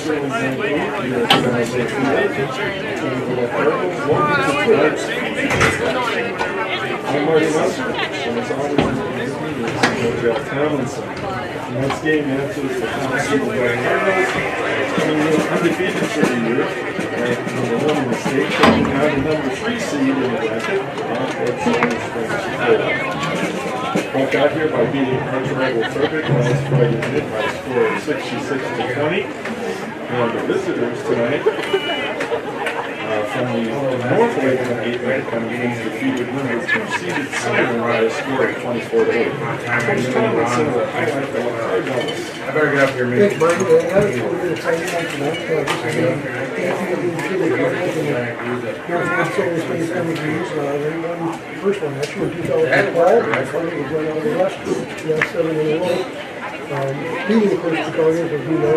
Next game matches the Cardinals, coming in undefeated for the year, ranked number 1 in the state, taking on the number 3 seed in the bracket, Northwoods Solon Springs. Both got here by beating Archibald Frederick last Friday night by a score of 66-20. And the visitors tonight from the North Lake 8-man conference defeated number 2 seeded Siren by a score of 24-8. Coach Tomlinson will highlight the Cardinals. I better get up here, man. Thanks, Marty. That's what we're excited about tonight. This is Northwoods Solon Springs Evergreens. They won the first one actually in 2012. I thought it was right out of the West. Yeah, 7 in a row. Leading, of course, the Cardinals, as we know,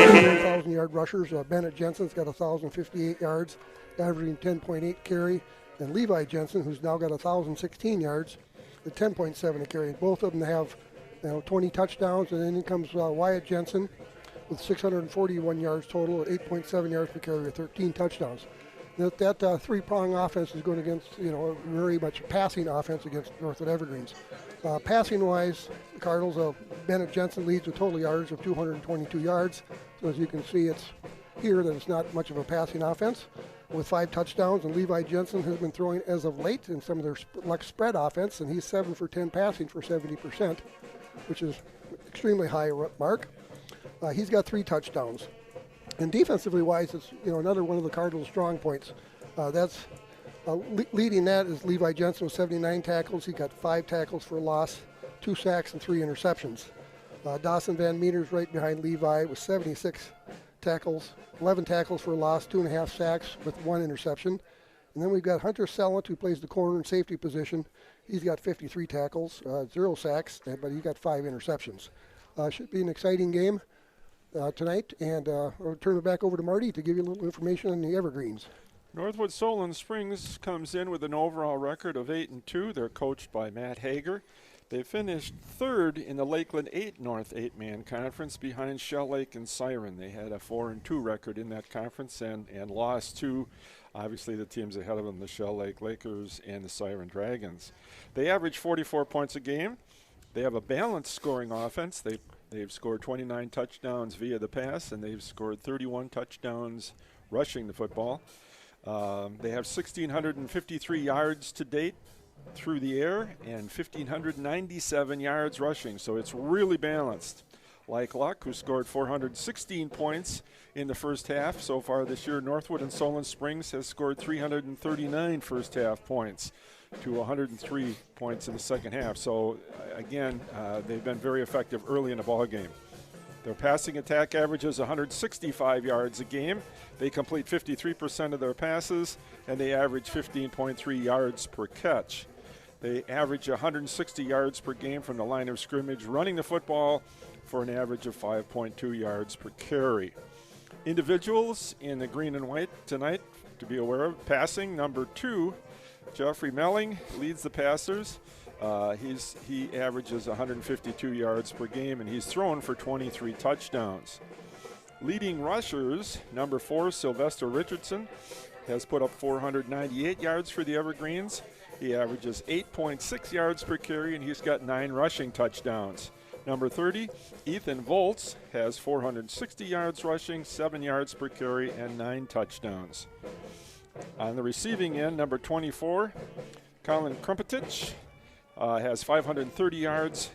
1,000-yard rushers. Bennett Jensen's got 1,058 yards, averaging 10.8 carry. And Levi Jensen, who's now got 1,016 yards, at 10.7 a carry. Both of them have 20 touchdowns. And then comes Wyatt Jensen with 641 yards total at 8.7 yards per carry with 13 touchdowns. That three-prong offense is going against, very much a passing offense against Northwood Evergreens. Passing-wise, the Cardinals, Bennett Jensen leads with total yards of 222 yards. So as you can see, it's here that it's not much of a passing offense with 5 touchdowns. And Levi Jensen has been throwing as of late in some of their spread offense, and he's 7 for 10 passing for 70%, which is extremely high mark. He's got 3 touchdowns. And defensively wise, it's another one of the Cardinals' strong points. Leading that is Levi Jensen with 79 tackles. He got 5 tackles for a loss, 2 sacks, and 3 interceptions. Dawson Van Meter's right behind Levi with 76 tackles, 11 tackles for a loss, 2.5 sacks with 1 interception. And then we've got Hunter Sellant, who plays the corner and safety position. He's got 53 tackles, 0 sacks, but he's got 5 interceptions. Should be an exciting game tonight, and I'll turn it back over to Marty to give you a little information on the Evergreens. Northwoods Solon Springs comes in with an overall record of 8-2. They're coached by Matt Hager. They finished 3rd in the Lakeland 8 North 8-man conference behind Shell Lake and Siren. They had a 4-2 record in that conference and lost to, obviously, the teams ahead of them, the Shell Lake Lakers and the Siren Dragons. They average 44 points a game. They have a balanced scoring offense. They've scored 29 touchdowns via the pass, and they've scored 31 touchdowns rushing the football. They have 1,653 yards to date through the air and 1,597 yards rushing, so it's really balanced. Like Luck, who scored 416 points in the first half so far this year, Northwood and Solon Springs has scored 339 first half points to 103 points in the second half. So, again, they've been very effective early in the ball game. Their passing attack averages 165 yards a game. They complete 53% of their passes, and they average 15.3 yards per catch. They average 160 yards per game from the line of scrimmage, running the football for an average of 5.2 yards per carry. Individuals in the green and white tonight to be aware of. Passing, number 2, Jeffrey Melling leads the passers. He averages 152 yards per game, and he's thrown for 23 touchdowns. Leading rushers, number 4, Sylvester Richardson, has put up 498 yards for the Evergreens. He averages 8.6 yards per carry, and he's got 9 rushing touchdowns. Number 30, Ethan Volz, has 460 yards rushing, 7 yards per carry, and 9 touchdowns. On the receiving end, number 24, Colin Krumpetich, has 530 yards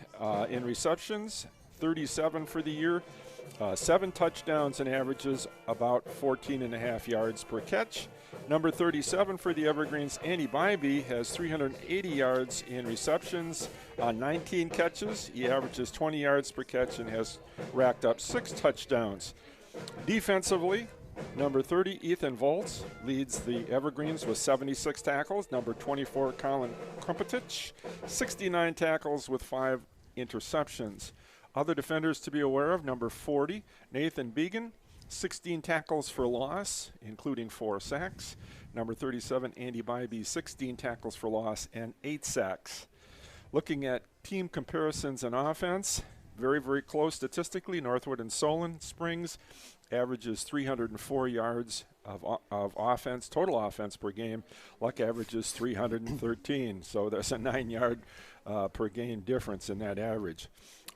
in receptions, 37 for the year, 7 touchdowns, and averages about 14.5 yards per catch. Number 37 for the Evergreens, Andy Bybee, has 380 yards in receptions on 19 catches. He averages 20 yards per catch and has racked up 6 touchdowns. Defensively, number 30, Ethan Volz, leads the Evergreens with 76 tackles. Number 24, Colin Krumpetich, 69 tackles with 5 interceptions. Other defenders to be aware of, number 40, Nathan Began, 16 tackles for loss, including 4 sacks. Number 37, Andy Bybee, 16 tackles for loss and 8 sacks. Looking at team comparisons in offense, very, very close statistically. Northwood and Solon Springs averages 304 yards of offense, total offense per game. Luck averages 313, so there's a 9-yard per game difference in that average.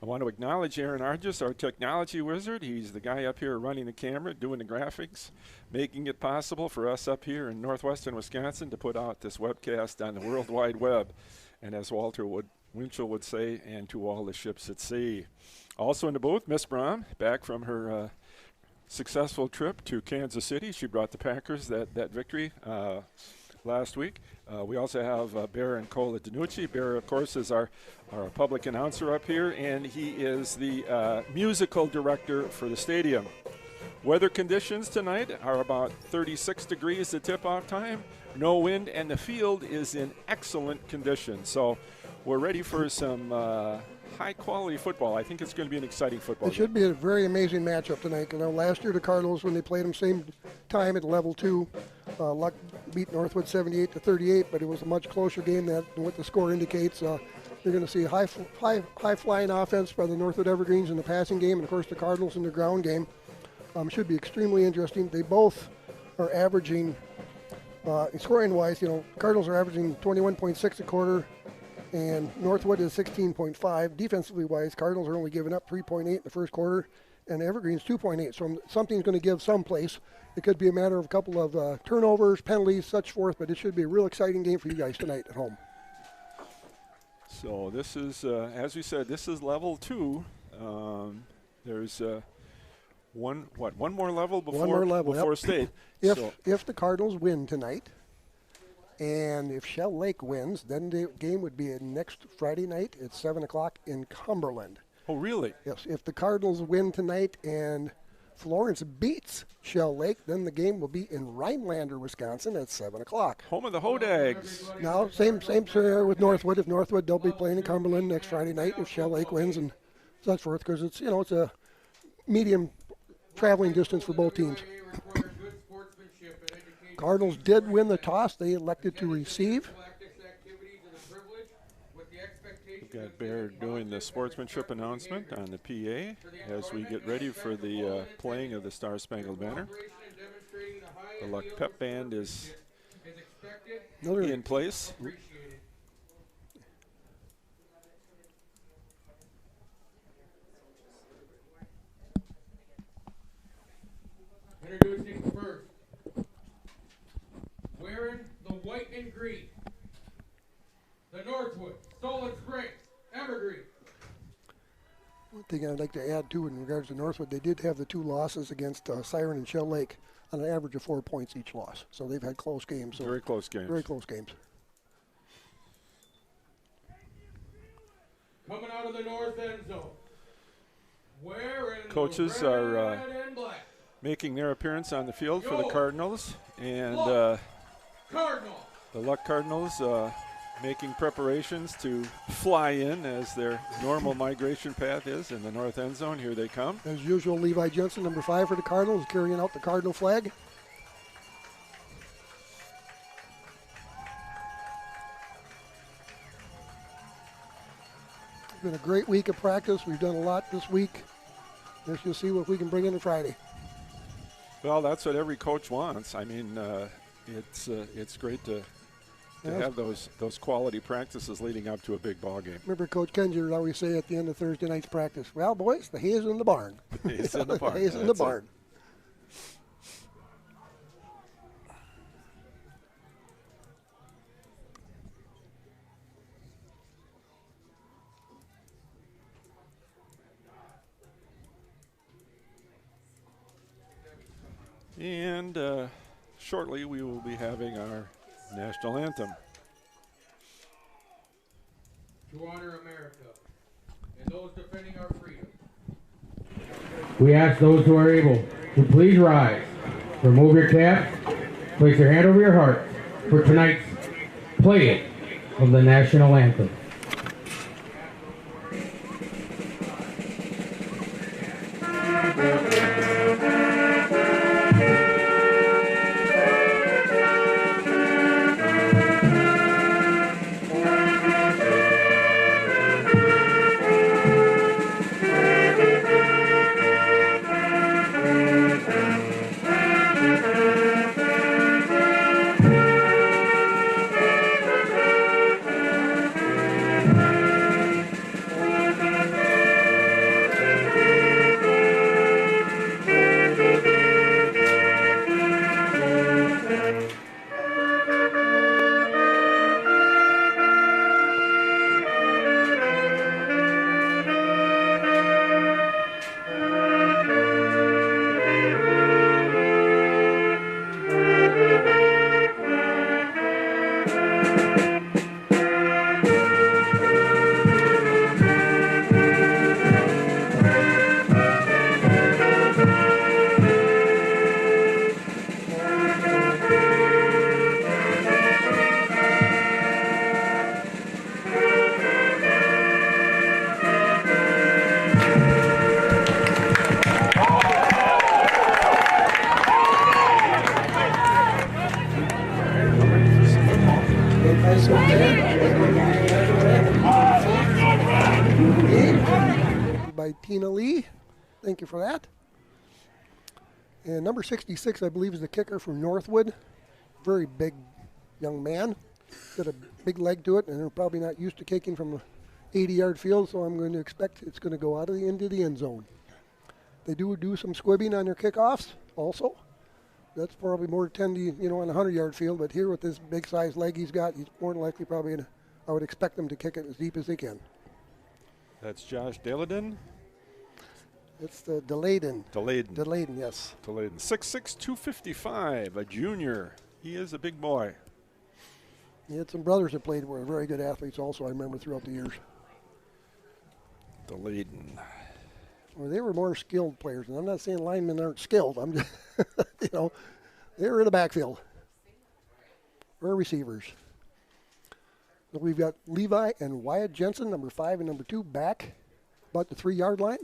I want to acknowledge Aaron Argis, our technology wizard. He's the guy up here running the camera, doing the graphics, making it possible for us up here in northwestern Wisconsin to put out this webcast on the World Wide Web. And as Walter Winchell would say, and to all the ships at sea. Also in the booth, Miss Braun, back from her successful trip to Kansas City. She brought the Packers that victory last week. We also have Bear and Cola DiNucci. Bear, of course, is our public announcer up here, and he is the musical director for the stadium. Weather conditions tonight are about 36 degrees at tip-off time, no wind, and the field is in excellent condition. So we're ready for some high-quality football. I think it's going to be an exciting football game. It should be a very amazing matchup tonight. You know, last year the Cardinals, when they played them same time at level 2, Luck beat Northwood 78-38, but it was a much closer game than what the score indicates. You're going to see high-flying offense by the Northwood Evergreens in the passing game, and of course the Cardinals in the ground game. Should be extremely interesting. They both are averaging, scoring-wise, you know, Cardinals are averaging 21.6 a quarter, and Northwood is 16.5. Defensively-wise, Cardinals are only giving up 3.8 in the first quarter, and Evergreen's 2.8. So something's going to give someplace. It could be a matter of a couple of turnovers, penalties, such forth, but it should be a real exciting game for you guys tonight at home. So this is, as we said, this is level 2. There's one more level before state. If the Cardinals win tonight, and if Shell Lake wins, then the game would be next Friday night at 7 o'clock in Cumberland. Oh, really? Yes. If the Cardinals win tonight and Florence beats Shell Lake, then the game will be in Rhinelander, Wisconsin at 7 o'clock. Home of the Hodags. Now, same scenario with Northwood. If Northwood, they'll be playing in Cumberland next Friday night if Shell Lake wins and such forth, because it's, you know, it's a medium traveling distance for both teams. Cardinals did win the toss. They elected to receive. We've got Bear doing the sportsmanship announcement on the PA as we get ready for the playing of the Star Spangled Banner. The Luck Pep Band is in place. Introducing first, wearing the white and green, the Northwood Solid Springs Evergreen. One thing I'd like to add too in regards to Northwood, they did have the 2 losses against Siren and Shell Lake on an average of 4 points each loss. So they've had close games. So very close games. Very close games. Coming out of the north end zone, wearing coaches the red are and black, making their appearance on the field for the Cardinals, and Cardinal. the Luck Cardinals making preparations to fly in as their normal migration path is in the north end zone. Here they come. As usual, Levi Jensen, number 5 for the Cardinals, carrying out the Cardinal flag. It's been a great week of practice. We've done a lot this week. Let's just see what we can bring in Friday. Well, that's what every coach wants. I mean, it's great to have those quality practices leading up to a big ball game. Remember Coach Kenjer would always say at the end of Thursday night's practice, well, boys, the hay is in the barn. The hay's in the barn. The hay's in the barn. And shortly we will be having our national anthem. To honor America and those defending our freedom. We ask those who are able to please rise, remove your caps, place your hand over your heart for tonight's playing of the national anthem. Thank you for that. And number 66, I believe, is the kicker from Northwood. Very big young man. Got a big leg to it, and they're probably not used to kicking from a 80-yard field, so I'm going to expect it's going to go out of into the end zone. They do some squibbing on their kickoffs also. That's probably more tendy, on a 100-yard field, but here with this big-sized leg he's got, he's more than likely probably going to, I would expect them to kick it as deep as they can. That's Josh Daladin. It's the Delayden. Delayden, yes. Delayden. 6'6", 255, a junior. He is a big boy. He had some brothers that played were very good athletes also, I remember, throughout the years. Delayden. Well, they were more skilled players, and I'm not saying linemen aren't skilled. I'm just, they were in the backfield. Or receivers. So we've got Levi and Wyatt Jensen, number 5 and number 2, back about the 3-yard line.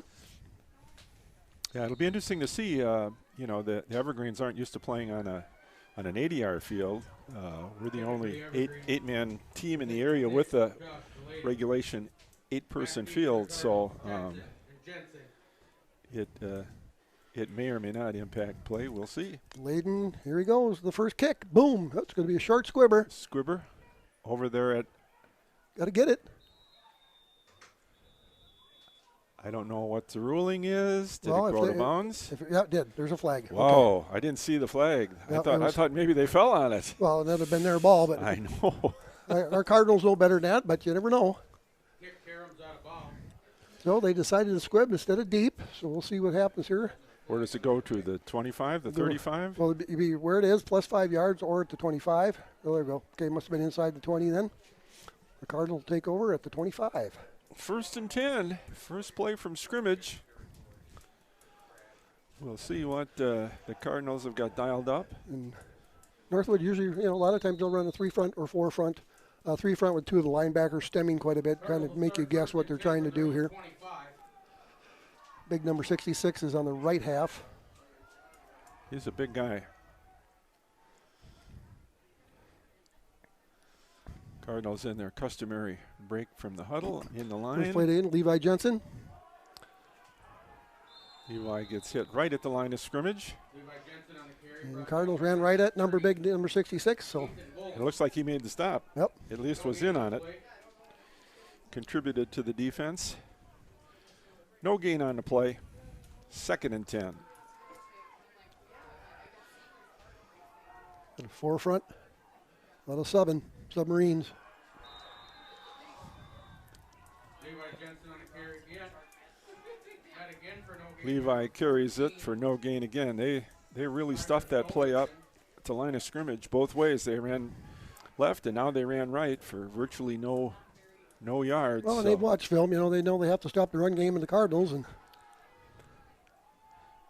Yeah, it'll be interesting to see. The Evergreens aren't used to playing on an 80-yard field. We're the only eight-man team in the area with a regulation 8-person field, so it may or may not impact play. We'll see. Layden, here he goes. The first kick. Boom. That's going to be a short squibber. Squibber over there at. Got to get it. I don't know what the ruling is. Did it go out of bounds? Yeah, it did. There's a flag. Whoa, okay. I didn't see the flag. Yeah, I thought maybe they fell on it. Well, that would have been their ball, but I know. our Cardinals know better than that, but you never know. Kick Karam's out of bounds. So they decided to squib instead of deep, so we'll see what happens here. Where does it go to? The 25, the 35? Well, it'd be where it is, plus 5 yards, or at the 25. Oh, there we go. Okay, must have been inside the 20 then. The Cardinals take over at the 25. 1st and 10. First play from scrimmage. We'll see what the Cardinals have got dialed up. And Northwood usually, a lot of times they'll run a 3-front or 4-front. 3-front with 2 of the linebackers stemming quite a bit, kind of make you guess what they're trying to do here. Big number 66 is on the right half. He's a big guy. Cardinals in their customary break from the huddle in the line. First play in, Levi Jensen. Levi gets hit right at the line of scrimmage. And the Cardinals ran right at number 66, so. It looks like he made the stop. Yep. At least was in on it. Contributed to the defense. No gain on the play. 2nd and 10. And a 4-front. A lot of submarines. Levi carries it for no gain again. They really stuffed that play up at the line of scrimmage both ways. They ran left and now they ran right for virtually no yards. Well, and they've watched film. They know they have to stop the run game of the Cardinals. And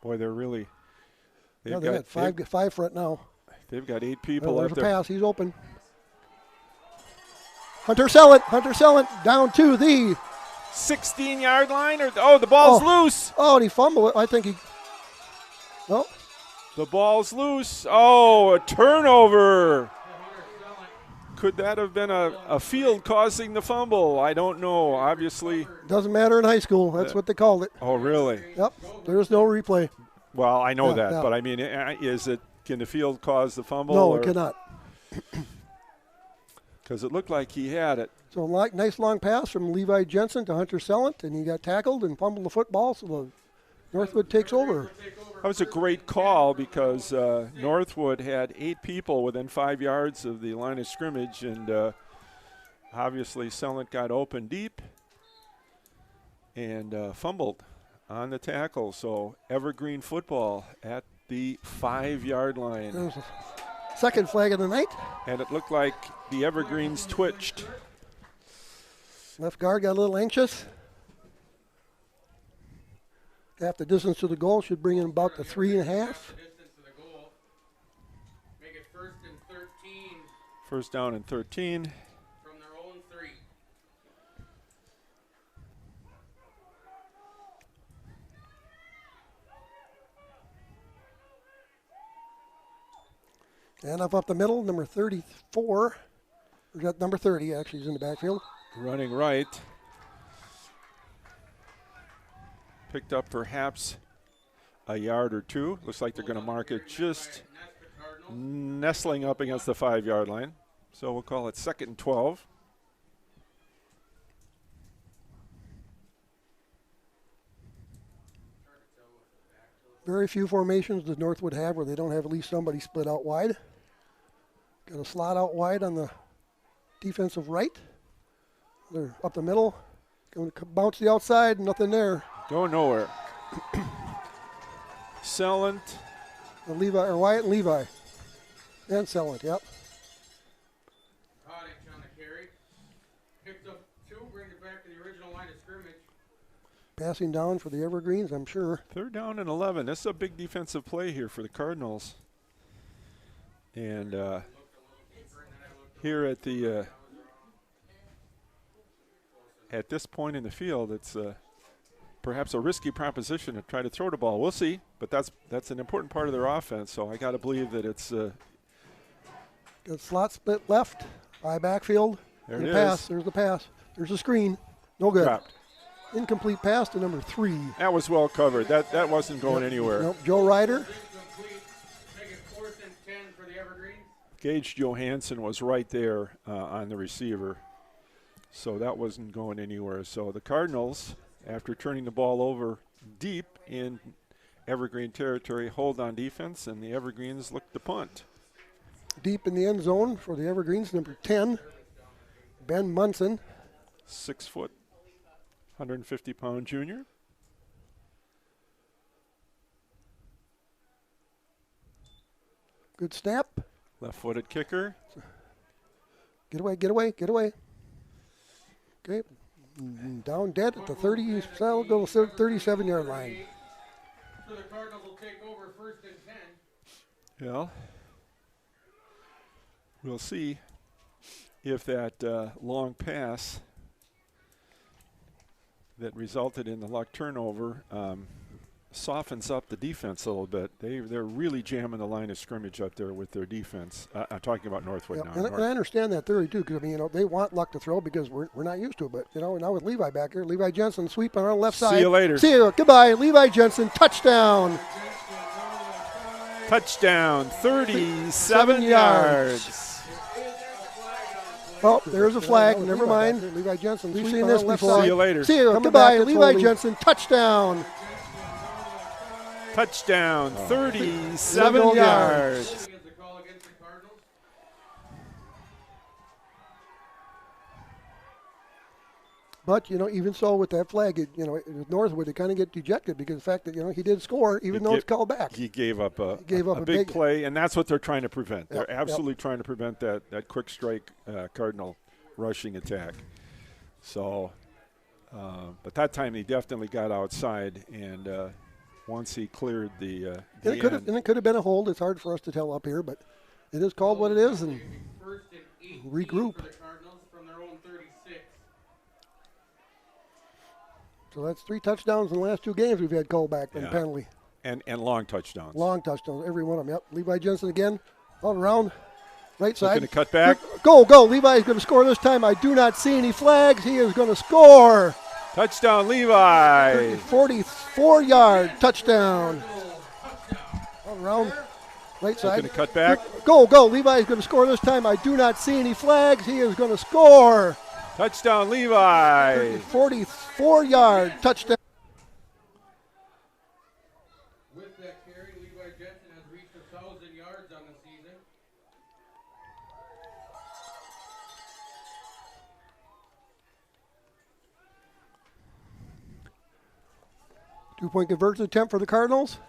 boy, they're really. They've got five front now. They've got 8 people there's up there. There's a pass. He's open. Hunter Sellant down to the 16-yard line. The ball's loose. Oh, and he fumbled it. I think he. No. The ball's loose. Oh, a turnover. Could that have been a field causing the fumble? I don't know. Obviously. Doesn't matter in high school. That's what they called it. Oh, really? Yep. There's no replay. Well, I know that, yeah. but I mean, can the field cause the fumble? No, it cannot. Because it looked like he had it. So nice long pass from Levi Jensen to Hunter Sellant, and he got tackled and fumbled the football, so the Northwood takes over. That was a great call because Northwood had 8 people within 5 yards of the line of scrimmage, and obviously Sellant got open deep and fumbled on the tackle. So Evergreen football at the 5-yard line. There's a second flag of the night. And it looked like the Evergreens twitched. Left guard got a little anxious. Half the distance to the goal should bring in about the 3.5. Make it 1st and 13. First down and 13. From their own 3. And up the middle, number 34. Or is that number 30, actually, is in the backfield. Running right. picked up perhaps a yard or two. Looks like they're going to mark it just nestling up against the 5-yard line. So we'll call it 2nd and 12. Very few formations does Northwood have where they don't have at least somebody split out wide. Got a slot out wide on the defensive right. They're up the middle. Going to bounce the outside, nothing there. Going nowhere. Sellant. And Levi, or Wyatt and Levi. And Sellant, yep. Hodich on the carry. Picked up 2, brings it back to the original line of scrimmage. Passing down for the Evergreens, I'm sure. 3rd down and 11. This is a big defensive play here for the Cardinals. And here at the at this point in the field, it's perhaps a risky proposition to try to throw the ball. We'll see, but that's an important part of their offense. So I got to believe that it's Got slot split left, high backfield. there. And It the pass. is There's the pass. There's a screen. No good. dropped. Incomplete pass to number 3. That was well covered. That wasn't going anywhere. Nope. Joe Ryder. Incomplete. Make it 4th and 10 for the Evergreens. Gage Johansson was right there on the receiver, so that wasn't going anywhere. So the Cardinals, after turning the ball over deep in Evergreen territory, hold on defense, and the Evergreens look to punt. Deep in the end zone for the Evergreens, number 10, Ben Munson. 6 foot, 150-pound junior. Good snap. Left-footed kicker. Get away, get away, get away. Okay. Down dead at the 30, so go 37-yard line. So the Cardinals will take over 1st and 10. Well, we'll see if that long pass that resulted in the luck turnover softens up the defense a little bit. They're really jamming the line of scrimmage up there with their defense. I'm talking about Northwood now. And I understand that theory too, because I mean, they want Luck to throw because we're not used to it. But now with Levi back here, Levi Jensen sweeping on the left side. See you later. See you. Goodbye, Levi Jensen. Touchdown. Touchdown, 37 yards. Oh, there's a flag. Never mind. Levi Jensen. We've seen this before. See you later. See you. Goodbye, Levi Jensen. Touchdown. Touchdown, 37 yards. But, even so with that flag, with Northwood, they kind of get dejected because of the fact that, he did score even though it's called back. He gave up a a big play, and that's what they're trying to prevent. Yep, They're absolutely trying to prevent that quick strike Cardinal rushing attack. So, but that time he definitely got outside, and once he cleared the and it could have been a hold. It's hard for us to tell up here, but it is called what it is, and regroup. So that's 3 touchdowns in the last 2 games we've had called back and penalty. And long touchdowns. Long touchdowns, every one of them. Yep. Levi Jensen again, all around, right side. Looking to cut back. Go. Levi's going to score this time. I do not see any flags. He is going to score. Touchdown, Levi. 44-yard touchdown. All around, right side. Looking to cut back. Go. Levi's going to score this time. I do not see any flags. He is going to score. Touchdown, Levi. 44-yard touchdown. With that carry, Levi Jensen has reached 1,000 yards on the season. Two-point conversion attempt for the Cardinals.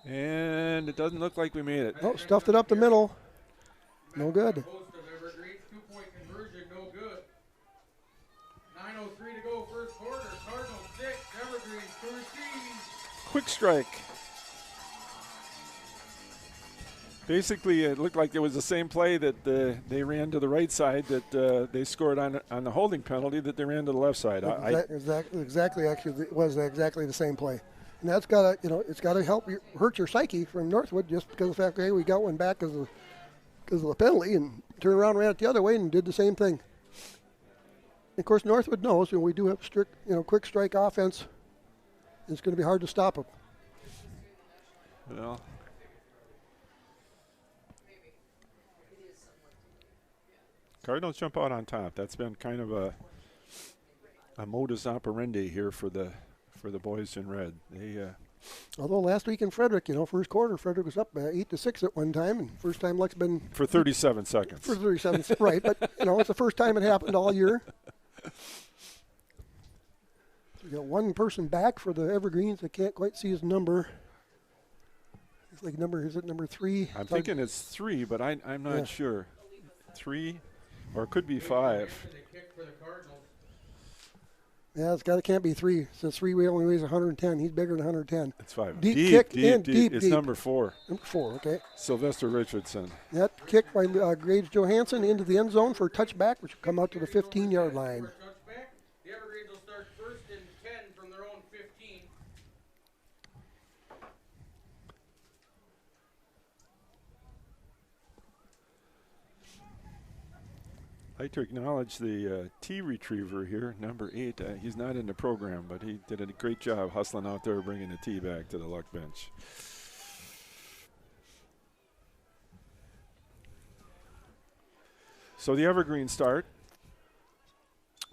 And it doesn't look like we made it. Oh, stuffed it up the middle. No good. Host of Evergreen, 2-point conversion, no good. 9:03 to go, first quarter. Cardinals 6, Evergreen 13. Quick strike. Basically, it looked like it was the same play that they ran to the right side that they scored on the holding penalty that they ran to the left side. Exactly. Actually, it was exactly the same play, and that's got to it's got to hurt your psyche from Northwood just because of the fact that hey, we got one back because of the penalty and turned around, ran it the other way, and did the same thing. And of course, Northwood knows we do have strict quick strike offense It's going to be hard to stop him. Well, Cardinals jump out on top. That's been kind of a modus operandi here for the boys in red. They Although last week in Frederick, first quarter, Frederick was up 8-6 at one time, and first time luck's been for 37 seconds. For 37, right? But it's the first time it happened all year. We got one person back for the Evergreens. I can't quite see his number. It's like is it number 3? I'm thinking it's 3, but I'm not sure. 3, or it could be 5. Yeah, can't be 3. Since 3 only weighs 110. He's bigger than 110. It's 5. Deep kick in, deep. It's number 4. Number 4, okay. Sylvester Richardson. That kick by Graves Johansson into the end zone for a touchback, which will come out to the 15-yard line. The Evergreens will start 1st and 10 from their own 15. I'd like to acknowledge the T retriever here, number 8. He's not in the program, but he did a great job hustling out there, bringing the tee back to the luck bench. So the Evergreens start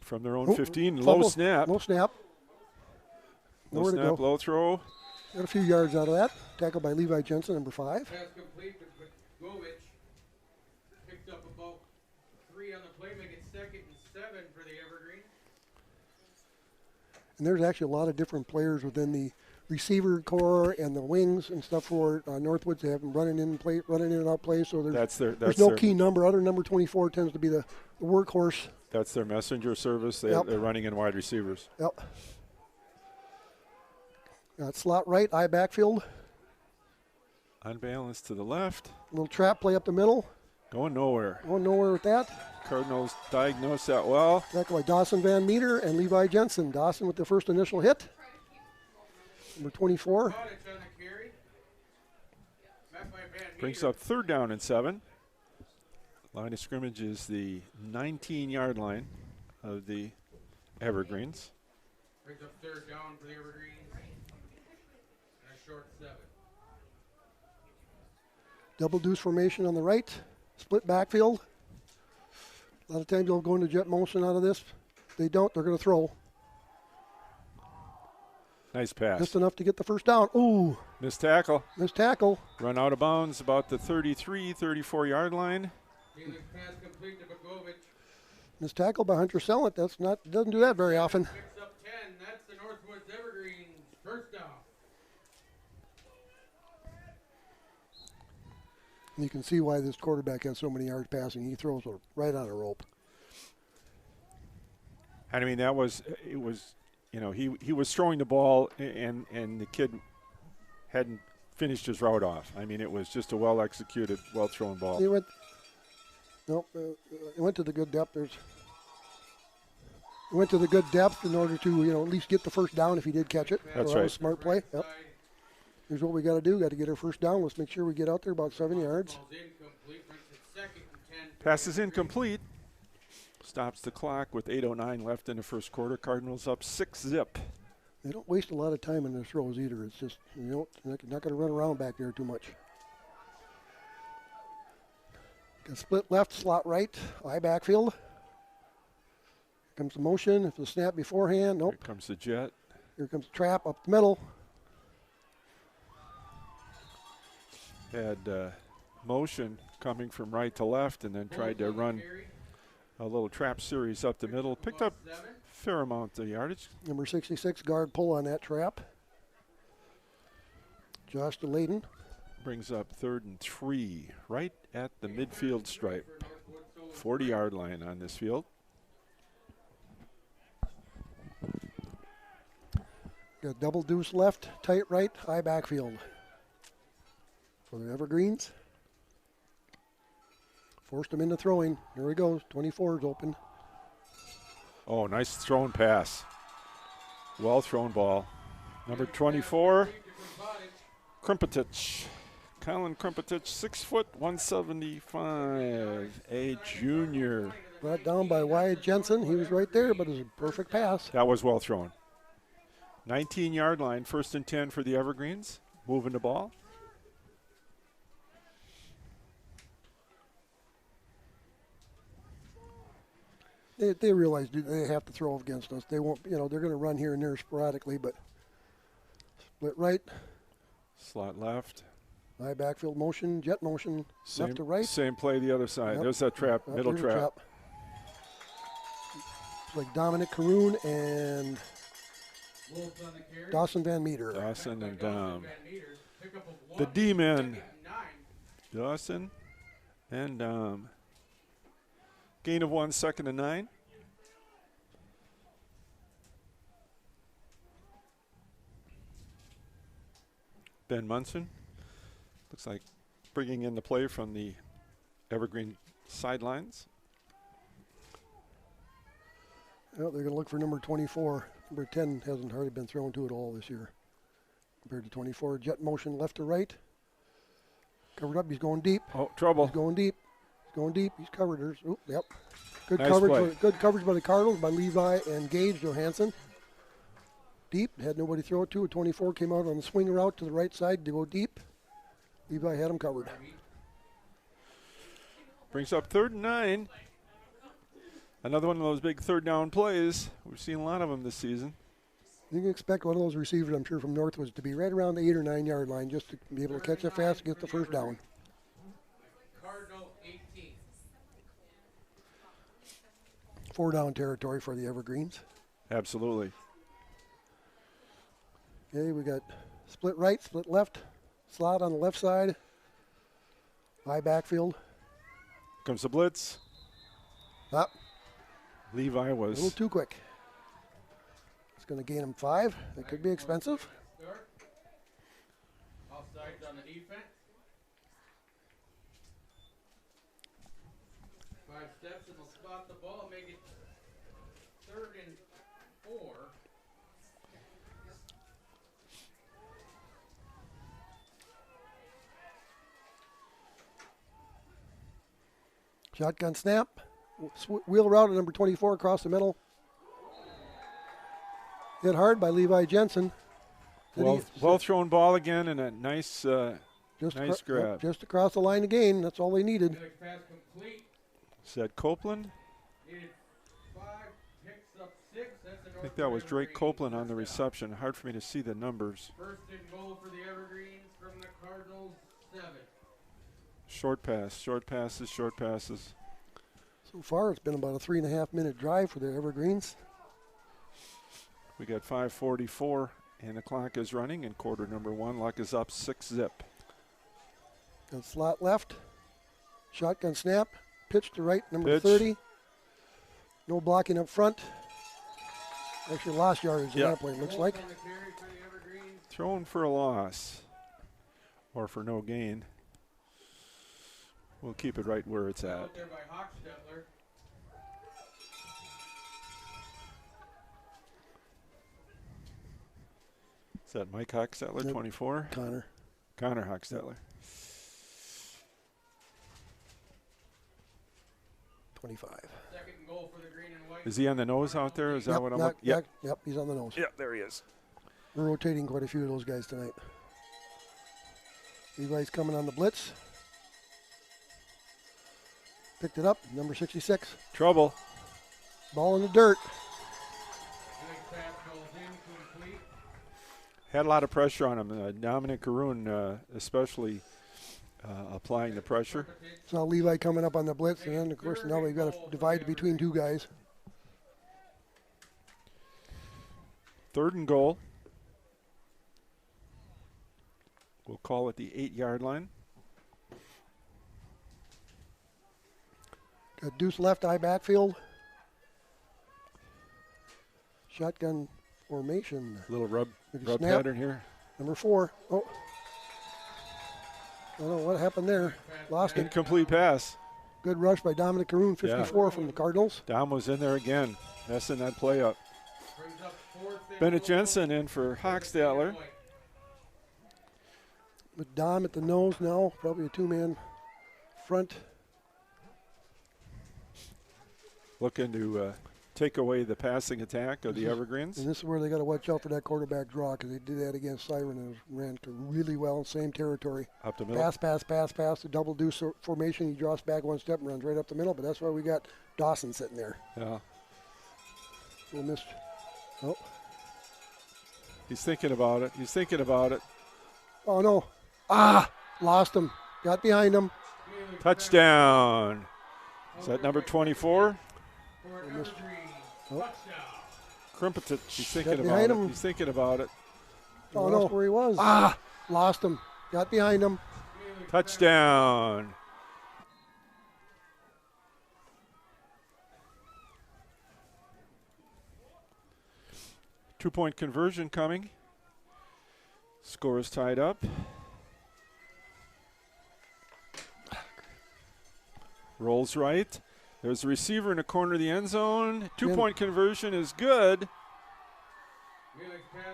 from their own 15. Low snap. Low snap. Low snap, low throw. Got a few yards out of that. Tackled by Levi Jensen, number 5. Pass complete to Govich. Picked up about 3 on the play, make it 2nd and 7 for the Evergreen. And there's actually a lot of different players within the receiver core and the wings and stuff for Northwoods. They have them running in and out plays. So there's no key number. Other number 24 tends to be the workhorse. That's their messenger service. They're running in wide receivers. Yep. Got slot right, eye backfield. Unbalanced to the left. Little trap play up the middle. Going nowhere. Going nowhere with that. Cardinals diagnosed that well. Tackled by Dawson Van Meter and Levi Jensen. Dawson with the first initial hit. Number 24. Brings up 3rd down and 7. Line of scrimmage is the 19-yard line of the Evergreens. Brings up 3rd down for the Evergreens. And a short 7. Double deuce formation on the right. Split backfield. A lot of times they'll go into jet motion out of this. If they don't, they're going to throw. Nice pass. Just enough to get the first down. Ooh. Missed tackle. Missed tackle. Run out of bounds about the 33, 34-yard line. Pass complete to Begovic. Missed tackle by Hunter Sellant. Doesn't do that very often. Picks up 10. That's the Northwoods Evergreens. First down. And you can see why this quarterback has so many yards passing. He throws right on a rope. And I mean, he was throwing the ball, and the kid hadn't finished his route off. I mean, it was just a well-executed, well-thrown ball. He went to the good depth. He went to the good depth in order to, at least get the first down if he did catch it. That's That right. was a smart play. Yep. Here's what we got to do. Got to get our first down. Let's make sure we get out there about 7 yards. Pass is incomplete. Stops the clock with 8:09 left in the first quarter. Cardinals up 6-zip. They don't waste a lot of time in their throws either. It's just, you're not going to run around back there too much. Got split left, slot right, eye backfield. Here comes the motion. If the snap beforehand, nope. Here comes the jet. Here comes the trap up the middle. Had motion coming from right to left, and then tried to run a little trap series up the middle. Picked up a fair amount of yardage. Number 66, guard pull on that trap. Josh DeLayden. Brings up 3rd and 3, right at the midfield stripe. 40-yard line on this field. Got double deuce left, tight right, high backfield. For the Evergreens. Forced him into throwing. Here he goes. 24 is open. Oh, nice thrown pass. Well thrown ball. Number 24, Krimpetich. Colin Krimpetich, 6 foot, 175, a junior. Brought down by Wyatt Jensen. He was right there, but it was a perfect pass. That was well thrown. 19-yard line, 1st and 10 for the Evergreens. Moving the ball. They realize they have to throw against us. They won't, they're going to run here and there sporadically, but split right, Slot left. high backfield motion, jet motion, left to right. Same play the other side. Yep. There's that trap, middle Here's the trap. It's like Dominic Caroon and Wolf on the carry. Dawson Van Meter. Dawson and Van Meter. Pickup of the 1, D-men. 2nd and 9. Dawson and gain of 1, 2nd and 9. Ben Munson looks like bringing in the play from the Evergreen sidelines. Well, they're going to look for number 24. Number 10 hasn't hardly been thrown to it all this year compared to 24. Jet motion left to right. Covered up. He's going deep. Oh, trouble. He's going deep. He's going deep. He's covered. Yep. Good Nice coverage. play. Good coverage by the Cardinals by Levi and Gage Johansson. Deep. Had nobody throw it to. A 24 came out on the swing route to the right side to go deep. Levi had him covered. Brings up 3rd and 9. Another one of those big 3rd down plays. We've seen a lot of them this season. You can expect one of those receivers, I'm sure, from Northwoods to be right around the 8 or 9 yard line just to be able to catch it fast and get the first down. Cardinal 18. 4 down territory for the Evergreens. Absolutely. Okay, we got split right, split left, slot on the left side, high backfield. Comes the blitz. Up, Levi a little was too quick. It's going to gain him 5. It could be expensive. Start. Offsides on the defense. 5 steps and they'll spot the ball, make it 3rd and 4. Shotgun snap, wheel route at number 24 across the middle. Hit hard by Levi Jensen. well thrown ball again and a nice nice grab. Just across the line again. That's all they needed. Felix pass complete. Said Copeland. Needed 5, picks up 6. That's the I think that was Drake Copeland on the reception. Hard for me to see the numbers. 1st and goal for the Evergreens from the Cardinals 7. Short pass, short passes, short passes. So far, it's been about a 3.5 minute drive for the Evergreens. We got 5:44 and the clock is running in quarter number 1. Luck is up 6-zip. Got slot left. Shotgun snap. Pitch to right, number Pitch. 30. No blocking up front. Actually, lost yardage in Yeah. that play, it looks like. On the carry for the Evergreens. Thrown for a loss or for no gain. We'll keep it right where it's at. Out there by Hochstetler. Is that Mike Hochstetler, Yep. 24? Connor. Connor Hochstetler. 25. 2nd and goal for the green and white. Is he on the nose out there? Is that Yep, what I'm not- looking? Yep. Yep, he's on the nose. Yeah, there he is. We're rotating quite a few of those guys tonight. Levi's coming on the blitz. Picked it up, number 66. Trouble. Ball in the dirt. Felix pass goes incomplete. Had a lot of pressure on him. Dominic Caroon especially applying the pressure. So now Levi coming up on the blitz, and then, of course, now we've got to divide between 2 guys. 3rd and goal. We'll call it the 8-yard line. Got deuce left, eye backfield. Shotgun formation. Little rub Maybe rub snap. pattern here. Number 4. Oh. I don't know what happened there. Lost it. Incomplete pass. Good rush by Dominic Caroon, 54 from the Cardinals. Dom was in there again, messing that play up. Brings up 4th and Bennett goal Jensen in for for the green and Hochstetler. white. With Dom at the nose now, probably a 2-man front. Looking to take away the passing attack of the Evergreens. And this is where they got to watch out for that quarterback draw, because they did that against Siren and ran to really well in same territory. Up the middle. Pass, pass, pass, pass. The double deuce formation. He draws back one step and runs right up the middle. But that's why we got Dawson sitting there. Yeah. We'll miss. Oh. He's thinking about it. He's thinking about it. Oh no! Lost him. Got behind him. Touchdown. Is that number 24? Oh. Krimpetich. He's Got thinking about behind it. him. He's thinking about it. Oh no! Where he was. Lost him. Got behind him. Touchdown. Two-point conversion coming. Score is tied up. Rolls right. There's a receiver in the corner of the end zone. Two-point conversion is good.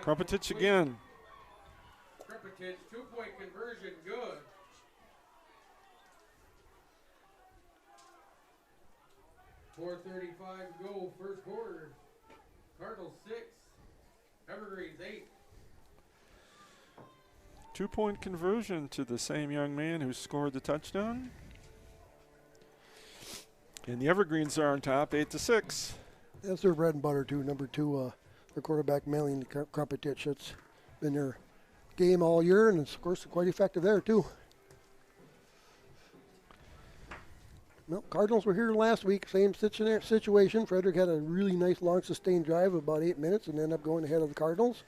Krimpetich again. Krimpetich, 2-point conversion, good. .435 to go, first quarter. Cardinals 6, Evergreens 8. Two-point conversion to the same young man who scored the touchdown. And the Evergreens are on top, 8-6. That's their bread and butter too. Number 2, their quarterback Melling Krimpetich. It's been their game all year, and it's, of course, quite effective there too. Well, Cardinals were here last week, same situation. Frederick had a really nice long sustained drive of about 8 minutes and ended up going ahead of the Cardinals.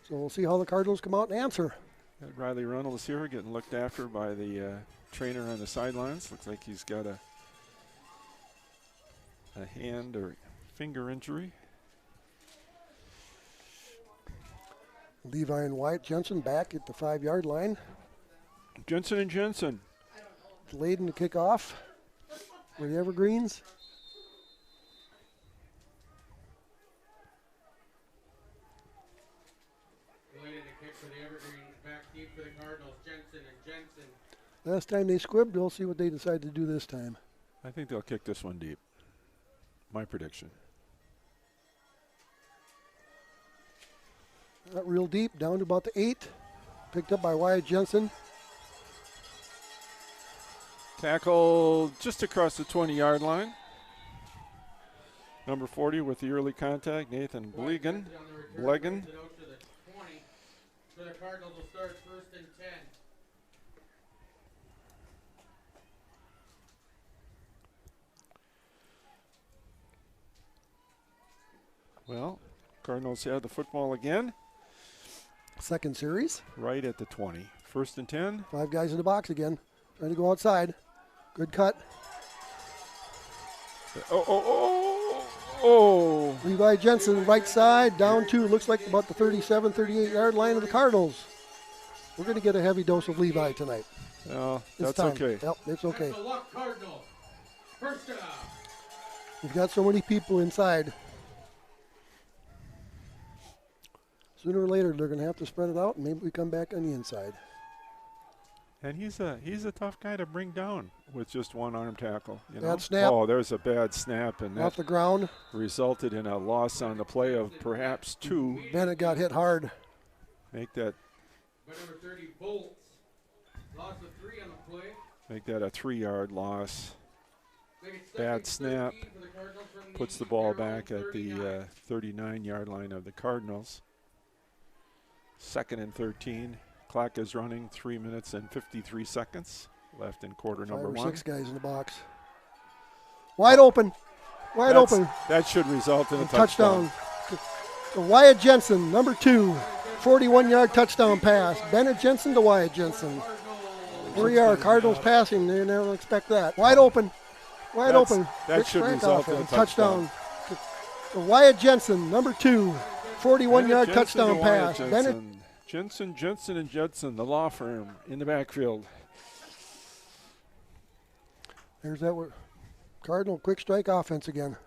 So we'll see how the Cardinals come out and answer. Got Riley Reynolds here getting looked after by the trainer on the sidelines. Looks like he's got a hand or finger injury. Levi and Wyatt Jensen back at the 5-yard line. Jensen and Jensen. Delayed in the kickoff for the Evergreens. Delayed in the kick for the Evergreens, back deep for the Cardinals, Jensen and Jensen. Last time they squibbed, we'll see what they decide to do this time. I think they'll kick this one deep. My prediction. Not real deep, down to about the 8. Picked up by Wyatt Jensen. Tackle just across the 20-yard line. Number 40 with the early contact, Nathan Blegan. Blegan. So the Cardinals will start 1st and 10. Well, Cardinals have the football again. Second series. Right at the 20. 1st and 10. 5 guys in the box again. Trying to go outside. Good cut. Oh. Levi Jensen, right side, down to, looks like about the 37, 38-yard line of the Cardinals. We're going to get a heavy dose of Levi tonight. Well, This that's time. okay. Yep, it's okay. That's the luck Cardinal. First down. We've got so many people inside. Sooner or later, they're going to have to spread it out, and maybe we come back on the inside. And he's a tough guy to bring down with just one arm tackle. You know? Bad snap. Oh, there's a bad snap, and Off that the ground. resulted in a loss on the play of perhaps 2. Bennett got hit hard. Make that By number 30, Bolts. Loss of 3 on the play. make that a 3-yard loss. Make it Bad 2nd snap. 13 for the Cardinals from Puts the the ball Carroll back at the 39-yard line of the Cardinals. 2nd and 13. Clock is running, 3 minutes and 53 seconds left in quarter 5 number or 1. 6 guys in the box. Wide open. Wide open. That should result in a Touchdown. To Wyatt Jensen, number 2. 41-yard touchdown pass. Bennett Jensen to Wyatt Jensen. Here we are, Cardinals passing. They never expect that. Wide open. Wide open. That Quick should strike result in a offense. touchdown. To Wyatt Jensen, number 2. 41-yard Jensen touchdown to Wyatt pass. Jensen. Bennett. Jensen and Jensen, the law firm, in the backfield. There's that Cardinal quick strike offense again.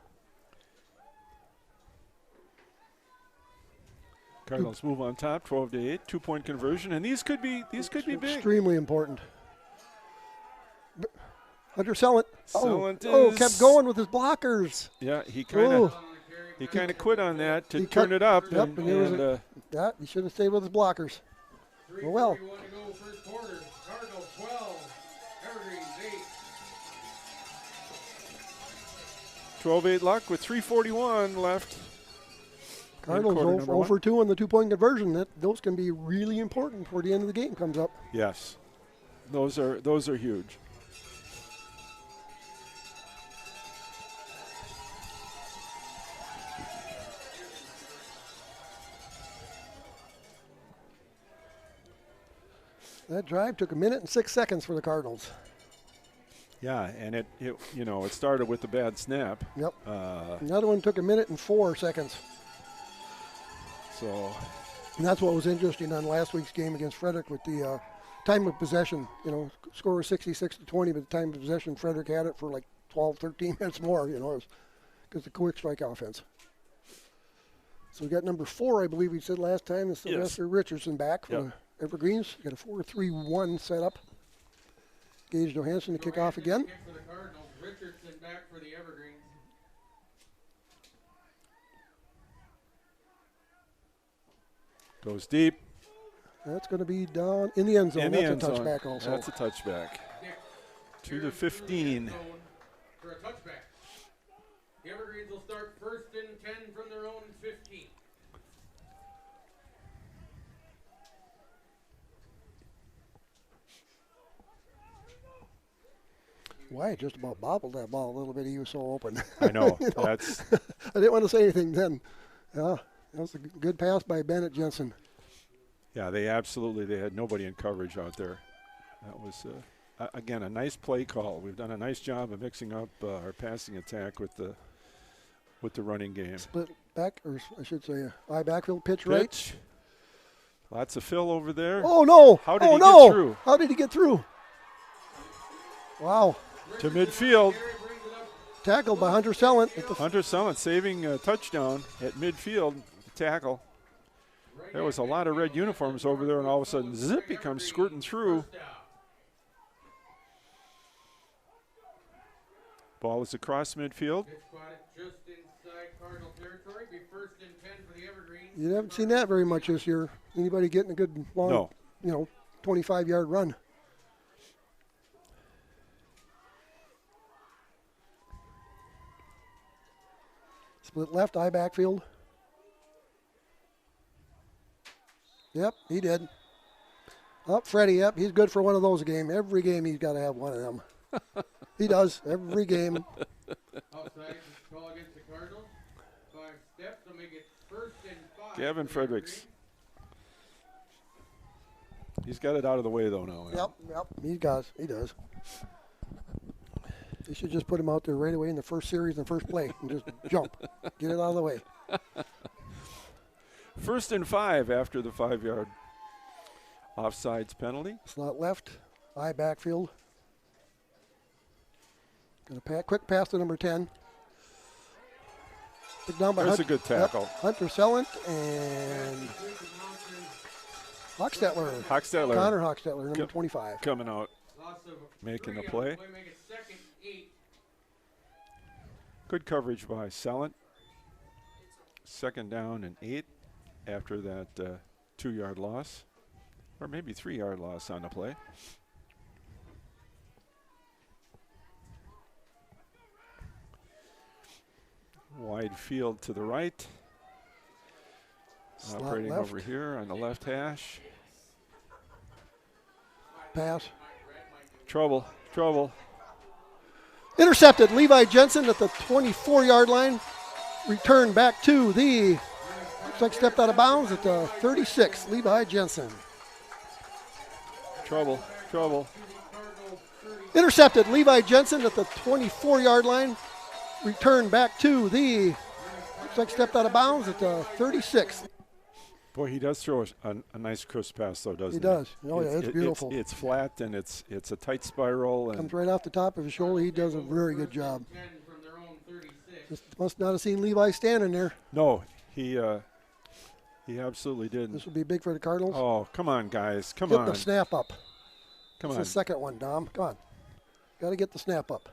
Cardinals move on top, 12-8, 2-point conversion, and these could be big. Extremely important. Hunter Sellant. Sellant Oh, is- kept going with his blockers. Yeah, he Oh, kind of quit on that to he turn cut- it up. yep, and, and there was and, a- yeah, he should have stayed with his blockers. Well. 3:41 to go first quarter. Cardinals 12, Evergreens 8. 12-8 luck with 3:41 left. Cardinals quarter 0 number 0 one. for 2 on the 2-point conversion. Those can be really important before the end of the game comes up. Yes, those are huge. That drive took 1 minute and 6 seconds for the Cardinals. Yeah, and it started with the bad snap. Yep. Another one took 1 minute and 4 seconds. So And that's what was interesting on last week's game against Frederick with the time of possession. Score was 66-20, but the time of possession, Frederick had it for like 12, 13 minutes more, because the quick strike offense. So we got number 4, I believe we said last time, is Sylvester Richardson back for the Evergreens. Got a 4-3-1 setup. Gage Johansson to kick off again. Kick for the Cardinals. Richardson back for the Evergreens. goes deep. That's going to be down in the end zone. In the That's end a zone. touchback also. That's a touchback. Kick To the clears through 15. end zone for a touchback. The Evergreens will start 1st and 10 from their own 15. Wyatt just about bobbled that ball a little bit. He was so open. I know. You know? That's I didn't want to say anything then. Yeah, that was a good pass by Bennett Jensen. yeah. They had nobody in coverage out there. That was again a nice play call. We've done a nice job of mixing up our passing attack with the running game. Split back, or I should say, I backfield pitch right. Pitch. Lots of fill over there. Oh no! How did oh he no! get through? How did he get through? Wow! To midfield. Tackled by Hunter Sellant. At the Hunter Sellant saving a touchdown at midfield tackle. There was a lot of red uniforms over there, and all of a sudden, zip, he comes squirting through. Ball is across midfield. Pitch spotted just inside Cardinal territory. Be 1st and 10 for the Evergreens. You haven't seen that very much this year. Anybody getting a good long, No. 25-yard run. Split left, I backfield. Yep, he did. Freddie, he's good for one of those games. Every game he's got to have one of them. He does, every game. Outside call against the Cardinals. 5 steps will make it 1st and 5. Gavin for the Fredericks. He's got it out of the way, though, now. Yep, he does. They should just put him out there right away in the first series and first play and just jump. Get it out of the way. 1st and 5 after the 5-yard offsides penalty. Slot left, I backfield. Got a quick pass to number 10. Picked down by That's a good tackle. Yep, Hunter Sellant and Hochstetler. Hochstetler Connor Hochstetler, number Yep. 25. coming out, Loss of making 3 the on play. Make it 2nd and 8. Good coverage by Sellant. 2nd down and 8 after that 2-yard loss, or maybe 3-yard loss on the play. Wide field to the right. Slot Operating left. over here on the left hash. Pass. Trouble. Intercepted. Levi Jensen at the 24-yard line. Return back to the, looks like stepped out of bounds at the 36. Levi Jensen. Trouble. Intercepted. Levi Jensen at the 24-yard line. Return back to the, looks like stepped out of bounds at the 36. Boy, he does throw a nice crisp pass, though, doesn't he? He does. Oh, yeah, it's beautiful. It's flat, and it's a tight spiral. And Comes right off the top of his shoulder. He does a very good job. 10 from their own 36. Just must not have seen Levi standing there. no, he absolutely didn't. This would be big for the Cardinals. Oh, come on, guys. Come Get on. the snap up. Come It's on. the second one, Dom. Come on. Got to get the snap up.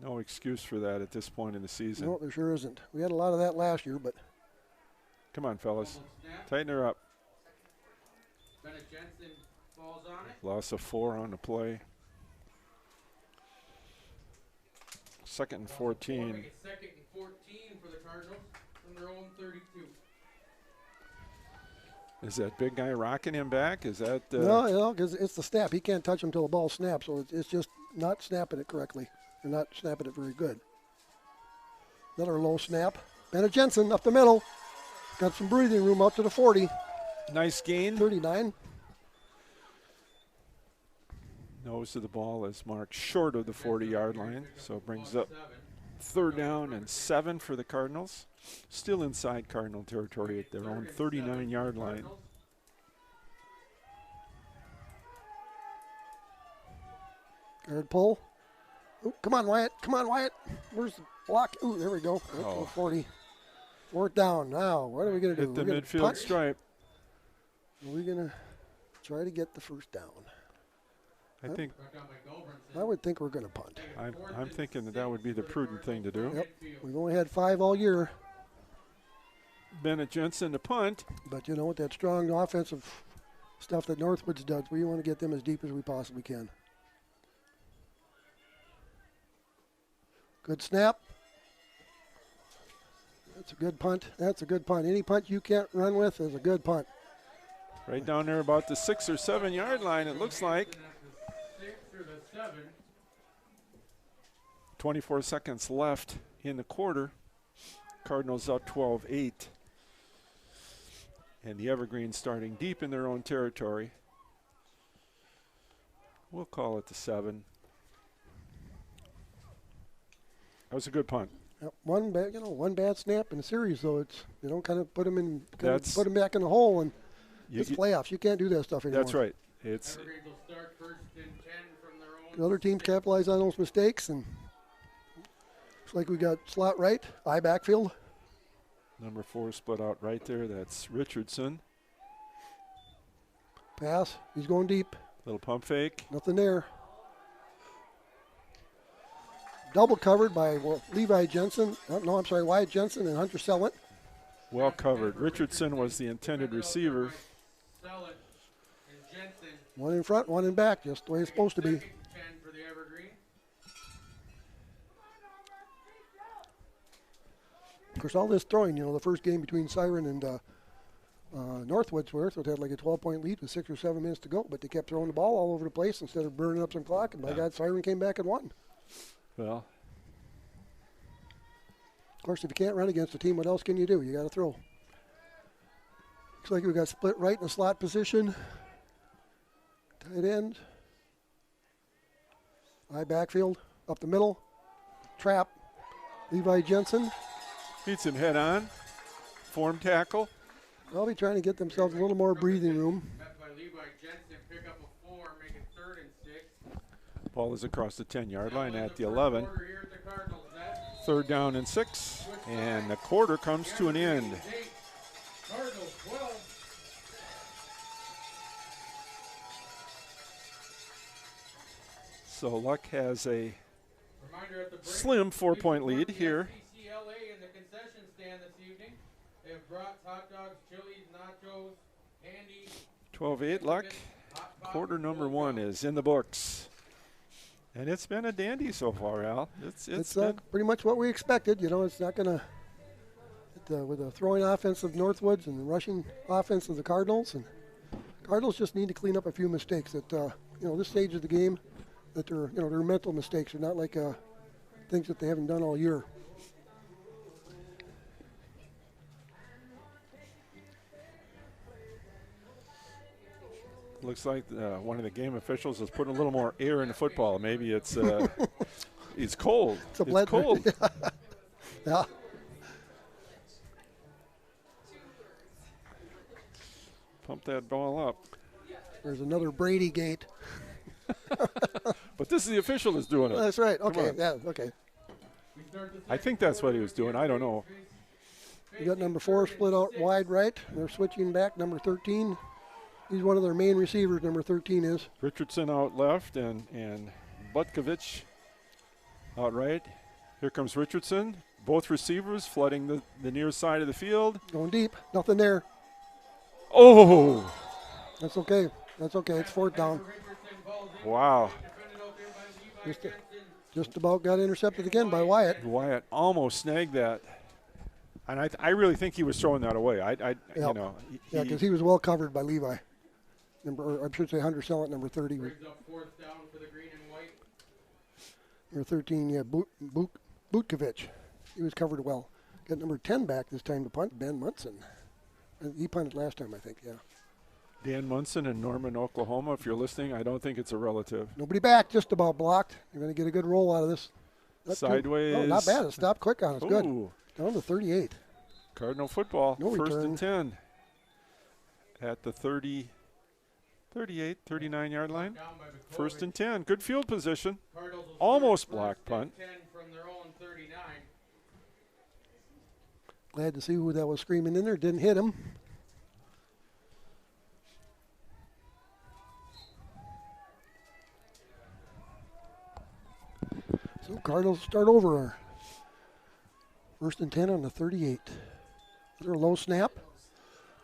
No excuse for that at this point in the season. No, there sure isn't. We had a lot of that last year, but Come on, fellas. Snap. Tighten her up. Bennett Jensen falls on it. Loss of 4 on the play. Second and Loss of four, 14. make it second and 14 for the Cardinals from their own 32. Is that big guy rocking him back? Is that no, because it's the snap. He can't touch him until the ball snaps, so it's just not snapping it correctly. They're not snapping it very good. Another low snap. Bennett Jensen up the middle. Got some breathing room out to the 40. nice gain? 39. Nose of the ball is marked short of the 40-yard line, so it brings up 3rd down and 7 for the Cardinals. Still inside Cardinal territory at their own 39-yard line. Guard pull. Ooh, come on, Wyatt. Come on, Wyatt. Where's the block? Ooh, there we go. Oh. 40. 4th down. Now, what are we going to do? Hit the We're gonna midfield punt? stripe. Are we going to try to get the first down? I think I would think we're going to punt. I'm thinking that would be the prudent thing to do. Yep. We've only had 5 all year, Bennett Jensen to punt. but you know, with that strong offensive stuff that Northwoods does, we want to get them as deep as we possibly can. Good snap. That's a good punt. That's a good punt. Any punt you can't run with is a good punt. Right down there about the 6 or 7 yard line, it looks like. 6 or the 7. 24 seconds left in the quarter. Cardinals up 12-8. And the Evergreens starting deep in their own territory. We'll call it the 7. That was a good punt. Yep. One bad snap in the series, though. It's kind of put them That's- back in the hole, and You- it's playoffs. You can't do that stuff anymore. That's right. It's Evergreens will start 1st and 10 from their own. The other teams capitalize on those mistakes, and looks like we got slot right, I backfield. number 4 split out right there. That's Richardson. Pass. He's going deep. Little pump fake. Nothing there. Double covered by Levi Jensen. No, I'm sorry, Wyatt Jensen and Hunter Sellett. Well covered. Richardson was the intended receiver. Sellett and Jensen. One in front, one in back, just the way it's supposed to be. 2nd and 10 for the Evergreen. Of course, all this throwing, the first game between Siren and Northwoods were, so they had like a 12-point lead with 6 or 7 minutes to go, but they kept throwing the ball all over the place instead of burning up some clock, and by God, Siren came back and won. Well, Of course, if you can't run against a team, what else can you do? You got to throw. Looks like we got split right in the slot position. Tight end. I backfield, up the middle. Trap. Levi Jensen. beats him head on. Form tackle. They'll be trying to get themselves a little more breathing room. Met by Levi Jensen. Pick up a 4, make it 3rd and 6. Ball is across the 10-yard line at the 11. Quarter here at the Cardinals net. 3rd down and 6. And the quarter comes to an end. Cardinals 12. So Luck has a Reminder at the break. slim 4-point lead here. PCLA in the concession stand this evening. They have brats, hot dogs, chilies, nachos, candy. 12-8 Luck. Hot coffee, Quarter number cold 1 cup. is in the books. And it's been a dandy so far, Al. It's been, Pretty much what we expected. It's not going to, with the throwing offense of Northwoods and the rushing offense of the Cardinals. And Cardinals just need to clean up a few mistakes that, this stage of the game, that they're mental mistakes. They're not like things that they haven't done all year. looks like one of the game officials has put a little more air in the football. Maybe it's it's cold. It's cold. Yeah. Pump that ball up. There's another Brady gate. But this is the official that's doing it. That's right. Come Okay. on. Yeah. Okay. I think that's what he was doing. I don't know. You got number 4 split out wide right. They're switching back. Number 13. He's one of their main receivers. Number 13 is. Richardson out left and Butkovich Out right. Here comes Richardson. Both receivers flooding the near side of the field. Going deep. Nothing there. Oh! That's okay. That's okay. It's fourth down. Wow. Just about got intercepted again by Wyatt. Wyatt almost snagged that. And I really think he was throwing that away. You know. Yeah, because he was well covered by Levi. Or I should say Hunter Sellett, number 30. Brings up fourth down for the green and white. Number 13, yeah, Butkovich. He was covered well. Got number 10 back this time to punt, Ben Munson. He punted last time, I think, yeah. Dan Munson in Norman, Oklahoma. If you're listening, I don't think it's a relative. Nobody back, just about blocked. You're going to get a good roll out of this. Sideways. Oh, not bad. It stopped quick on us. Good. Ooh. Down to 38. Cardinal football. No First return. and 10 at the 38, 39-yard line. Down by Bukowicz. First and 10. Good field position. Cardinals will Almost start blocked first and punt. 10 from their own 39. Glad to see who that was screaming in there. Didn't hit him. So Cardinals start over. First and 10 on the 38. Another low snap.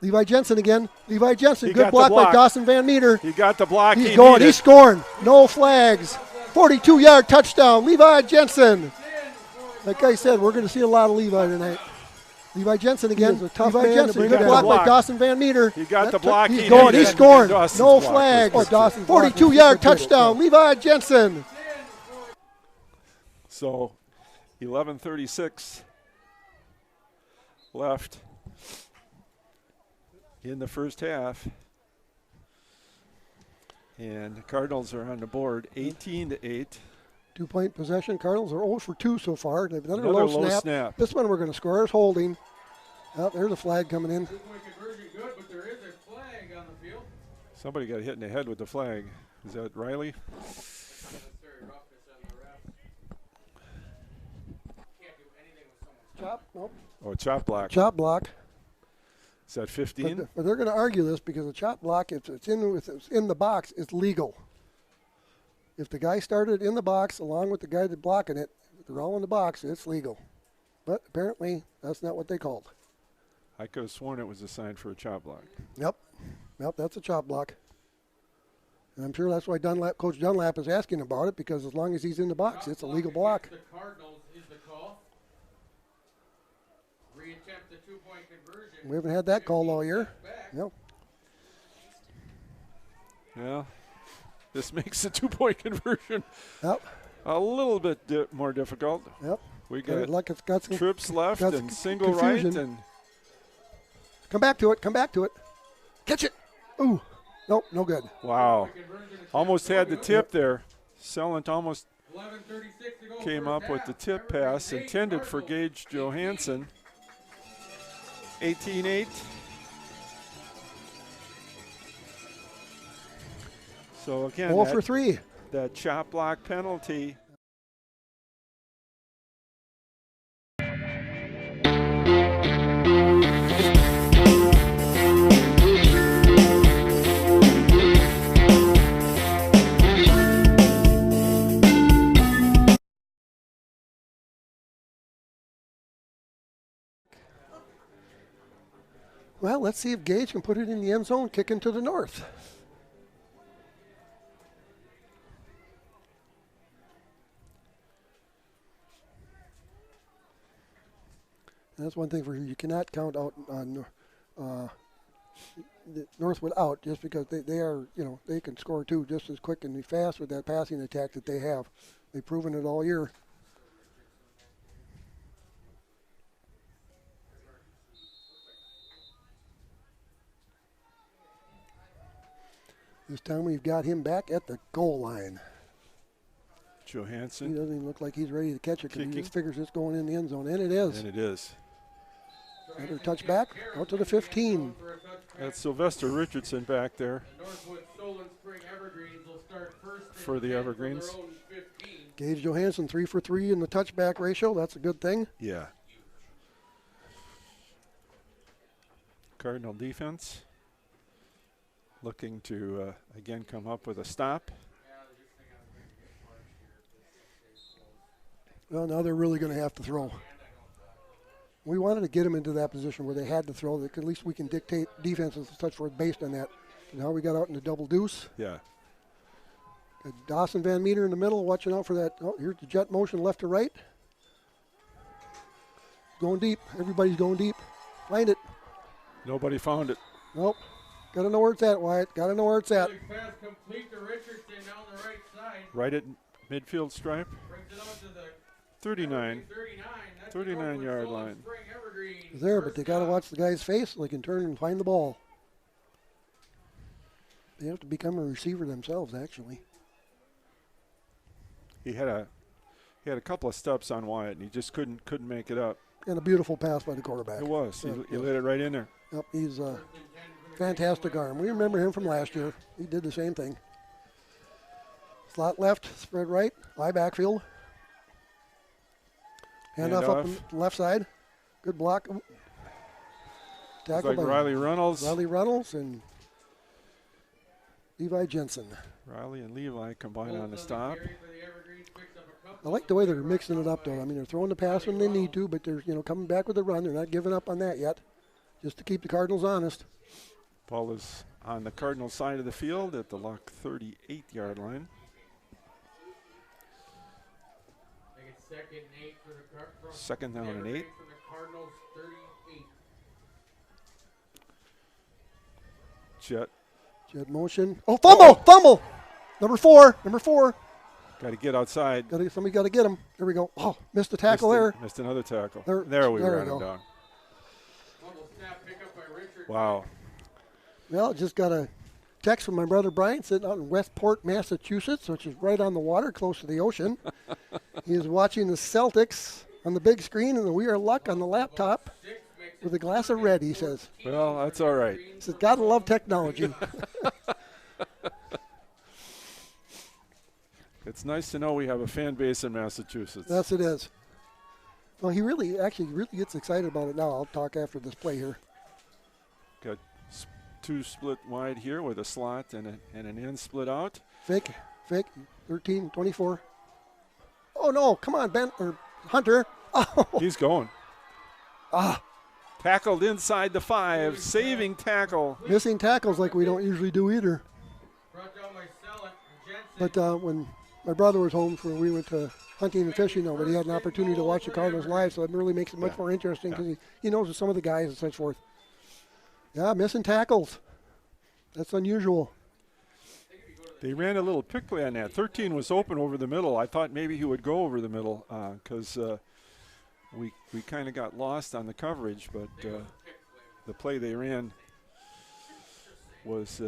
Levi Jensen again. Levi Jensen. He Good got the block by block. Dawson Van Meter. He got the block. He's he going. needed. He's scoring. No flags. 42-yard touchdown. Levi Jensen. Like I said, we're going to see a lot of Levi tonight. Levi Jensen again. tough Levi man to Jensen. bring Good down. block by Block. Dawson Van Meter. He got the block. He's he going. needed. He's scoring. Dawson's No block flags. was Dawson's block was 42-yard good. touchdown. Levi Jensen. So 11:36 left in the first half. And the Cardinals are on the board 18-8. 2-point possession. Cardinals are 0 for 2 so far. They've another Another low low snap. snap. This one we're going to score. It's holding. Oh, there's a flag coming in. Two-point conversion good, but there is a flag on the field. Somebody got hit in the head with the flag. Is that Riley? Unnecessary roughness on the ref. Can't do anything with someone's Chop. Nope. Oh, chop block. Chop block. Is that 15? But they're going to argue this because the chop block, if it's in the box, it's legal. If the guy started in the box along with the guy that's blocking it, if they're all in the box, it's legal. But apparently, that's not what they called. I could have sworn it was a sign for a chop block. Yep, that's a chop block. And I'm sure that's why Coach Dunlap is asking about it, because as long as he's in the box, it's a legal block. The Cardinals is the call. Reattempt the two-point conversion. We haven't had that call all year. Back. Yep. Yeah. This makes the two-point conversion Yep. a little bit more difficult. Yep. We Got got like it's got some trips left got and some single confusion. right. And Come back to it. Come back to it. Catch it. Ooh. Nope. No good. wow. Conversion attempt Almost had the no good. tip there. Sellant almost 11:36 to go came first up with half. the tip Evergreen pass 8, intended for Cardinals Gage Johansson. 18-8. So again, 0 for 3. that chop block penalty. Well, let's see if Gage can put it in the end zone, kicking to the north. And that's one thing for you. You cannot count out on Northwood out just because they are, they can score too just as quick and fast with that passing attack that they have. They've proven it all year. This time we've got him back at the goal line. He Johansson. doesn't even look like he's ready to catch it because he Kicking. just figures it's going in the end zone, and it is. And it is. Another touchback out to the 15. For a touchback. That's Sylvester Richardson back there Northwoods Stolen Spring Evergreens will start first and for the 10 Evergreens. From their own 15. Gage Johansson 3 for 3 in the touchback ratio. That's a good thing. Yeah. Cardinal defense looking to again come up with a stop. Well, now they're really going to have to throw. We wanted to get them into that position where they had to throw. That at least we can dictate defenses and such forth based on that. Now we got out in the double deuce. Yeah. Got Dawson Van Meter in the middle, watching out for that. Oh, here's the jet motion left to right. Going deep. Everybody's going deep. Find it. Nobody found it. Nope. Got to know where it's at, Wyatt. Got to know where it's at. Really fast, complete to Richardson down the right side. Right at midfield stripe. Brings it out to the 39. 39. That's 39 the yard Northwoods line. Spring Evergreen. It's there, but First they got to down. watch the guy's face so they can turn and find the ball. They have to become a receiver themselves, actually. He had a couple of steps on Wyatt, and he just couldn't make it up. And a beautiful pass by the quarterback. It was. Yeah, He yeah. laid it right in there. Yep, he's a fantastic arm. We remember him from last year. He did the same thing. Slot left, spread right, high backfield. Handoff up on the left side. Good block. It's Tackle like by Riley Reynolds. Riley Reynolds and Levi Jensen. Riley and Levi combine Both on the the stop. carry for the Evergreens, picks up a I couple. like the way they're mixing it up, though. I mean, they're throwing the pass when they need to, but they're coming back with a run. They're not giving up on that yet, just to keep the Cardinals honest. Ball is on the Cardinal side of the field at the Luck 38-yard line. Make it second and 8 for the from Second down and 8. Evergreen from the Cardinals 38. Jet. Jet motion. Oh, fumble! Fumble! Number four. Got to get outside. Somebody got to get him. There we go. Oh, missed the tackle there. Missed another tackle. There we we ran go. him down. Fumble snap pickup by Richard. Wow. Well, just got a text from my brother Brian sitting out in Westport, Massachusetts, which is right on the water, close to the ocean. He is watching the Celtics on the big screen and the We Are Luck on the laptop with a glass of red, he says. Well, that's all right. He says, gotta love technology. It's nice to know we have a fan base in Massachusetts. Yes, it is. Well, he really gets excited about it now. I'll talk after this play here. Got two split wide here with a slot and an end split out. Fake, 13, 24. Oh, no, come on, Ben, or Hunter. Oh, He's going. Tackled inside the 5, saving tackle. missing tackles like we don't usually do either. Brought down by Selleck and Jensen. But when my brother was home, we went to hunting and fishing, but he had an opportunity to watch the Cardinals live, so it really makes it much more interesting because he knows some of the guys and such forth. Yeah, missing tackles. That's unusual. They ran a little pick play on that. 13 was open over the middle. I thought maybe he would go over the middle because we kind of got lost on the coverage, but the play they ran was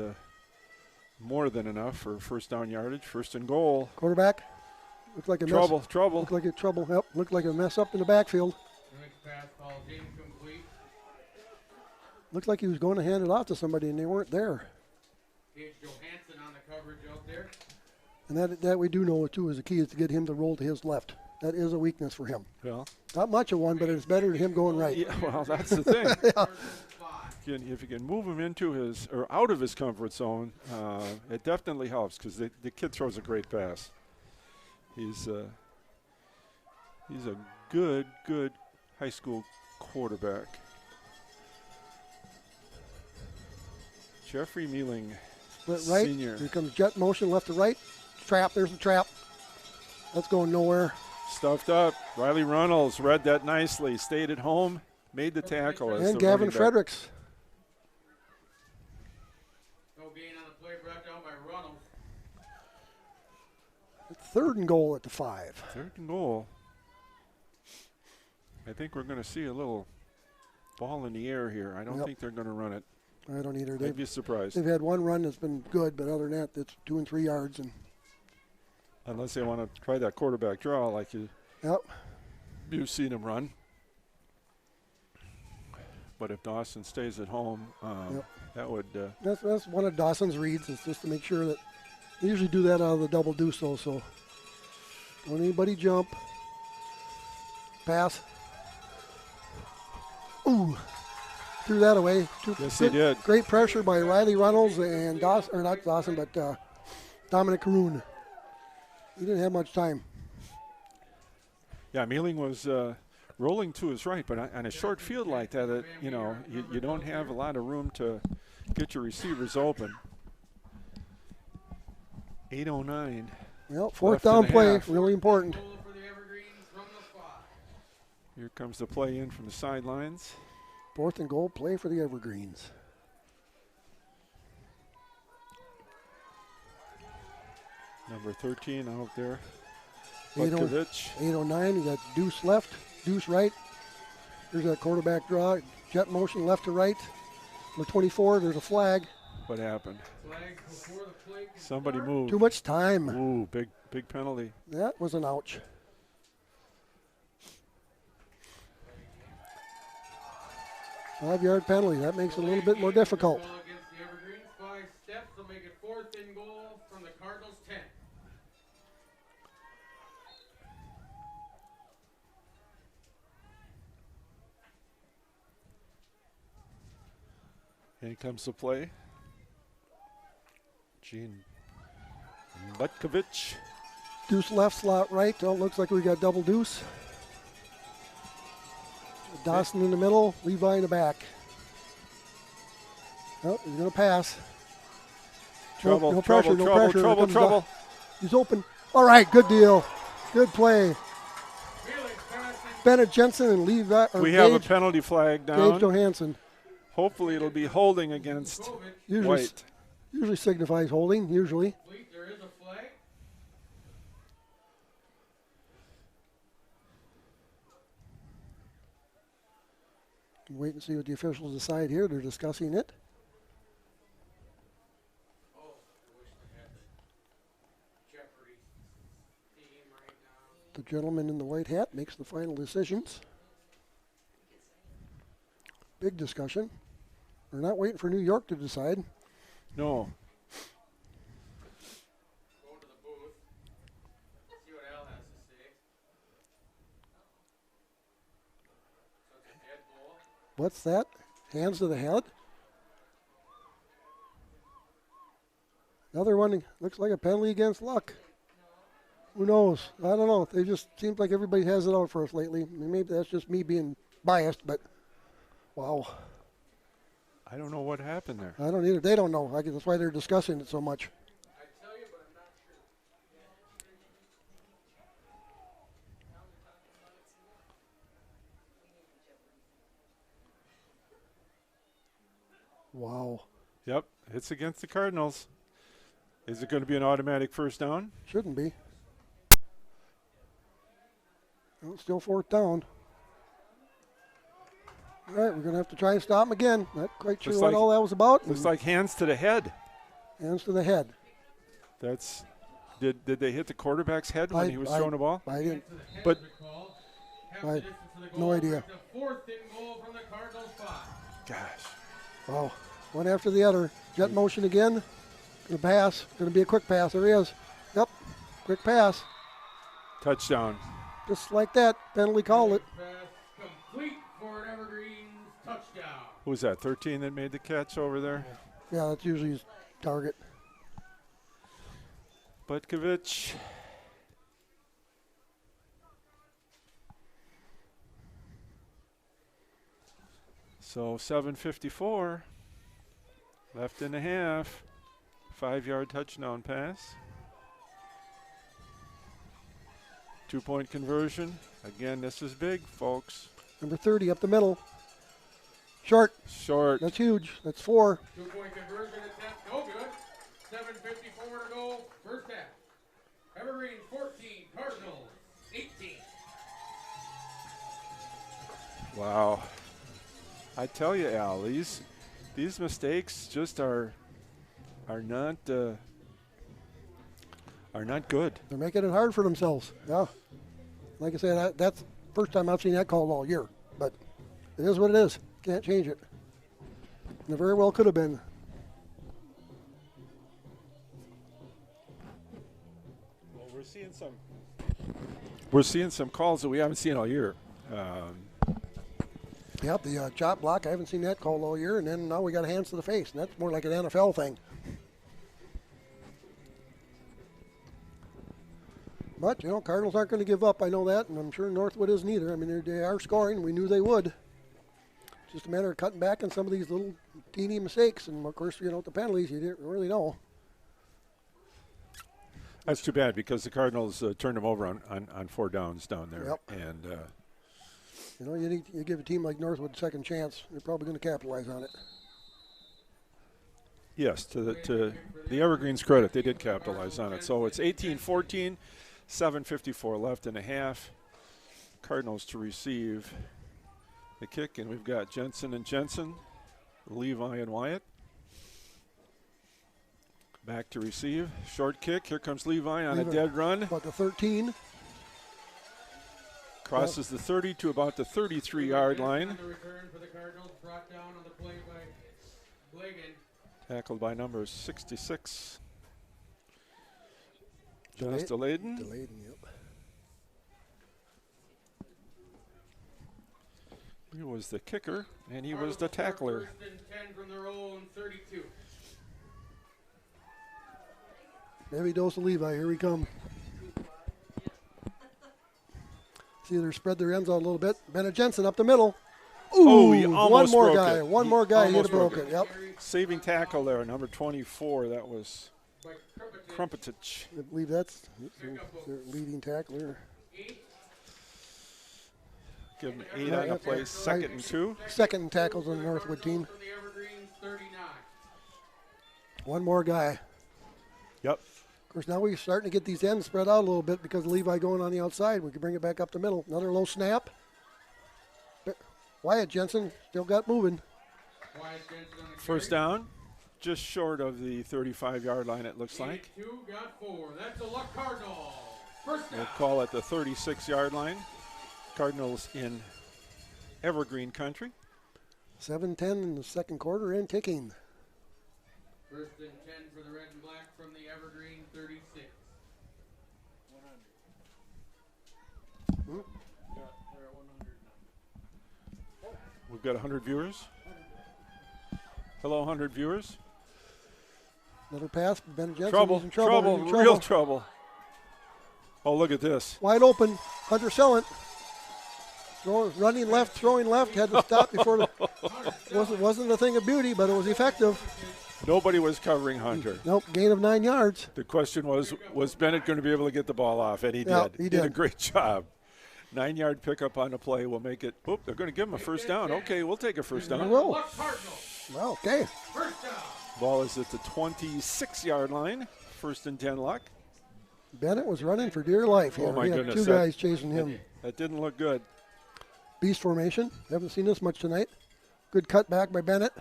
more than enough for first down yardage, first and goal. Quarterback looked like a Trouble. Looked like a trouble. Yep, looked like a mess up in the backfield. The next pass falls incomplete. Looked like he was going to hand it off to somebody, and they weren't there. Gage Johansson on the coverage out there. And that we do know, too, is the key is to get him to roll to his left. That is a weakness for him. Well, Not much of one, but it's better than him going right. yeah, well, that's the thing. Cardinals 5. If you can move him into his or out of his comfort zone, it definitely helps because the kid throws a great pass. He's a good high school quarterback. Jeffrey Mealing, But right, senior. here comes jet motion left to right. Trap, there's the trap. That's going nowhere. Stuffed up. Riley Reynolds read that nicely. Stayed at home, made the tackle. as And the Gavin running back. Fredericks. No gain on the play, brought down by Reynolds. Third and goal at the 5. Third and goal. I think we're going to see a little ball in the air here. I don't Yep. think they're going to run it. I don't either. I'd be surprised. They've had one run that's been good, but other than that, it's 2 and 3 yards. And Unless they want to try that quarterback draw like yep, you've seen him run. But if Dawson stays at home, Yep. that would that's one of Dawson's reads. Is just to make sure that they usually do that out of the double deuce, though. So don't anybody jump. Pass. Ooh, threw that away. Yes, he did. Great pressure by Riley Reynolds and Dawson, or not Dawson, but Dominic Caroon. He didn't have much time. Yeah, Mealing was rolling to his right, but on a short field like that, you don't have a lot of room to get your receivers open. 8:09. Well, fourth left in down the play, half. really important. Goal for the Evergreens from the 5. Here comes the play in from the sidelines. 4th and goal play for the Evergreens. Number 13 out there. 8:09, Butkovich. 8:09, you got Deuce left, Deuce right. There's that quarterback draw, jet motion left to right. Number 24, there's a flag. What happened? Flag before the play can Somebody start. moved. Too much time. Ooh, big penalty. That was an ouch. Five-yard penalty. That makes it a little bit more difficult. Ball against the Evergreens. 5 steps will make it 4th and goal from the Cardinals 10. Here comes the play. Gene Butkovich. Deuce left, slot right. Oh, looks like we got double Deuce. Dawson in the middle, Levi in the back. Oh, he's going to pass. Trouble, no pressure, trouble, no trouble, pressure. trouble, Here comes trouble. He's open. All right, good deal. Good play. Wheeling passes. Bennett Jensen and Levi. We have a penalty flag Gage down. Johansson. Hopefully it'll be holding against Kovic. White. Usually signifies holding, usually. Complete. There is a flag. Wait and see what the officials decide here. They're discussing it. Oh, I wish they had the Jeopardy theme right now. The gentleman in the white hat makes the final decisions. Big discussion. We're not waiting for New York to decide. No. Go to the booth. See what Al has to say. So it's a dead ball. What's that? Hands to the head? Another one looks like a penalty against Luck. Who knows? I don't know. They just seems like everybody has it out for us lately. Maybe that's just me being biased, but wow. I don't know what happened there. I don't either. They don't know. That's why they're discussing it so much. I tell you, but I'm not sure. Wow. Yep, it's against the Cardinals. Is it going to be an automatic first down? Shouldn't be. Well, it's still 4th down. All right, we're going to have to try and stop him again. Not quite sure Looks what like- all that was about. Looks like hands to the head. Hands to the head. That's did they hit the quarterback's head when he was throwing the ball? I didn't. But- I- no idea. The 4th and goal from the Cardinals 5. Gosh. Wow. One after the other. Jet motion again. Going to pass. Going to be a quick pass. There he is. Yep. Quick pass. Touchdown. Just like that. Penalty called it. Pass complete for an Evergreens touchdown. Who was that, 13 that made the catch over there? Yeah, that's usually his target. Butkovich. So 7:54 left in the half. 5-yard touchdown pass. 2-point conversion. Again, this is big, folks. Number 30 up the middle. Short. Short. That's huge. That's 4. 2-point conversion attempt, no good. 7:54 to go, first half. Evergreens 14, Cardinals 18. Wow. I tell you, Al, these mistakes just are not good. They're making it hard for themselves. Yeah. Like I said, that's the first time I've seen that called all year. But it is what it is. Can't change it. And it very well could have been. Well, we're seeing some calls that we haven't seen all year. Yep, the chop block, I haven't seen that called all year. And then now we got hands to the face. And that's more like an NFL thing. But, you know, Cardinals aren't going to give up. I know that, and I'm sure Northwood isn't either. I mean, they are scoring. We knew they would. It's just a matter of cutting back on some of these little teeny mistakes. And, of course, you know, the penalties, you didn't really know. That's too bad because the Cardinals turned them over on 4 downs down there. Yep. And you know, you give a team like Northwood a second chance, they're probably going to capitalize on it. yes, to the Evergreens' credit, they did capitalize on it. So it's 18-14, 7:54 left in the half. Cardinals to receive the kick, and we've got Jensen and Jensen, Levi and Wyatt. Back to receive. Short kick. Here comes Levi on a dead run. About the 13. Crosses the 30 to about the 33-yard line. The return for the Cardinals brought down on the play by Blagan. Tackled by number 66. Jonas DeLayden. Delayed, yep. He was the kicker, and he was the tackler. First and 10 from their own 32. Heavy dose of Levi. Here we come. See, they're spread their ends out a little bit. Bennett Jensen up the middle. Ooh, he almost one more broke guy. it. One He more guy. He'd almost have broke broke it. Yep. Saving tackle there, number 24. That was By Krumpetich. I believe that's their leading tackler. 8. Give him 8 on the play. 2nd and 2. Second tackles on the Northwood team. From the Evergreens 39. One more guy. Yep. Of course, now we're starting to get these ends spread out a little bit because Levi going on the outside. We can bring it back up the middle. Another low snap. Wyatt Jensen still got moving. Wyatt Jensen on the First carry. down, just short of the 35-yard line, it looks like. 82 got 4. That's a luck Cardinal. First down. We'll call it the 36-yard line. Cardinals in Evergreen country. 7-10 in the second quarter and kicking. First and 10 for the red and black from the Evergreen 36. We've got 100 viewers. Hello, 100 viewers. Another pass. Ben Jensen. Trouble, He's in trouble. He's in real trouble. Oh, look at this. Wide open. Hunter Sellant. Running left, throwing left. Had to stop before the. Wasn't a thing of beauty, but it was effective. Nobody was covering Hunter. Nope. Gain of 9 yards. The question was Bennett going to be able to get the ball off? And he Yeah, did. he Did a did. great job. 9-yard pickup on the play will make it. Oop, they're going to give him a first down. Okay, we'll take a first down. Will. Luck Cardinal. Well, okay. First down. Ball is at the 26-yard line. First and 10 luck. Bennett was running for dear life Oh, here. my He had goodness, 2 that- guys chasing him. That didn't look good. Beast formation. Haven't seen this much tonight. Good cut back by Bennett.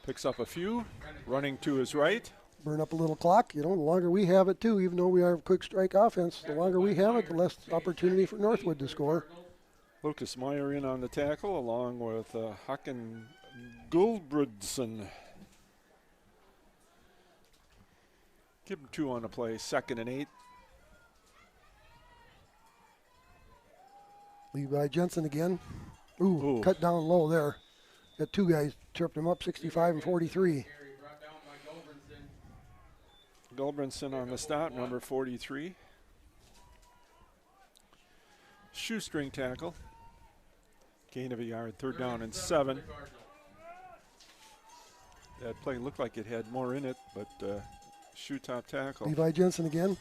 Picks up a few. Running to his right. Burn up a little clock. You know, the longer we have it, too, even though we are a quick strike offense, the longer we have it, the less opportunity for Northwood to score. Lucas Meyer in on the tackle along with Hakan Gulbrandsson. Give him 2 on the play. 2nd and 8. Levi Jensen again. Ooh, Ooh. cut down low there. Got 2 guys tripped him up, 65 and 43. Carry brought down by Gulbranson. Gulbranson on the stop, number 43. Shoestring tackle. Gain of a yard. 3rd down and 7. That play looked like it had more in it, but shoe top tackle. Levi Jensen again.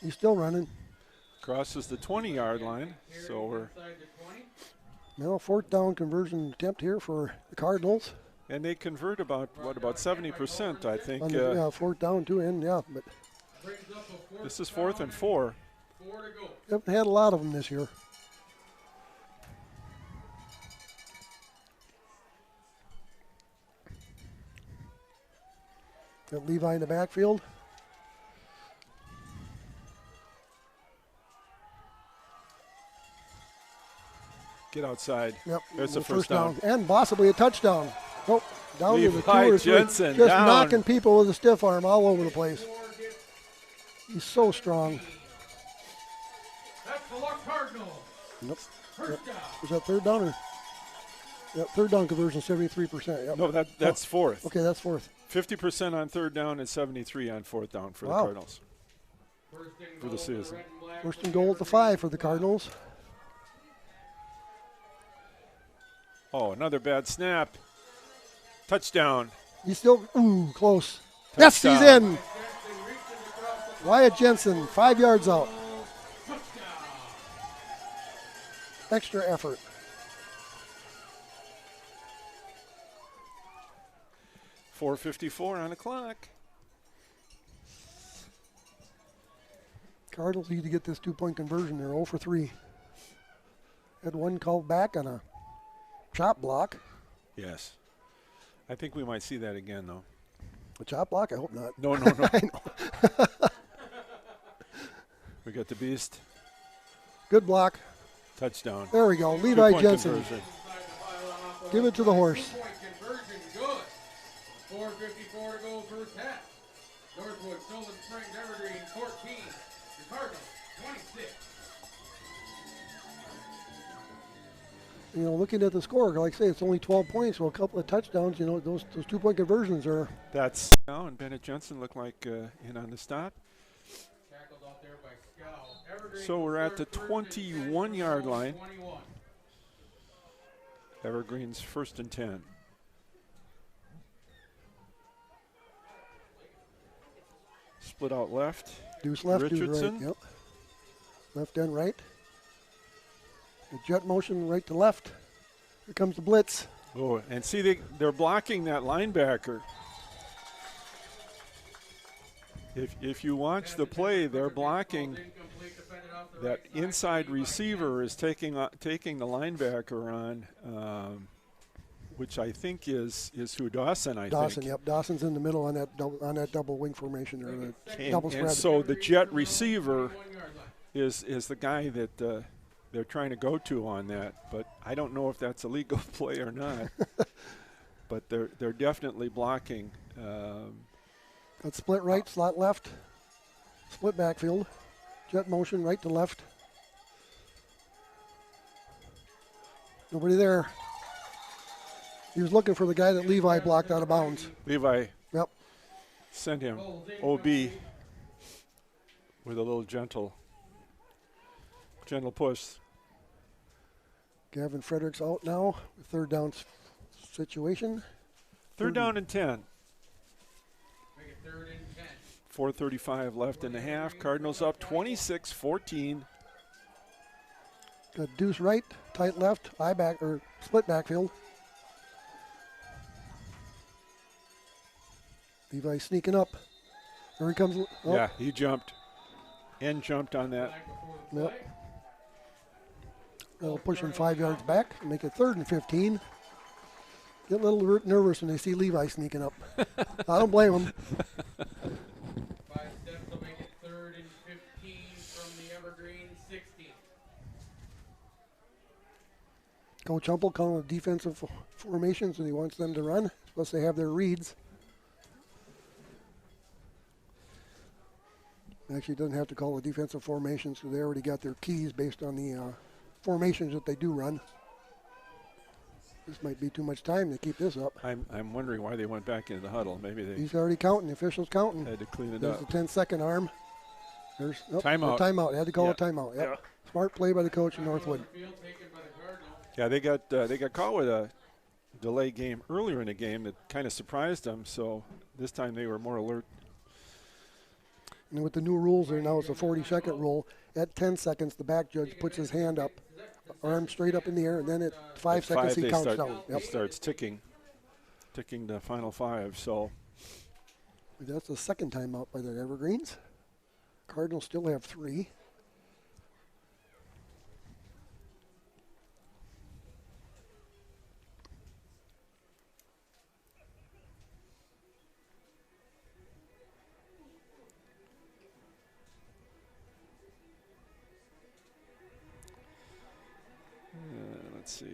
He's still running. Crosses the 20-yard line, so we're Inside the 20. Now, 4th down conversion attempt here for the Cardinals. and they convert about 70%, I think. On the, 4th down, 2 in, yeah. But Brings up a fourth This is 4th down and 4. 4 to go. haven't had a lot of them this year. Got Levi in the backfield. Get outside. Yep. There's the the first down. And possibly a touchdown. Oh, down to the 2 Levi or 3. Jensen Just down. knocking people with a stiff arm all over the place. He's so strong. That's the luck Cardinal. Yep. First down. Was that 3rd down or? Yep, 3rd down conversion, 73%. Yep. No, that's 4th. Okay, that's 4th. 50% on 3rd down and 73 on 4th down for the Wow. Cardinals. First and For the goal season. Red and Black First from and the goal at the Evergreens. 5 for the Cardinals. Oh, another bad snap. Touchdown. He's still, ooh, close. Yes, he's Touchdown. in. Wyatt Jensen, 5 yards out. Extra effort. .454 on the clock. Cardinals need to get this 2-point conversion. They're 0 for 3. Had one called back on a chop block. Yes. I think we might see that again, though. A chop block? I hope not. No, no, no. I know. We got the beast. Good block. Touchdown. There we go. Levi 2-point Jensen. conversion. Give it to the horse. Point conversion good. 4:54 to go first half. Northwoods, Sullivan Springs, Evergreen 14. The Cardinals 26. You know, looking at the score, like I say, it's only 12 points, so a couple of touchdowns. You know, those 2-point conversions are. That's now, and Bennett Jensen looked like in on the stop. Tackled out there by Scow. Evergreen So we're at the first and 10 from 21-yard line. 21. Evergreen's 1st and 10. Split out left. Deuce left, deuce right. Richardson. Yep. Left and right. The jet motion right to left. Here comes the blitz. Oh, and see, they're blocking that linebacker. If you watch the play, they're blocking. That inside receiver is taking the linebacker on, which I think is who Dawson. Dawson, think. yep. Dawson's in the middle on that double wing formation or the double spread. And so the jet receiver is the guy that they're trying to go to on that. But I don't know if that's a legal play or not. But they're definitely blocking. Got split right, slot left, split backfield, jet motion right to left. Nobody there. He was looking for the guy that Levi blocked out of bounds. Levi. Yep. Send him OB with a little gentle push. Gavin Fredericks out now. Third down situation. Third down and 10. Make it 3rd and 10. 4:35 left in the half. Cardinals up 26-14. Got deuce right, tight left, eye back or split backfield. Levi sneaking up. There he comes. Oh, Yeah, he jumped. And jumped on that. Yep. They'll push him 5 yards back, make it 3rd and 15. Get a little nervous when they see Levi sneaking up. I don't blame him. 5 steps will make it 3rd and 15 from the Evergreen 16. Coach Humpel calling the defensive formations and he wants them to run. Plus they have their reads. Actually doesn't have to call the defensive formations because they already got their keys based on the formations that they do run. This might be too much time to keep this up. I'm wondering why they went back into the huddle. Maybe they He's already counting. The official's counting. had to clean it There's up. the 10-second arm. There's Timeout. A timeout. They had to call Yeah. a timeout. Yep. Yeah. Smart play by the coach in Northwood. Field taken by the Cardinals. Yeah, they got caught with a delay game earlier in the game that kind of surprised them. So this time they were more alert. And with the new rules there now, it's a 40-second rule. At 10 seconds, the back judge puts his hand up, arm straight up in the air, and then at 5 seconds he they counts start, down. He Yep. starts ticking the final 5. So That's the second timeout by the Evergreens. Cardinals still have 3. let's see.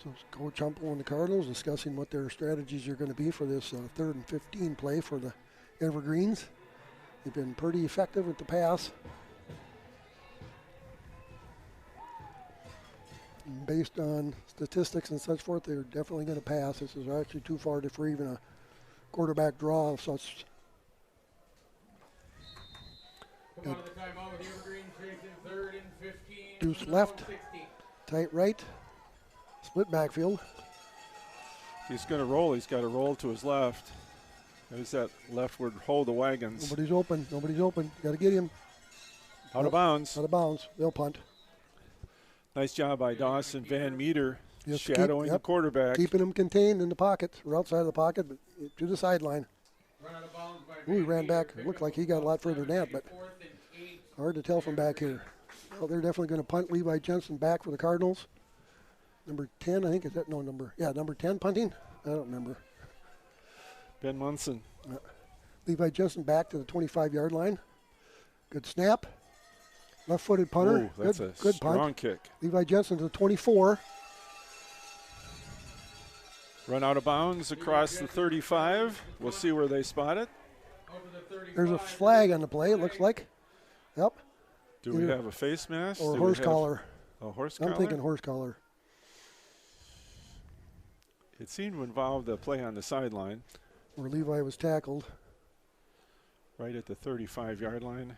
So it's Coach Humpel and the Cardinals discussing what their strategies are going to be for this 3rd and 15 play for the Evergreens. They've been pretty effective with the pass. Based on statistics and such forth, they're definitely going to pass. This is actually too far for even a quarterback draw of such. Come out of the timeout with the Evergreen chasing 3rd and 15. Deuce left, 16. tight right, split backfield. He's going to roll. He's got to roll to his left. There's that leftward hold the wagons. Nobody's open. Nobody's open. Got to get him. Out of bounds. Out of bounds. They'll punt. Nice job by Dawson Van Meter Just shadowing the quarterback. Keeping him contained in the pocket or outside of the pocket, but to the sideline. Run out of bounds by Ooh, he Van ran Meter. back. It looked like he got a lot further than that, but 4th and 8. hard to tell from back here. Well, they're definitely going to punt Levi Jensen back for the Cardinals. Number 10, I think, is that no number? Yeah, number 10 punting? I don't remember. Ben Munson. Levi Jensen back to the 25-yard line. Good snap. Left-footed punter. Ooh, that's good a strong punt. kick. Levi Jensen to the 24. Run out of bounds across the 35. We'll see where they spot it. Over the 35. There's a flag on the play, it looks like. Yep. Do we Either- have a face mask? Or Do we horse have collar. A horse collar? I'm thinking horse collar. It seemed to involve the play on the sideline, Where Levi was tackled. right at the 35-yard line.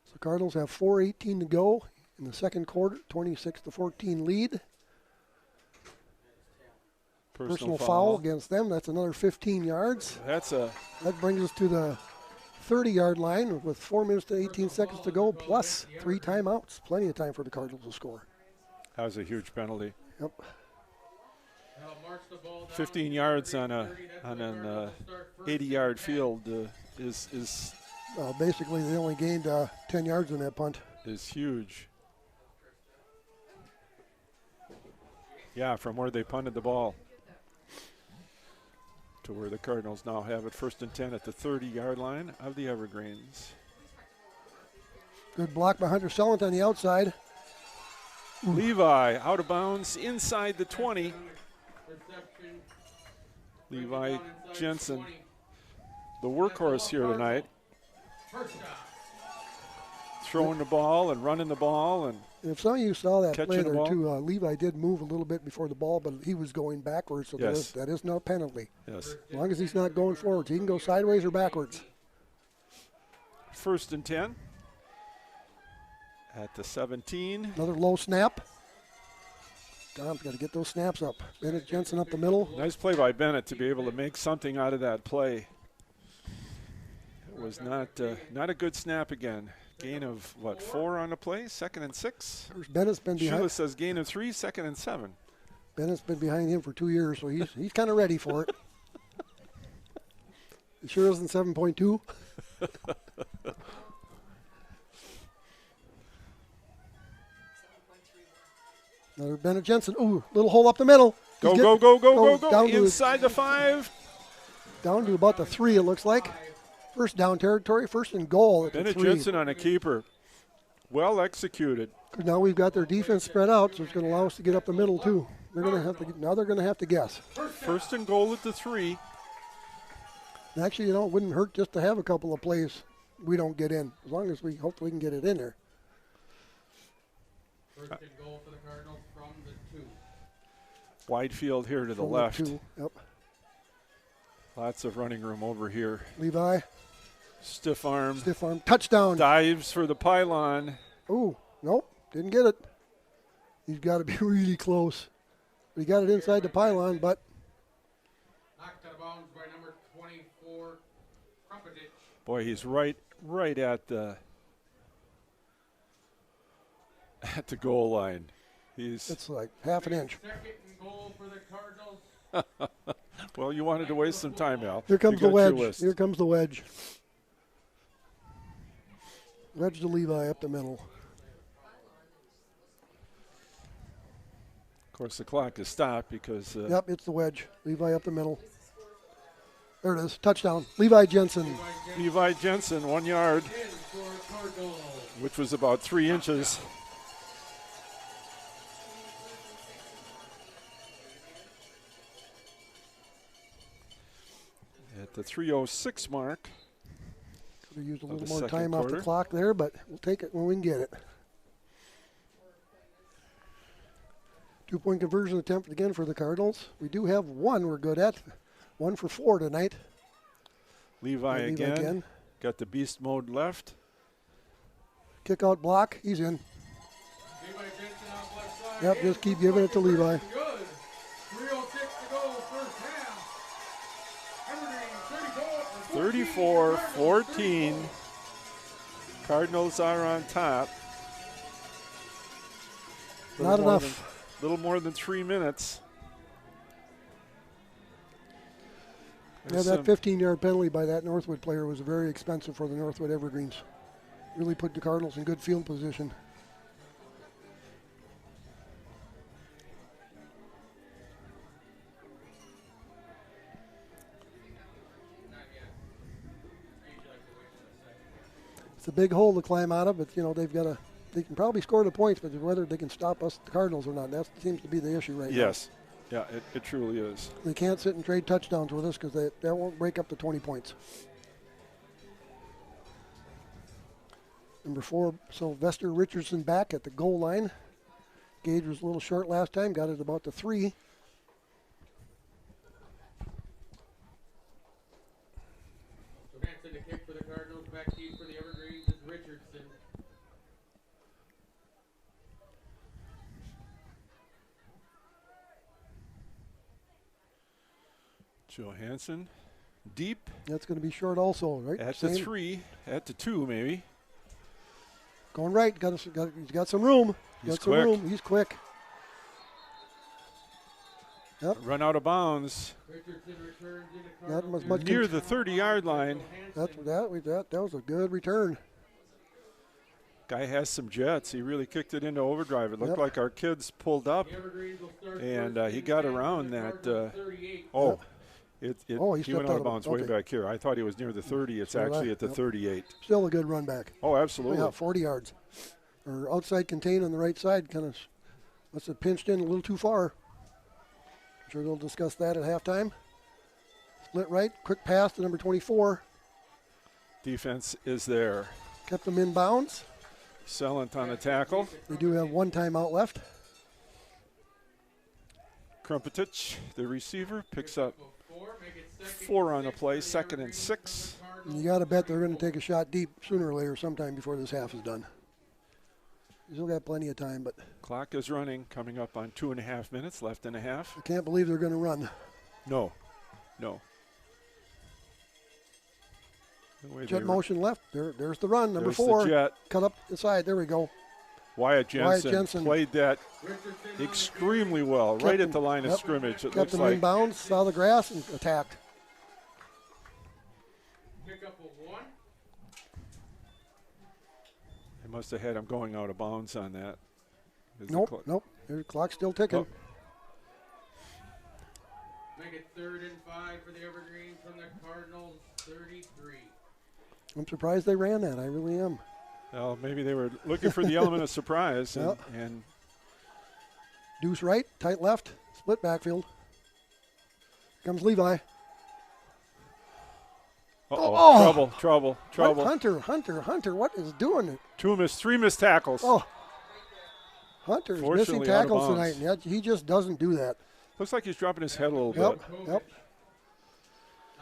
So Cardinals have 4:18 to go in the second quarter, 26-14 lead. Personal foul against them. That's another 15 yards. That's a That brings us to the 30-yard line with 4 minutes to 18 seconds to go, plus 3 timeouts. Plenty of time for the Cardinals to score. that was a huge penalty. Yep. That'll march the ball down 15 to yards on 30. That's an where the Cardinals start first 80-yard and 10. field is Basically, they only gained 10 yards on that punt. huge. Yeah, from where they punted the ball to where the Cardinals now have it 1st and 10 at the 30-yard line of the Evergreens. Good block by Hunter Sellant on the outside. Levi out of bounds inside the 20. Reception. Levi Down inside Jensen, 20. the workhorse here tonight, First down. throwing the ball and running the ball. And And if some of you saw that Catching play the there ball. too, Levi did move a little bit before the ball, but he was going backwards, so Yes. that is no penalty. yes, As long as he's not going forwards, he can go sideways or backwards. 1st and 10 at the 17. Another low snap. Dom's got to get those snaps up. Bennett Jensen up the middle. Nice play by Bennett to be able to make something out of that play. It was not a good snap again. Gain of, 4 on the play? 2nd and 6? Bennett's been Sheila behind. says gain of 3, 2nd and 7. Bennett's been behind him for 2 years, so he's kind of ready for it. It sure isn't 7.2. Another Bennett Jensen. Ooh, little hole up the middle. He's Go, get- go, go, go, go, down go. to his- Inside the 5. Down to about the 3, it looks like. First down territory, 1st and goal at the Bennett 3. Jensen on a keeper. Well executed. Now we've got their defense spread out, so it's going to allow us to get up the middle too. They're going to have to now. They're going to have to guess. 1st and goal at the 3. And actually, it wouldn't hurt just to have a couple of plays we don't get in, as long as we hopefully can get it in there. First and goal for the Cardinals from the 2. Wide field here to the From left. 2. Yep. Lots of running room over here. Levi, Stiff arm. stiff arm, touchdown. Dives for the pylon. Ooh, nope, didn't get it. He's got to be really close. He got it inside the pylon, but Knocked out of bounds by number 24, Krumpetich. Boy, he's right at the goal line. He's it's like half an inch. 2nd and goal for the Cardinals. well. You wanted to waste some time, Al. Here comes You the got your wedge. list. Here comes the wedge. Wedge to Levi up the middle. Of course, the clock is stopped because Yep, it's the wedge. Levi up the middle. There it is. Touchdown. Levi Jensen. Levi Jensen, 1 yard, In for Cardinals. which was about 3 inches. At the 3:06 mark. Could have used a Of little the more second time off the quarter. clock there, but we'll take it when we can get it. 2-point conversion attempt again for the Cardinals. We do have one we're good at. 1 for 4 tonight. Levi Levi again. Got the beast mode left. Kick out block. He's in. Levi Jensen off left side. Yep, just keep giving it to Levi. Good. 3:06 to go, first half. Evergreen 34-14. Cardinals are on top. Not enough. Little more than 3 minutes. Yeah, that 15-yard penalty by that Northwood player was very expensive for the Northwood Evergreens. Really put the Cardinals in good field position. It's a big hole to climb out of, but you know they can probably score the points, but whether they can stop us, the Cardinals, or not, that seems to be the issue right now. Yes, yeah, it truly is. They can't sit and trade touchdowns with us because that won't break up to 20 points. Number 4, Sylvester Richardson back at the goal line. Gage was a little short last time, got it about the 3. Johansson to kick for the Cardinals. Back deep for the Evergreens is Richardson. Johansson, deep That's going to be short also, right? at the 3, at the 2 maybe. Going right, he's got some room. He's got some quick. room. He's quick. Yep. Run out of bounds Richardson returns into Not Cardinals. as much near the 30-yard line. That was a good return. Guy has some jets. He really kicked it into overdrive. It looked Yep. like our kids pulled up, The Evergreens will start and first he and got 10 around for the that. Cardinals, 38. Oh, Oh, he he went stepped out out of of bounds it. way Okay. back here. I thought he was near the 30. It's So did actually I. at the Yep. 38. Still a good run back. Oh, absolutely. Yeah, 40 yards. Or outside contain on the right side, kind of must have pinched in a little too far. I'm sure they'll discuss that at halftime. Split right, quick pass to number 24. Defense is there. Kept them in bounds. Sellant on the tackle. They do have one timeout left. Krumpetich, the receiver, picks up 4, make it second 4 on the 6 play, for the 2nd and Evergreens 6. from the Cardinals. And you got to bet they're going to take a shot deep sooner or later, sometime before this half is done. You still got plenty of time, but Clock is running, coming up on 2.5 minutes, left and a half. I can't believe they're going to run. No. No way Jet they motion left. There's the run. Number There's the 4. jet. Cut up the side. There we go. Wyatt Jensen played that Richardson on the extremely well, right at the line of Yep. scrimmage, it Kept looks them like. in bounds, saw the grass, and attacked. pick up a 1. They must have had him going out of bounds on that. Is the Nope, clock- nope. The clock's still ticking. Oh. Make it 3rd and 5 for the Evergreens from the Cardinals, 33. I'm surprised they ran that. I really am. Well, maybe they were looking for the element of surprise, and, Yep. and Deuce right, tight left, split backfield. Here comes Levi. uh-oh, trouble. What? Hunter, what is doing it? 3 missed tackles. Oh, Hunter's missing Fortunately, out of tackles tonight, bounds. and yet he just doesn't do that. Looks like he's dropping his head a little Yep, bit. yep.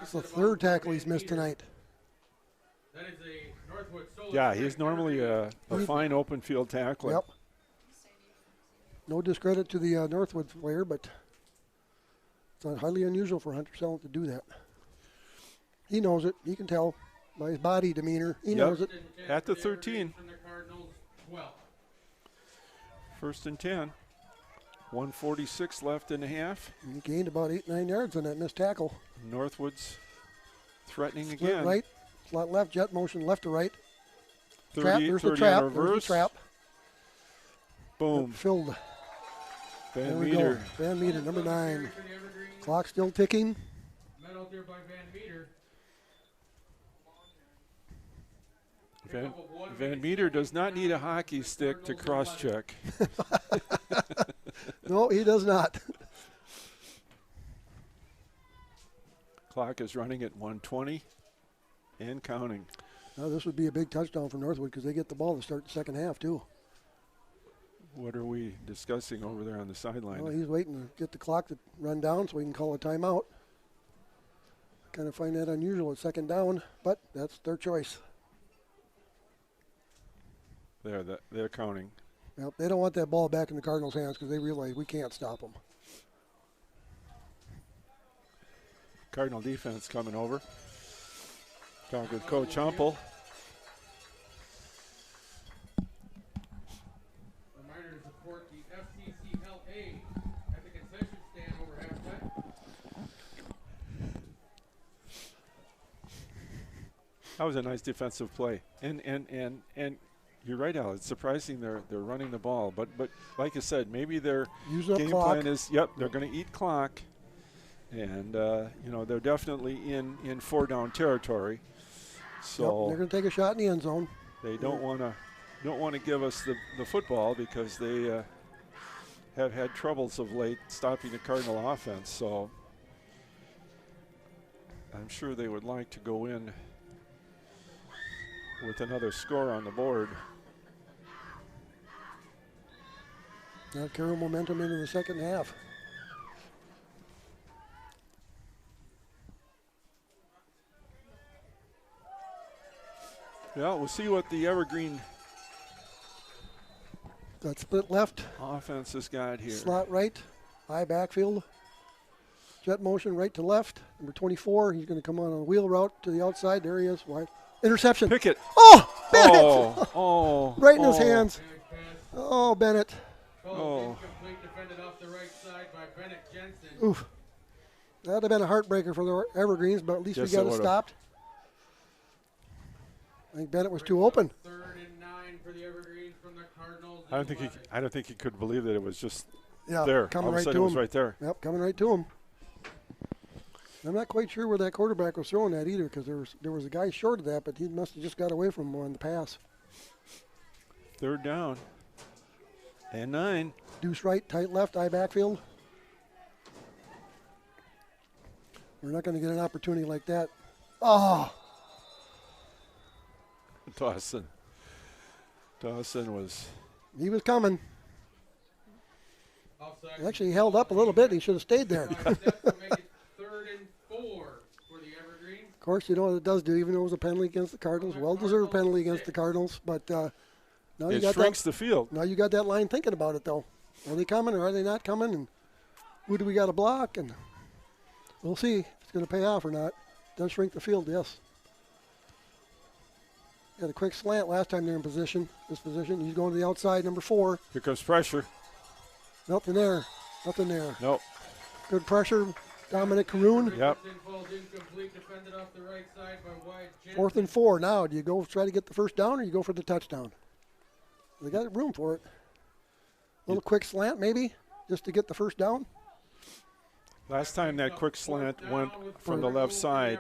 It's the 3rd tackle he's missed tonight. That is a Northwood solo. Yeah, he's normally a fine open field tackler. Yep. No discredit to the Northwoods player, but it's not highly unusual for Hunter Sellant to do that. He knows it. He can tell by his body demeanor. He Yep. knows it. At the 13. From the Cardinals, 12. 1st and 10. 1:46 left in the half. He gained about 8-9 yards on that missed tackle. Northwoods threatening Split again. right, slot left, jet motion left to right. 30, Trap, there's the 30 trap. on There's the reverse. trap. Boom. Filled. There Van we Meter. go. Van Meter, number 9. For the Evergreens, Clock still ticking. met out there by Van Meter. Van Meter does not need a hockey stick to cross-check. No, he does not. Clock is running at 1:20 and counting. Now, this would be a big touchdown for Northwood because they get the ball to start the second half, too. What are we discussing over there on the sideline? Well, he's waiting to get the clock to run down so he can call a timeout. Kind of find that unusual at second down, but that's their choice. They're counting. Yep, they don't want that ball back in the Cardinals' hands because they realize we can't stop them. Cardinal defense coming over. Talk with Coach Humpel. Reminder to support the FCCLA at the concession stand over halftime. That was a nice defensive play. And you're right, Al. It's surprising they're running the ball, but like I said, maybe their game plan is they're going to eat clock, and they're definitely in 4-down territory. So they're going to take a shot in the end zone. They don't want to give us the football because they have had troubles of late stopping the Cardinal offense. So I'm sure they would like to go in with another score on the board. Now carry momentum into the second half. Yeah, we'll see what the Evergreen got split left. Offense has got here. Slot right, high backfield. Jet motion right to left. Number 24, he's going to come on a wheel route to the outside. There he is. Wide. Interception. Pickett. Oh, Bennett. Oh, right in his hands. Oh, Bennett. Incomplete, defended off the right side by Bennett Jensen. Oof. That would have been a heartbreaker for the Evergreens, but at least we got it stopped. I think Bennett was too open. 3rd and 9 for the Evergreens from the Cardinals. I don't think he could believe that it was just there. Coming right All of a sudden to it was him. right there. Yep, coming right to him. I'm not quite sure where that quarterback was throwing that either, because there was a guy short of that, but he must have just got away from him on the pass. 3rd down and 9. Deuce right, tight left, high backfield. We're not going to get an opportunity like that. Oh! Dawson was. He was coming. Offside. Actually, he held up a little bit. And he should have stayed there. Make it 3rd and 4 for the Evergreens. Of course, you know what it does do, even though it was a penalty against the Cardinals, well-deserved penalty against the Cardinals. But now you got shrinks the field. Now you got that line thinking about it, though. Are they coming or are they not coming? And who do we got to block? And we'll see if it's going to pay off or not. It does shrink the field, yes. Got a quick slant last time they're in position. This position, he's going to the outside, number 4. Here comes pressure. Nothing there. Nothing there. Nope. Good pressure. Dominic Caroon. Yep. 4th and 4. Now, do you go try to get the first down or you go for the touchdown? They got room for it. A little quick slant maybe, just to get the first down. Last time that quick slant went from the left side.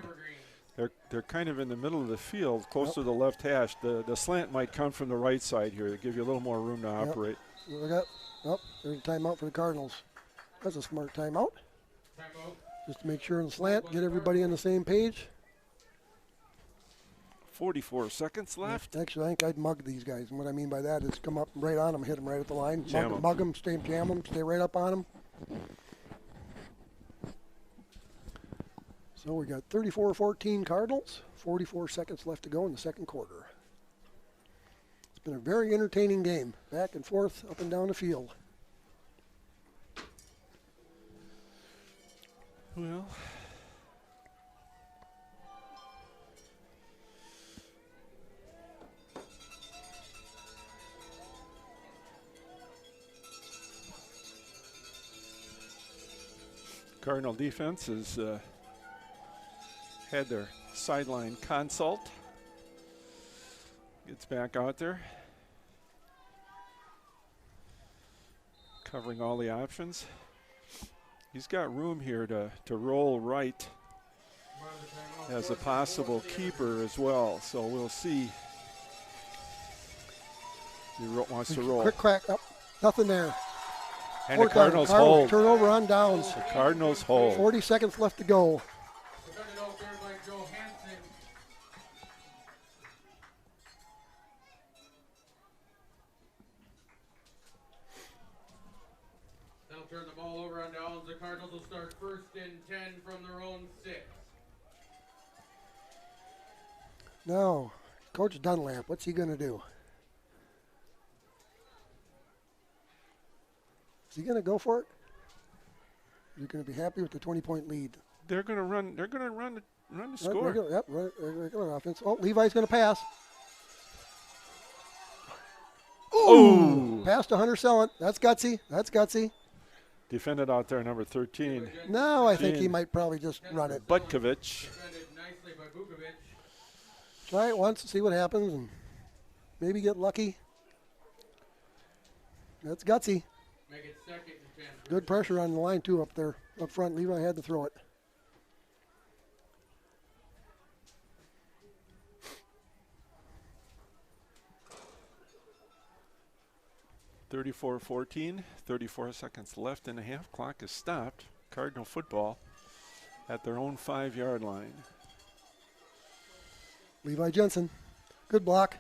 They're kind of in the middle of the field, close to the left hash. The slant might come from the right side here to give you a little more room to operate. We got, there's a timeout for the Cardinals. That's a smart timeout. Just to make sure in the slant, get everybody on the same page. 44 seconds left. Actually, I think I'd mug these guys. And what I mean by that is come up right on them, hit them right at the line. Mug them, jam them, stay right up on them. So we got 34-14 Cardinals, 44 seconds left to go in the second quarter. It's been a very entertaining game, back and forth, up and down the field. Well, Cardinal defense has had their sideline consult. Gets back out there, covering all the options. He's got room here to roll right as a possible keeper as well. So we'll see. He wants to roll. Quick crack up, nothing there. And the Cardinals hold. Turnover on downs. The Cardinals hold. 40 seconds left to go. over on downs. The Cardinals will start 1st and 10 from their own 6. Now, Coach Dunlap, what's he going to do? Is he going to go for it? You're going to be happy with the 20-point lead. They're going to run. They're going to run the score. Regular offense. Oh, Levi's going to pass. Ooh! Pass to Hunter Sellant. That's gutsy. That's gutsy. Defended out there, number 13. No, I think he might probably just run it. Butkovich. Defended nicely by Vukovic. Try it once, see what happens, and maybe get lucky. That's gutsy. Make it 2nd and 10. Good pressure on the line, too, up there. Up front, Levi had to throw it. (34-14). 34 seconds left in the half. Clock is stopped. Cardinal football at their own 5-yard line. Levi Jensen. Good block.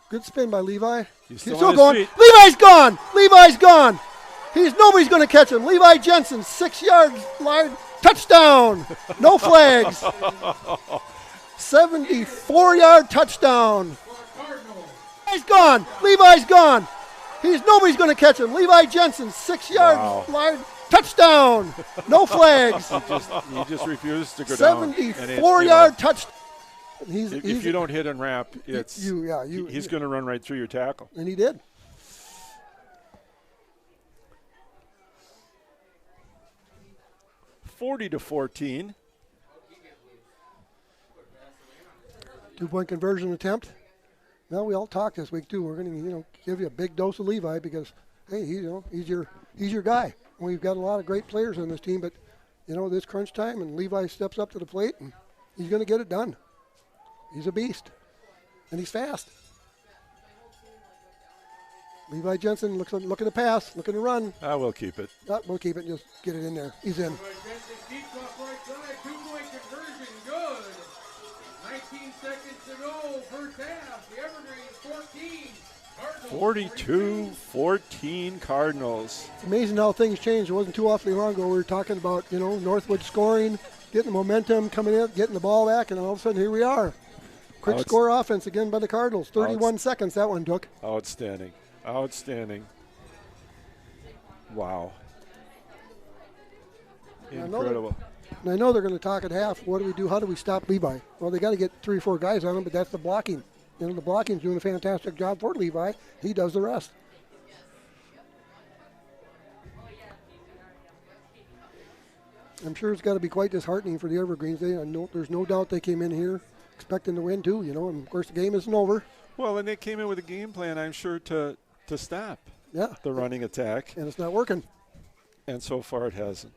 Good spin by Levi. He's Still on his going. feet. Levi's gone. Levi's gone. Nobody's going to catch him. Levi Jensen, 6 yards line. Touchdown. No flags. 74-yard touchdown. Levi's gone. Levi's gone. Nobody's going to catch him. Levi Jensen, 6 yards line. Touchdown. No flags. He just refused to go down. 74-yard touchdown. If you don't hit and wrap, he's going to run right through your tackle. And he did. (40-14). 2-point conversion attempt. Well, we all talked this week too. We're going to, give you a big dose of Levi because, hey, he's your guy. We've got a lot of great players on this team, but this crunch time and Levi steps up to the plate and he's going to get it done. He's a beast, and he's fast. Levi Jensen looking to pass, looking to run. We'll keep it. We'll keep it. Just get it in there. He's in. Levi Jensen keeps off right side. 2-point conversion. Good. 19 seconds to go. First half. The Evergreens 14. Cardinals 42-14 Cardinals. It's amazing how things changed. It wasn't too awfully long ago. We were talking about, Northwoods scoring, getting the momentum, coming in, getting the ball back, and all of a sudden here we are. Quick score offense again by the Cardinals. 31 seconds that one took. Outstanding. Wow. Incredible. I know they're going to talk at half. What do we do? How do we stop Levi? Well, they got to get 3 or 4 guys on him, but that's the blocking. The blocking's doing a fantastic job for Levi. He does the rest. I'm sure it's got to be quite disheartening for the Evergreens. There's no doubt they came in here expecting to win too, and of course the game isn't over. Well, and they came in with a game plan, I'm sure, to stop the running attack. And it's not working. And so far it hasn't.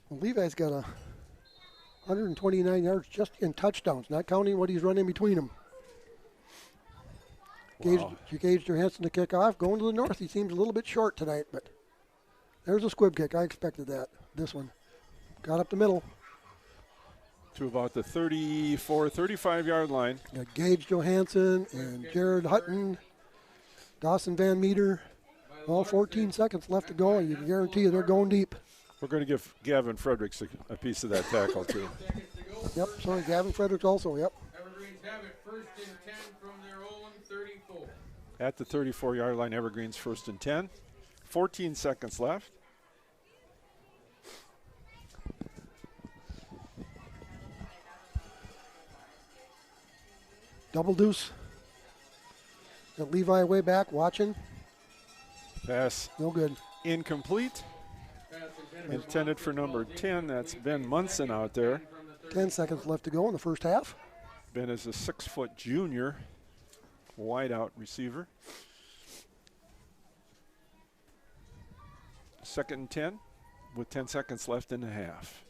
Well, Levi's got 129 yards just in touchdowns, not counting what he's running between them. Wow. Gage Johansson to kick off. Going to the north, he seems a little bit short tonight, but there's a squib kick. I expected that. This one. Got up the middle. To about the 35-yard line. Got Gage Johansson and Jared Hutton, Dawson Van Meter. All 14 seconds left to go, and you can guarantee you they're going deep. We're going to give Gavin Fredericks a piece of that tackle, too. Yep, sorry, Gavin Fredericks also, yep. Evergreens have it 1st and 10 from their own 34. At the 34-yard line, Evergreens 1st and 10. 14 seconds left. Double deuce. Got Levi way back watching. Pass No good. incomplete. Intended for number 10. That's Ben Munson out there. 10 seconds left to go in the first half. Ben is a 6-foot junior wideout receiver. 2nd and 10 with 10 seconds left in the half.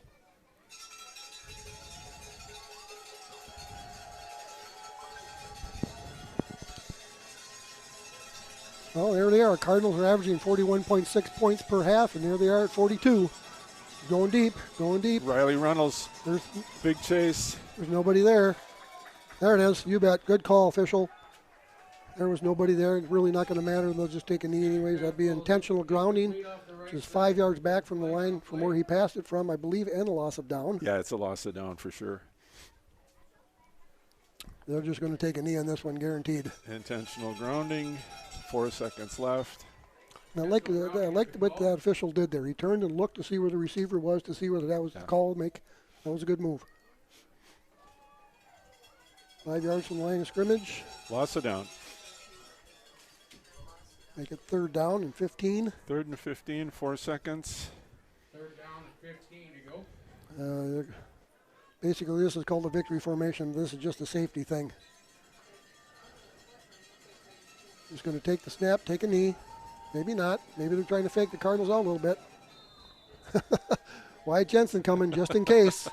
Well, there they are. Cardinals are averaging 41.6 points per half, and there they are at 42. going deep, going deep. Riley Reynolds, There's big chase. nobody there. There it is. You bet. Good call, official. There was nobody there. It's really not going to matter. They'll just take a knee anyways. That'd be intentional grounding, which is 5 yards back from the line from where he passed it from, I believe, and a loss of down. Yeah, it's a loss of down for sure. They're just going to take a knee on this one, guaranteed. Intentional grounding, 4 seconds left. And I like what that official did there. He turned and looked to see where the receiver was, to see whether that was the call to make. That was a good move. 5 yards from the line of scrimmage. Loss of down. Make it 3rd down and 15. 3rd and 15, 4 seconds. 3rd down and 15 to go. Basically, this is called a victory formation. This is just a safety thing. He's going to take the snap, take a knee. Maybe not. Maybe they're trying to fake the Cardinals out a little bit. Wyatt Jensen coming just in case.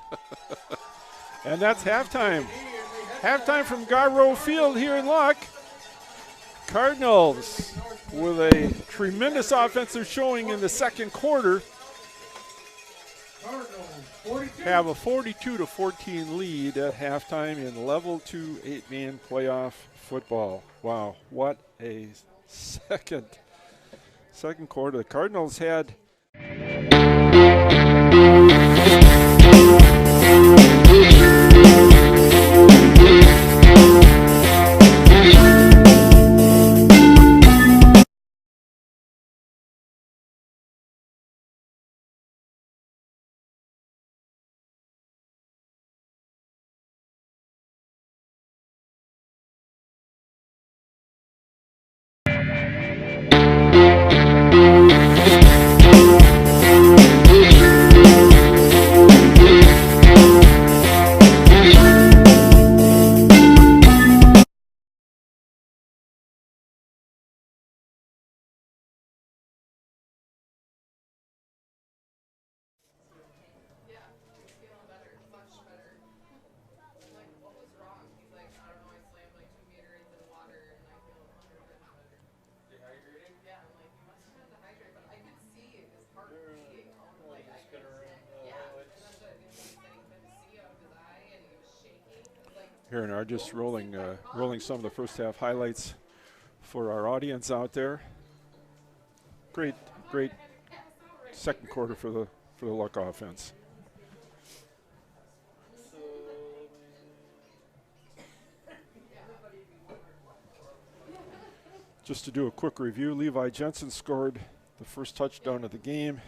And that's halftime. Halftime from Garrow Field here in Luck. Cardinals with a tremendous offensive showing in the second quarter have a 42-14 lead at halftime in level 2 8-man playoff football. Wow, what a second quarter. The Cardinals had here and are just rolling some of the first half highlights for our audience out there. Great second quarter for the Luck offense. Just to do a quick review, Levi Jensen scored the first touchdown of the game.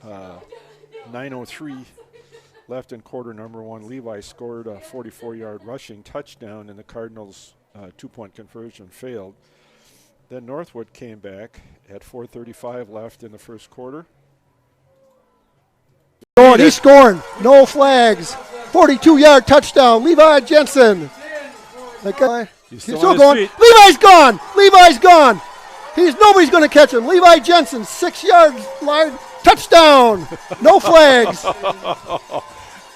9:03 left in quarter number 1. Levi scored a 44-yard rushing touchdown, and the Cardinals' 2-point conversion failed. Then Northwood came back at 4:35 left in the first quarter. He's scoring. No flags. 42-yard touchdown. Levi Jensen. He's still going. Feet. Levi's gone. Levi's gone. Nobody's going to catch him. Levi Jensen, 6-yard line touchdown. No flags.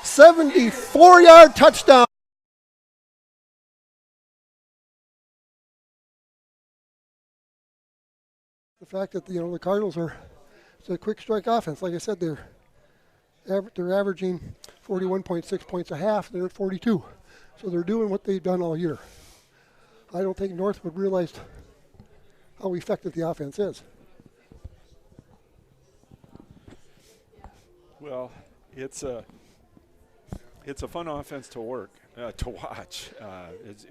74-yard touchdown. The fact that the Cardinals it's a quick strike offense. Like I said, they're averaging 41.6 points a half. They're at 42, so they're doing what they've done all year. I don't think Northwood realized how effective the offense is. Well, it's a fun offense to watch.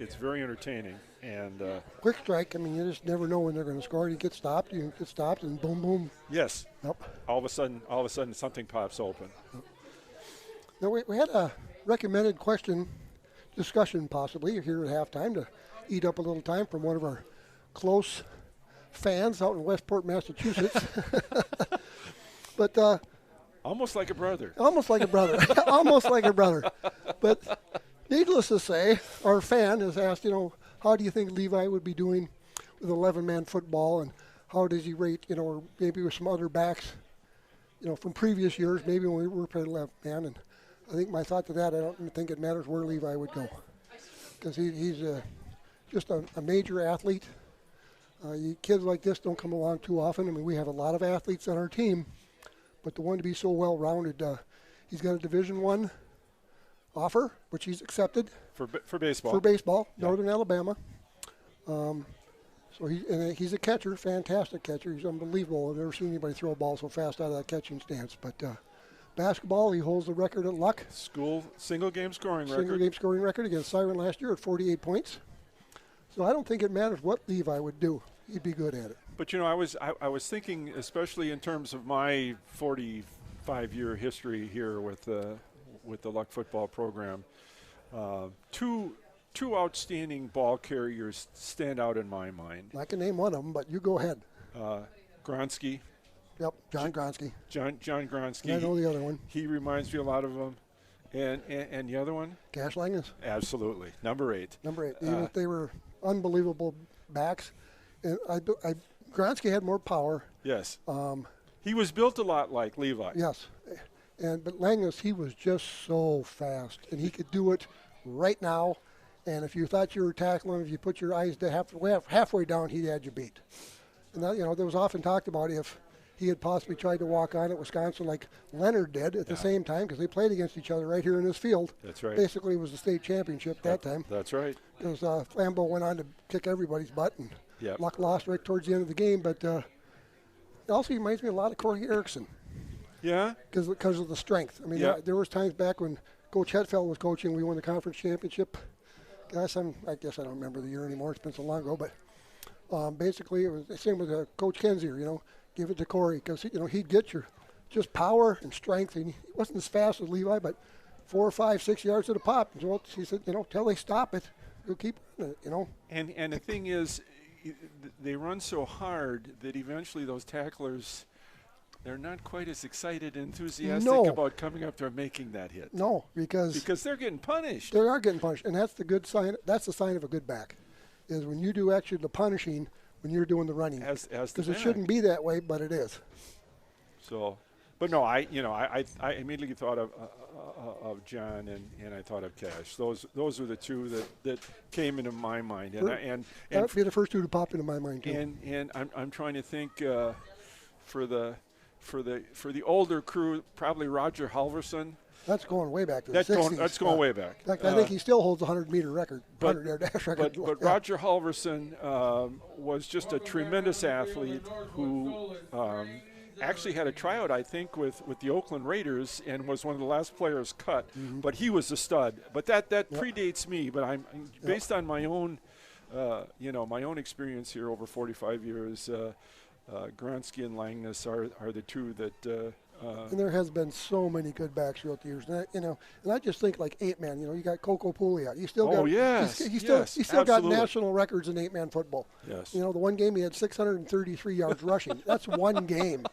It's very entertaining. And quick strike. I mean, you just never know when they're going to score. You get stopped, and boom, boom. Yes. Yep. All of a sudden, something pops open. Yep. Now we had a recommended question discussion possibly here at halftime to eat up a little time from one of our close fans out in Westport, Massachusetts. But almost like a brother. Almost like a brother. Almost like a brother. But needless to say, our fan has asked, how do you think Levi would be doing with 11-man football, and how does he rate, or maybe with some other backs, from previous years, maybe when we were playing 11-man. And I think my thought to that, I don't think it matters where Levi would go, because he's just a major athlete. Kids like this don't come along too often. I mean, we have a lot of athletes on our team, but the one to be so well-rounded, he's got a Division I offer, which he's accepted For baseball. for baseball, Yeah. Northern Alabama. So he's a catcher, fantastic catcher. He's unbelievable. I've never seen anybody throw a ball so fast out of that catching stance. But basketball, he holds the record at Luck. School single game scoring Single record. game scoring record against Siren last year at 48 points. So I don't think it matters what Levi would do. He'd be good at it. But I was thinking, especially in terms of my 45-year history here with the Luck football program, two outstanding ball carriers stand out in my mind. I can name one of them, but you go ahead. Gronsky, Yep, John Gronsky. John Gronsky. And I know the other one, He reminds me a lot of him. And the other one? Cash Langness, Absolutely. Number 8. number 8. Even if they were unbelievable backs, and Gronsky had more power. Yes. He was built a lot like Levi. Yes, but Langness, he was just so fast, and he could do it right now. And if you thought you were tackling, if you put your eyes to halfway down, he had you beat. And that, there was often talked about if he had possibly tried to walk on at Wisconsin like Leonard did at the same time, because they played against each other right here in this field. That's right. Basically, it was the state championship that time. That's right. Because Flambeau went on to kick everybody's butt, and Yep. Luck lost right towards the end of the game. But it also reminds me a lot of Corey Erickson. Yeah? Because of the strength. I mean, Yeah. there was times back when Coach Hetfeld was coaching, we won the conference championship. Gosh, I guess I don't remember the year anymore. It's been so long ago. But basically, it was the same with Coach Kenzier. Give it to Corey because he'd get your just power and strength. And he wasn't as fast as Levi, but 4, 5, 6 yards at a pop. And so he said, till they stop it, you'll keep running it. And the thing is, they run so hard that eventually those tacklers, they're not quite as excited and enthusiastic No. about coming up there and making that hit. No, because Because they're getting punished. they are getting punished, and that's the good sign. That's the sign of a good back, is when you do actually the punishing when you're doing the running. As the Because it back. shouldn't be that way, but it is. So, but no, I immediately thought of John and I thought of Cash. Those were the two that came into my mind. And That would be the first two to pop into my mind too. and I'm trying to think for the older crew, probably Roger Halverson. That's going way back to the That's 60s. going way back. In fact, I think he still holds the 100-meter record, 100-yard dash record. But Yeah. Roger Halverson was just a tremendous athlete who actually had a tryout, I think, with the Oakland Raiders and was one of the last players cut. But he was a stud. But that predates me. But I'm based on my own, my own experience here over 45 years. Gronsky and Langness are the two that. And there has been so many good backs throughout the years. And I just think like 8-man. You got Coco Pouliot. He still got. Yes, He yes, still got absolutely. national records in 8-man football. Yes. The one game he had 633 yards rushing. That's one game.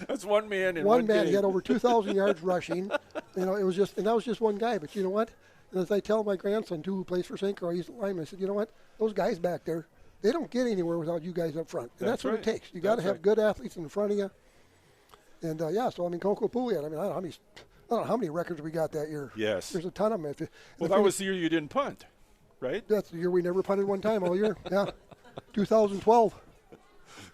That's one man in One man. game. He had over 2,000 yards rushing. It was just, and that was just one guy. But you know what? And as I tell my grandson too, who plays for St. Croix, he's a lineman. I said, you know what? Those guys back there, they don't get anywhere without you guys up front. And that's what it right. takes. You got to That's have right. good athletes in front of you. And so Coco Pouliot. I don't know how many records we got that year. Yes. There's a ton of them. Well, that was the year you didn't punt, right? That's the year we never punted one time all year. Yeah, 2012.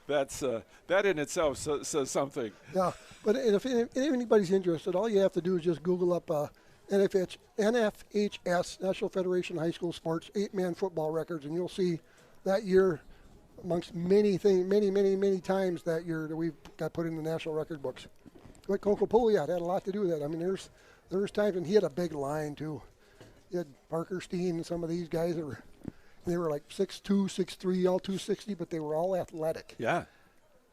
That's that in itself says something. Yeah, but if anybody's interested, all you have to do is just Google up NFHS, National Federation of High School Sports, 8-man football records, and you'll see that year amongst many times that year that we've got put in the national record books. But Coco Pouliot had a lot to do with that. I mean, there's times when he had a big line too. You had Parker Steen and some of these guys that were like 6'2", 6'3", all 260, but they were all athletic. Yeah.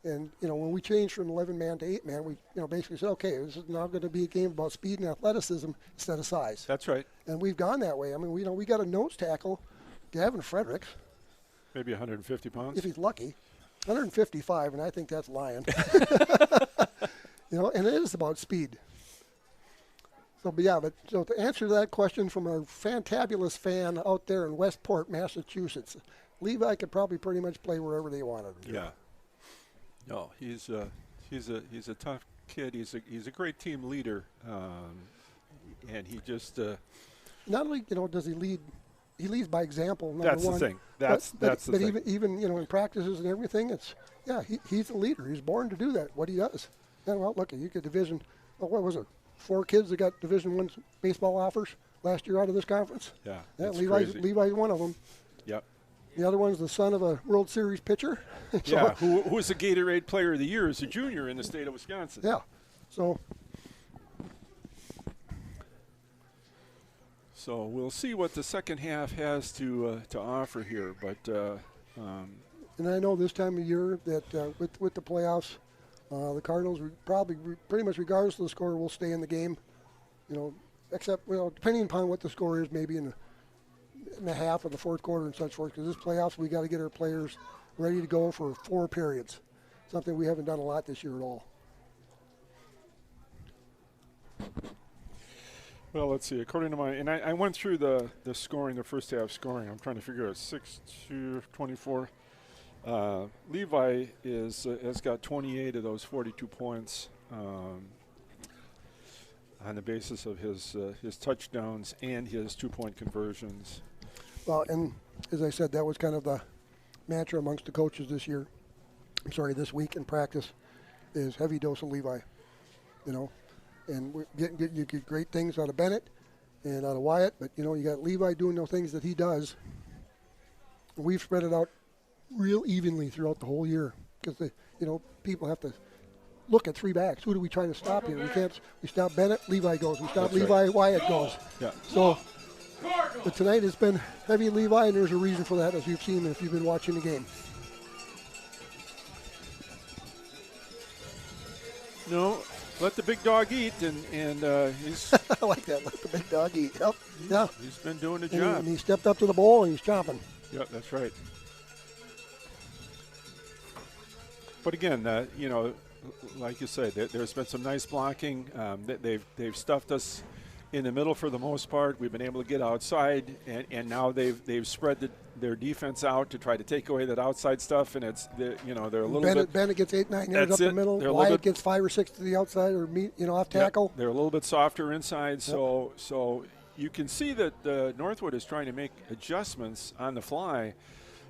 And, when we changed from 11-man to 8-man, we, basically said, okay, this is now going to be a game about speed and athleticism instead of size. That's right. And we've gone that way. I mean, we got a nose tackle, Gavin Fredericks, Maybe 150 pounds. if he's lucky, 155, and I think that's lying. And it is about speed. So to answer that question from a fantabulous fan out there in Westport, Massachusetts, Levi could probably pretty much play wherever they wanted him to. Yeah. No, he's a tough kid. He's a great team leader, and he just. Not only does he lead, he leads by example. Number That's one. the thing. That's the but thing. even in practices and everything, he's a leader. He's born to do that. What he does. Yeah, well, look, you get division. Oh, what was it? 4 kids that got Division I baseball offers last year out of this conference. Yeah, Yeah, that's Levi's crazy. one of them. Yep. The other one's the son of a World Series pitcher. So, Yeah, who was the Gatorade Player of the Year as a junior in the state of Wisconsin. Yeah. So we'll see what the second half has to offer here, but and I know this time of year that with the playoffs, the Cardinals pretty much regardless of the score will stay in the game. Except depending upon what the score is, maybe in the half of the fourth quarter and such forth. Because this playoffs, we got to get our players ready to go for 4 periods. Something we haven't done a lot this year at all. well, let's see. According to and I went through the scoring, the first half scoring. I'm trying to figure out 6-24. Levi has got 28 of those 42 points on the basis of his touchdowns and his 2-point conversions. Well, and as I said, that was kind of the mantra amongst the coaches this this week in practice, is heavy dose of Levi. And you get great things out of Bennett and out of Wyatt, but you got Levi doing those things that he does. We've spread it out real evenly throughout the whole year because people have to look at 3 backs. Who do we try to stop here? We stop Bennett, Levi goes. We stop That's Levi, right. Wyatt goes. Yeah. So, but tonight has been heavy Levi, and there's a reason for that, as you've seen if you've been watching the game. No, let the big dog eat, and he's I like that. Let the big dog eat. Yep. Yeah. he's been doing the And job. he stepped up to the bowl and he's chomping. Yeah, that's right. But again, like you said, there's been some nice blocking. They've stuffed us in the middle for the most part. We've been able to get outside, and now they've spread their defense out to try to take away that outside stuff. And they're a little bit. Bennett gets 8-9 yards up the middle. They're Wyatt gets 5 or 6 to the outside or off tackle. They're a little bit softer inside, so you can see that Northwood is trying to make adjustments on the fly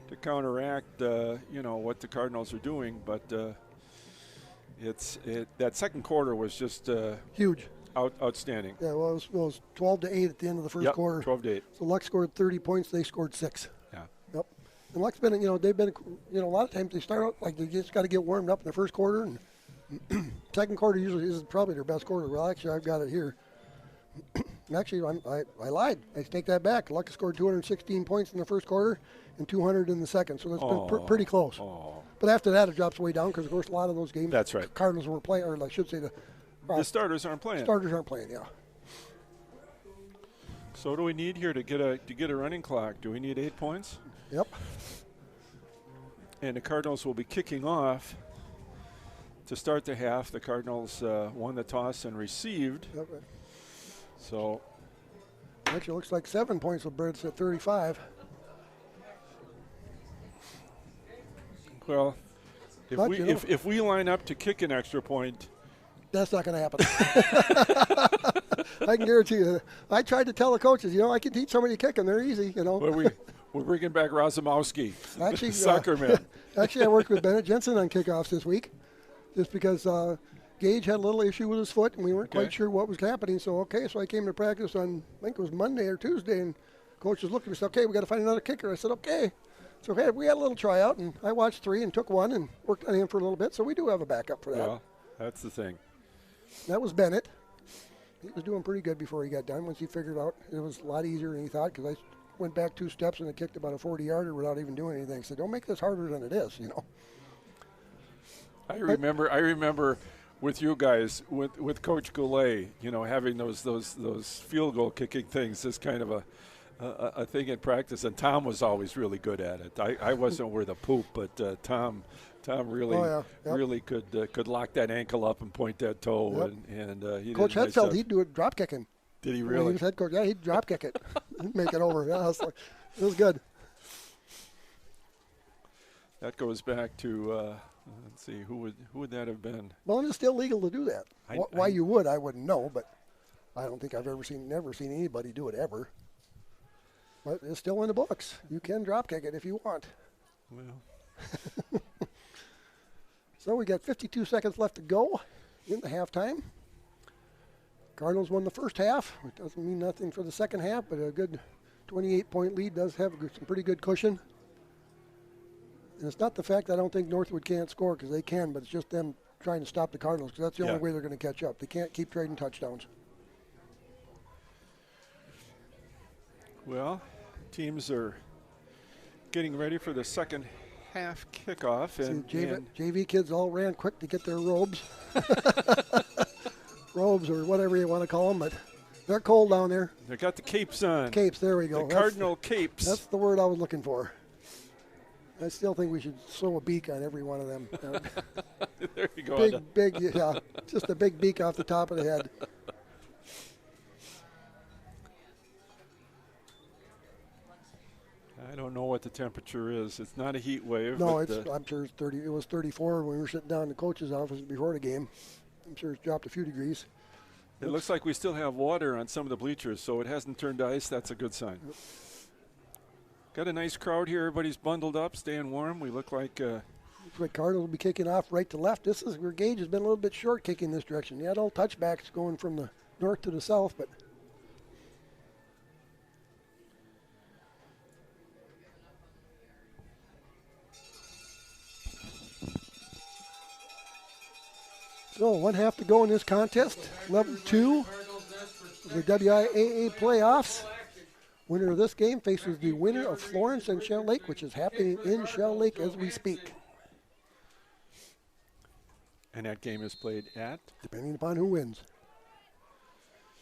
to counteract what the Cardinals are doing, but that second quarter was just Huge. Outstanding. Yeah, well, it was 12-8 at the end of the first quarter. 12-8. So Lux scored 30 points. They scored 6. Yeah. Yep. And Lux been, they've been, a lot of times they start out like they just got to get warmed up in the first quarter, and second quarter usually is probably their best quarter. Well, actually, I've got it here. Actually, I lied. I take that back. Lux scored 216 points in the first quarter and 200 in the second. So that's been pretty close. Oh. But after that, it drops way down because, of course, a lot of those games. That's right. Cardinals were playing, or I should say The starters aren't playing. starters aren't playing. Yeah. So what do we need here to get a running clock? Do we need 8 points? Yep. And the Cardinals will be kicking off to start the half. The Cardinals won the toss and received. Yep. So Actually, it looks like 7 points with Birds at 35. well, But, if we line up to kick an extra point. That's not going to happen. I can guarantee you. I tried to tell the coaches, I can teach somebody to kick them. They're easy, Well, we're bringing back Razumowski, Actually, soccer man. Actually, I worked with Bennett Jensen on kickoffs this week, just because Gage had a little issue with his foot, and we weren't quite sure what was happening. So I came to practice on, I think it was Monday or Tuesday, and coach was looking at me and said, okay, we got to find another kicker. I said, okay. So we had a little tryout, and I watched 3 and took 1 and worked on him for a little bit. So we do have a backup for that. Well, that's the thing. That was Bennett. He was doing pretty good before he got done. Once he figured out it was a lot easier than he thought, because I went back 2 steps and I kicked about a 40-yarder without even doing anything. So don't make this harder than it is, I remember with you guys, with Coach Goulet, having those field goal kicking things is kind of a thing in practice, and Tom was always really good at it. I wasn't worth a poop, but Tom really really could lock that ankle up and point that toe, and he Coach did a nice Hetfeld, job. he'd do it drop kicking. Did he When really? he was head coach. Yeah, he'd drop kick it, he'd make it over. Yeah, it was good. That goes back to let's see, who would that have been? Well, it's still legal to do that. Why you would, I wouldn't know, but I don't think I've never seen anybody do it ever. But it's still in the books. You can drop kick it if you want. Well, So we got 52 seconds left to go. in the halftime. Cardinals won the first half. It doesn't mean nothing for the second half, but a good 28-point lead does have some pretty good cushion. And it's not the fact that I don't think Northwood can't score, because they can, but it's just them trying to stop the Cardinals, because that's the only way they're going to catch up. They can't keep trading touchdowns. Well, teams are getting ready for the second half kickoff. And JV kids all ran quick to get their robes. Robes or whatever you want to call them, but they're cold down there. They got the capes on. Capes, there we go. The Cardinal capes. That's the word I was looking for. I still think we should sew a beak on every one of them. There you go. Big, yeah, just a big beak off the top of the head. I don't know what the temperature is. It's not a heat wave. No, I'm sure it's 30. It was 34 when we were sitting down in the coach's office before the game. I'm sure it's dropped a few degrees. It looks like we still have water on some of the bleachers, so it hasn't turned to ice. That's a good sign. Yep. Got a nice crowd here. Everybody's bundled up, staying warm. We look like Cardinals will be kicking off right to left. This is where Gage has been a little bit short kicking this direction. He had all touchbacks going from the north to the south, but so 1 half to go in this contest. 11-2, the WIAA playoffs. Winner of this game faces the winner of Florence and Shell Lake, which is happening in Shell Lake as we speak. And that game is played at? Depending upon who wins.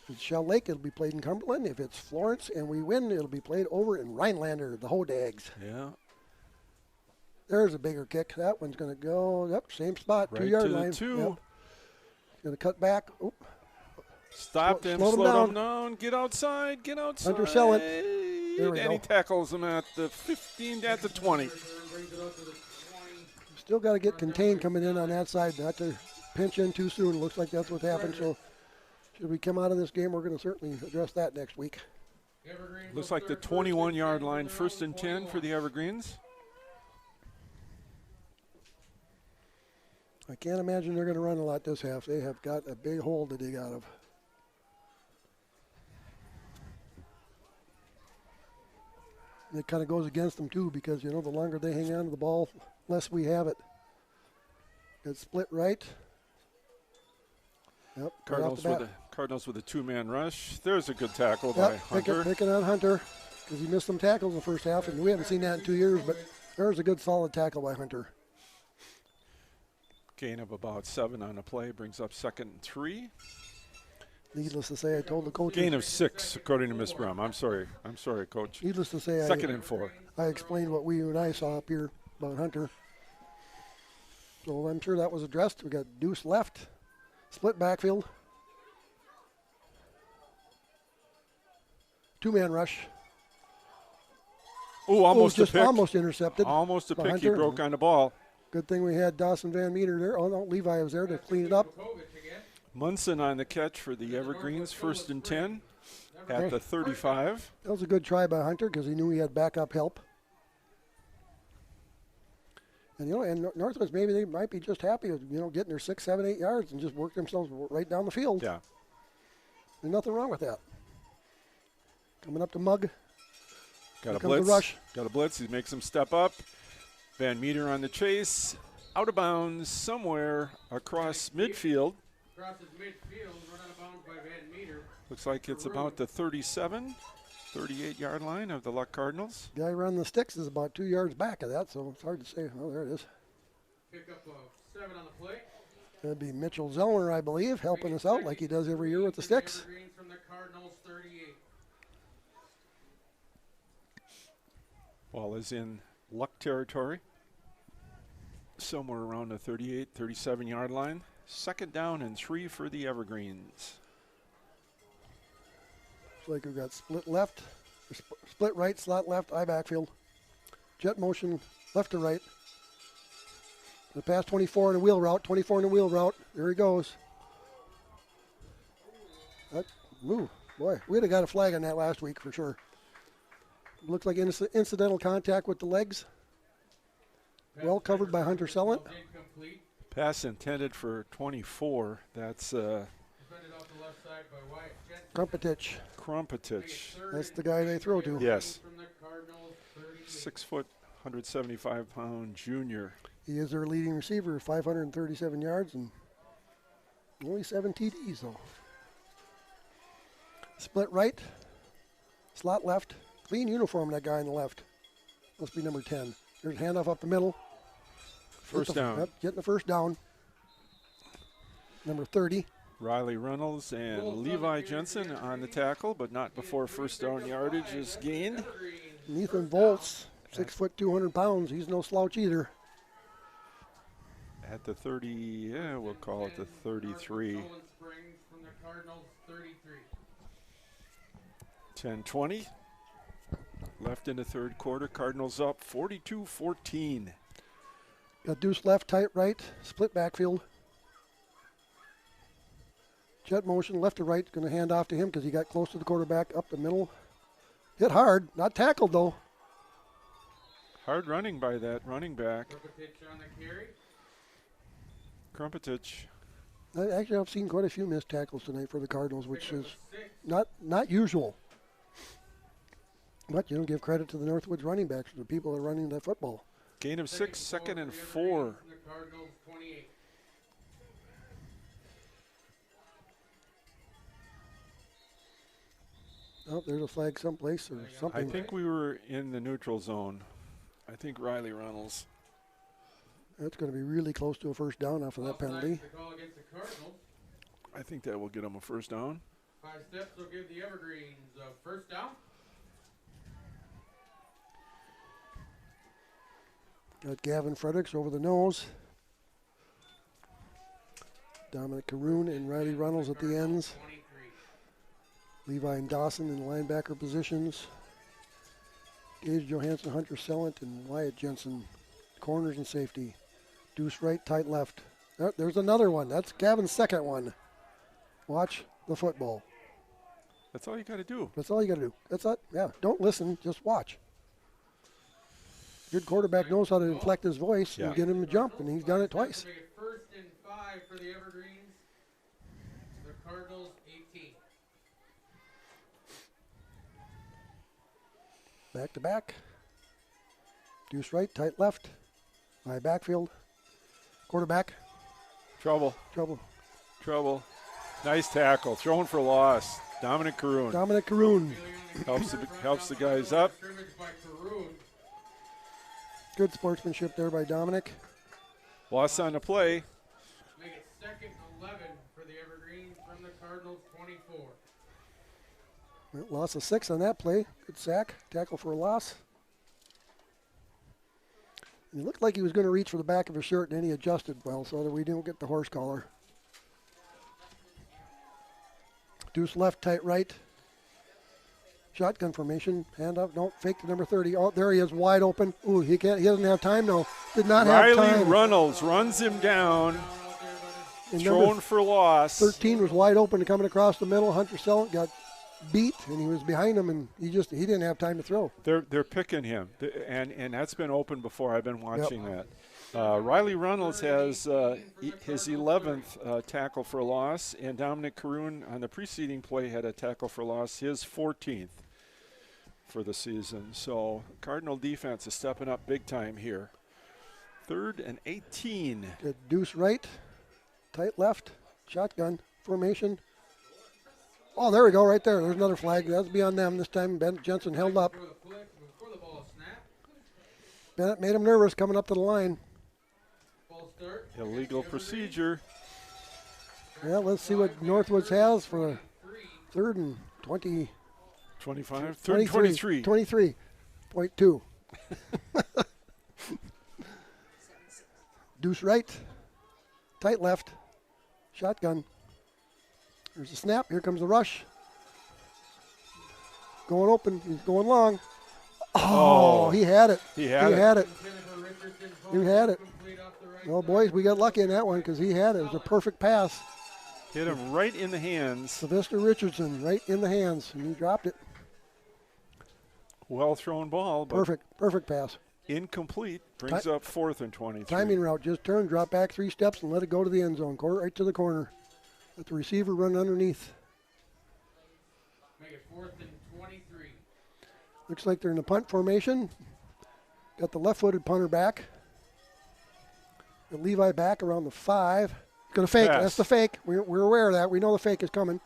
If it's Shell Lake, it'll be played in Cumberland. If it's Florence and we win, it'll be played over in Rhinelander, the Hodags. Yeah. There's a bigger kick. That one's going to go, yep, same spot, right 2-yard to line. The 2. Yep. Going to cut back. Oop. Stop them, slow them down. Get outside, get outside. Undersell it. There we and go. he tackles him at the 15, at the 20. Still got to get contained coming in on that side, not to pinch in too soon. Looks like that's what happened. So should we come out of this game, we're going to certainly address that next week. Looks like the 21-yard line, 1st and 10 for the Evergreens. I can't imagine they're going to run a lot this half. They have got a big hole to dig out of. And it kind of goes against them, too, because, you know, the longer they hang on to the ball, less we have it. It's split right. Yep, Cardinals with a 2-man rush. There's a good tackle by Hunter. Picking on Hunter, because he missed some tackles in the first half, and we haven't seen that in 2 years, but there's a good solid tackle by Hunter. Gain of about 7 on the play brings up 2nd and 3. Needless to say, I told the coach. Gain of 6, according to Miss Brum. I'm sorry, Coach. Needless to say, 2nd and 4. I explained what you and I saw up here about Hunter. So I'm sure that was addressed. We got deuce left, split backfield, 2-man rush. Oh, almost a pick. Almost intercepted. Almost a pick. Hunter. He broke on the ball. Good thing we had Dawson Van Meter there. Oh, no, Levi was there to clean it up. Munson on the catch for the Evergreens, 1st and 10 at the 35. That was a good try by Hunter because he knew he had backup help. And, you know, and Northwoods, maybe they might be just happy with, you know, getting their 6, 7, 8 yards and just work themselves right down the field. Yeah. There's nothing wrong with that. Coming up to Mug. Got a blitz. Rush. Got a blitz. He makes him step up. Van Meter on the chase. Out of bounds somewhere across midfield. Across his midfield, run out of bounds by Van Meter. Looks like it's about the 37, 38-yard line of the Luck Cardinals. Guy running the sticks is about 2 yards back of that, so it's hard to say. Oh, there it is. Pick up 7 on the play. That'd be Mitchell Zellner, I believe, helping us out like he does every year with the sticks. From the Cardinals, 38. Ball is in Luck territory. Somewhere around the 38, 37-yard line. 2nd down and 3 for the Evergreens. Looks like we've got split left, split right, slot left, I backfield. Jet motion left to right. The pass 24 in a wheel route, 24 in a wheel route. There he goes. Ooh, boy, we'd have got a flag on that last week for sure. Looks like incidental contact with the legs. Well covered by Hunter Sellent. Pass intended for 24. That's Defended off the left side by Wyatt Jensen. Krumpetich. Krumpetich. That's the guy they throw to. Yes. From the Cardinals, 38. 6 foot, 175-pound junior. He is their leading receiver, 537 yards and only 7 TDs though. Split right, slot left. Clean uniform, that guy on the left. Must be number 10. There's handoff up the middle. First down. Yep, getting the first down. Number 30. Riley Reynolds and Levi Jensen on the tackle, but not before first down yardage is gained. And Ethan Volts, 6 foot, 200 pounds. He's no slouch either. At the 30, yeah, we'll call it the 33. Nolan Springs from the Cardinals, 33. 10-20. Left in the third quarter. Cardinals up 42-14. Got deuce left, tight right, split backfield. Jet motion, left to right, going to hand off to him because he got close to the quarterback, up the middle. Hit hard, not tackled though. Hard running by that running back. Krumpetich on the carry. Krumpetich. Actually, I've seen quite a few missed tackles tonight for the Cardinals, which is 6. not usual. But you don't give credit to the Northwoods running backs, the people that are running that football. Gain of 6, second and 4. From the Cardinals, 28. Oh, there's a flag someplace or I something. think we were in the neutral zone. I think Riley Reynolds. That's going to be really close to a first down off of that penalty. The call against the Cardinals. I think that will get him a first down. 5 steps will give the Evergreens a first down. Got Gavin Fredericks over the nose. Dominic Caroon and Riley Reynolds at the ends. 23. Levi and Dawson in linebacker positions. Gage Johansson, Hunter Sellant, and Wyatt Jensen, corners and safety. Deuce right, tight left. There's another one. That's Gavin's second one. Watch the football. That's all you got to do. That's all you got to do. That's it. Yeah, don't listen, just watch. Good quarterback knows how to inflect his voice and get him to jump, and he's done it twice. Make it 1st and 5 for the Evergreens. The Cardinals, 18. Back to back. Deuce right, tight left. High backfield. Quarterback. Trouble. Trouble. Nice tackle. Thrown for loss. Dominic Caroon Dominic Caroon. helps the guys up. Scrimmage by Caroon. Good sportsmanship there by Dominic. Loss on the play. Make it 2nd and 11 for the Evergreens from the Cardinals, 24. Well, loss of 6 on that play. Good sack. Tackle for a loss. And he looked like he was going to reach for the back of his shirt, and then he adjusted well so that we didn't get the horse collar. Deuce left, tight right. Shotgun formation. Hand up. No, fake to number 30. Oh, there he is, wide open. Ooh, he can't. He doesn't have time. No, did not have Riley time. Reynolds runs him down. And Thrown number for loss. 13 was wide open and coming across the middle. Hunter Sellant got beat, and he was behind him, and he didn't have time to throw. They're picking him, and that's been open before. I've been watching that. Riley Reynolds has his 11th tackle for loss, and Dominic Caroon on the preceding play had a tackle for loss, his 14th for the season. So Cardinal defense is stepping up big time here. 3rd and 18. Good deuce right, tight left, shotgun formation. Oh, there we go, right there. There's another flag. That's beyond them this time. Ben Jensen held up. Before the ball snap. Bennett made him nervous coming up to the line. Ball start. Illegal procedure. Yeah, let's see what Northwoods has for the 3rd and 25, 23. 23.2. Deuce right, tight left, shotgun. There's a snap. Here comes the rush. Going open. He's going long. Oh, he had it. He had it. He had it. Oh, boys, we got lucky in that one because he had it. It was a perfect pass. Hit him right in the hands. Sylvester Richardson right in the hands, and he dropped it. Well thrown ball. But Perfect pass. Incomplete. Brings up 4th and 23. Timing route, just turn, drop back 3 steps, and let it go to the end zone. Right to the corner. Let the receiver run underneath. Make it 4th and 23. Looks like they're in the punt formation. Got the left-footed punter back. Got Levi back around the 5. Going to fake. Pass. That's the fake. We're aware of that. We know the fake is coming.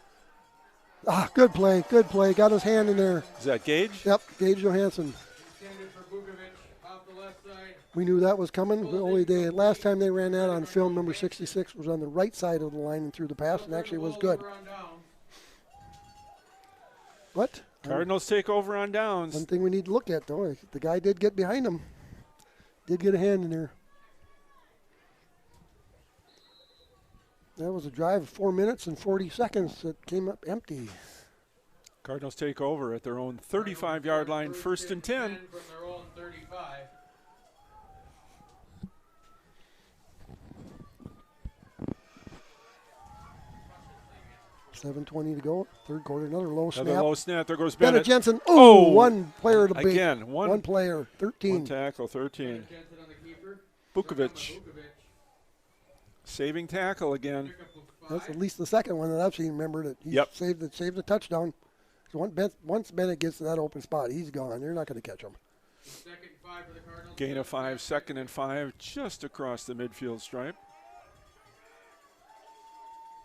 Good play. Good play. Got his hand in there. Is that Gage? Yep, Gage Johansson. Intended for Vukovic off the left side. We knew that was coming. Last time they ran that on film, number 66 was on the right side of the line and threw the pass, and actually was good. What? Cardinals take over on downs. One thing we need to look at, though, the guy did get behind him. Did get a hand in there. That was a drive of 4 minutes and 40 seconds that came up empty. Cardinals take over at their own 35-yard line, 1st and 10. From their own 35. $7:20 to go. Third quarter. Another low snap. Another low snap. There goes Bennett Bennett. Jensen. Oh, One player to beat. Again, one player. 13. One tackle, 13. Jensen on the keeper. Bukovic. Saving tackle again. That's at least the second one that I've seen. Remember that he Yep. saved the touchdown. So once Bennett gets to that open spot, he's gone. You're not going to catch him. Second and 5 for the Cardinals. Gain of 5, 2nd and 5, just across the midfield stripe.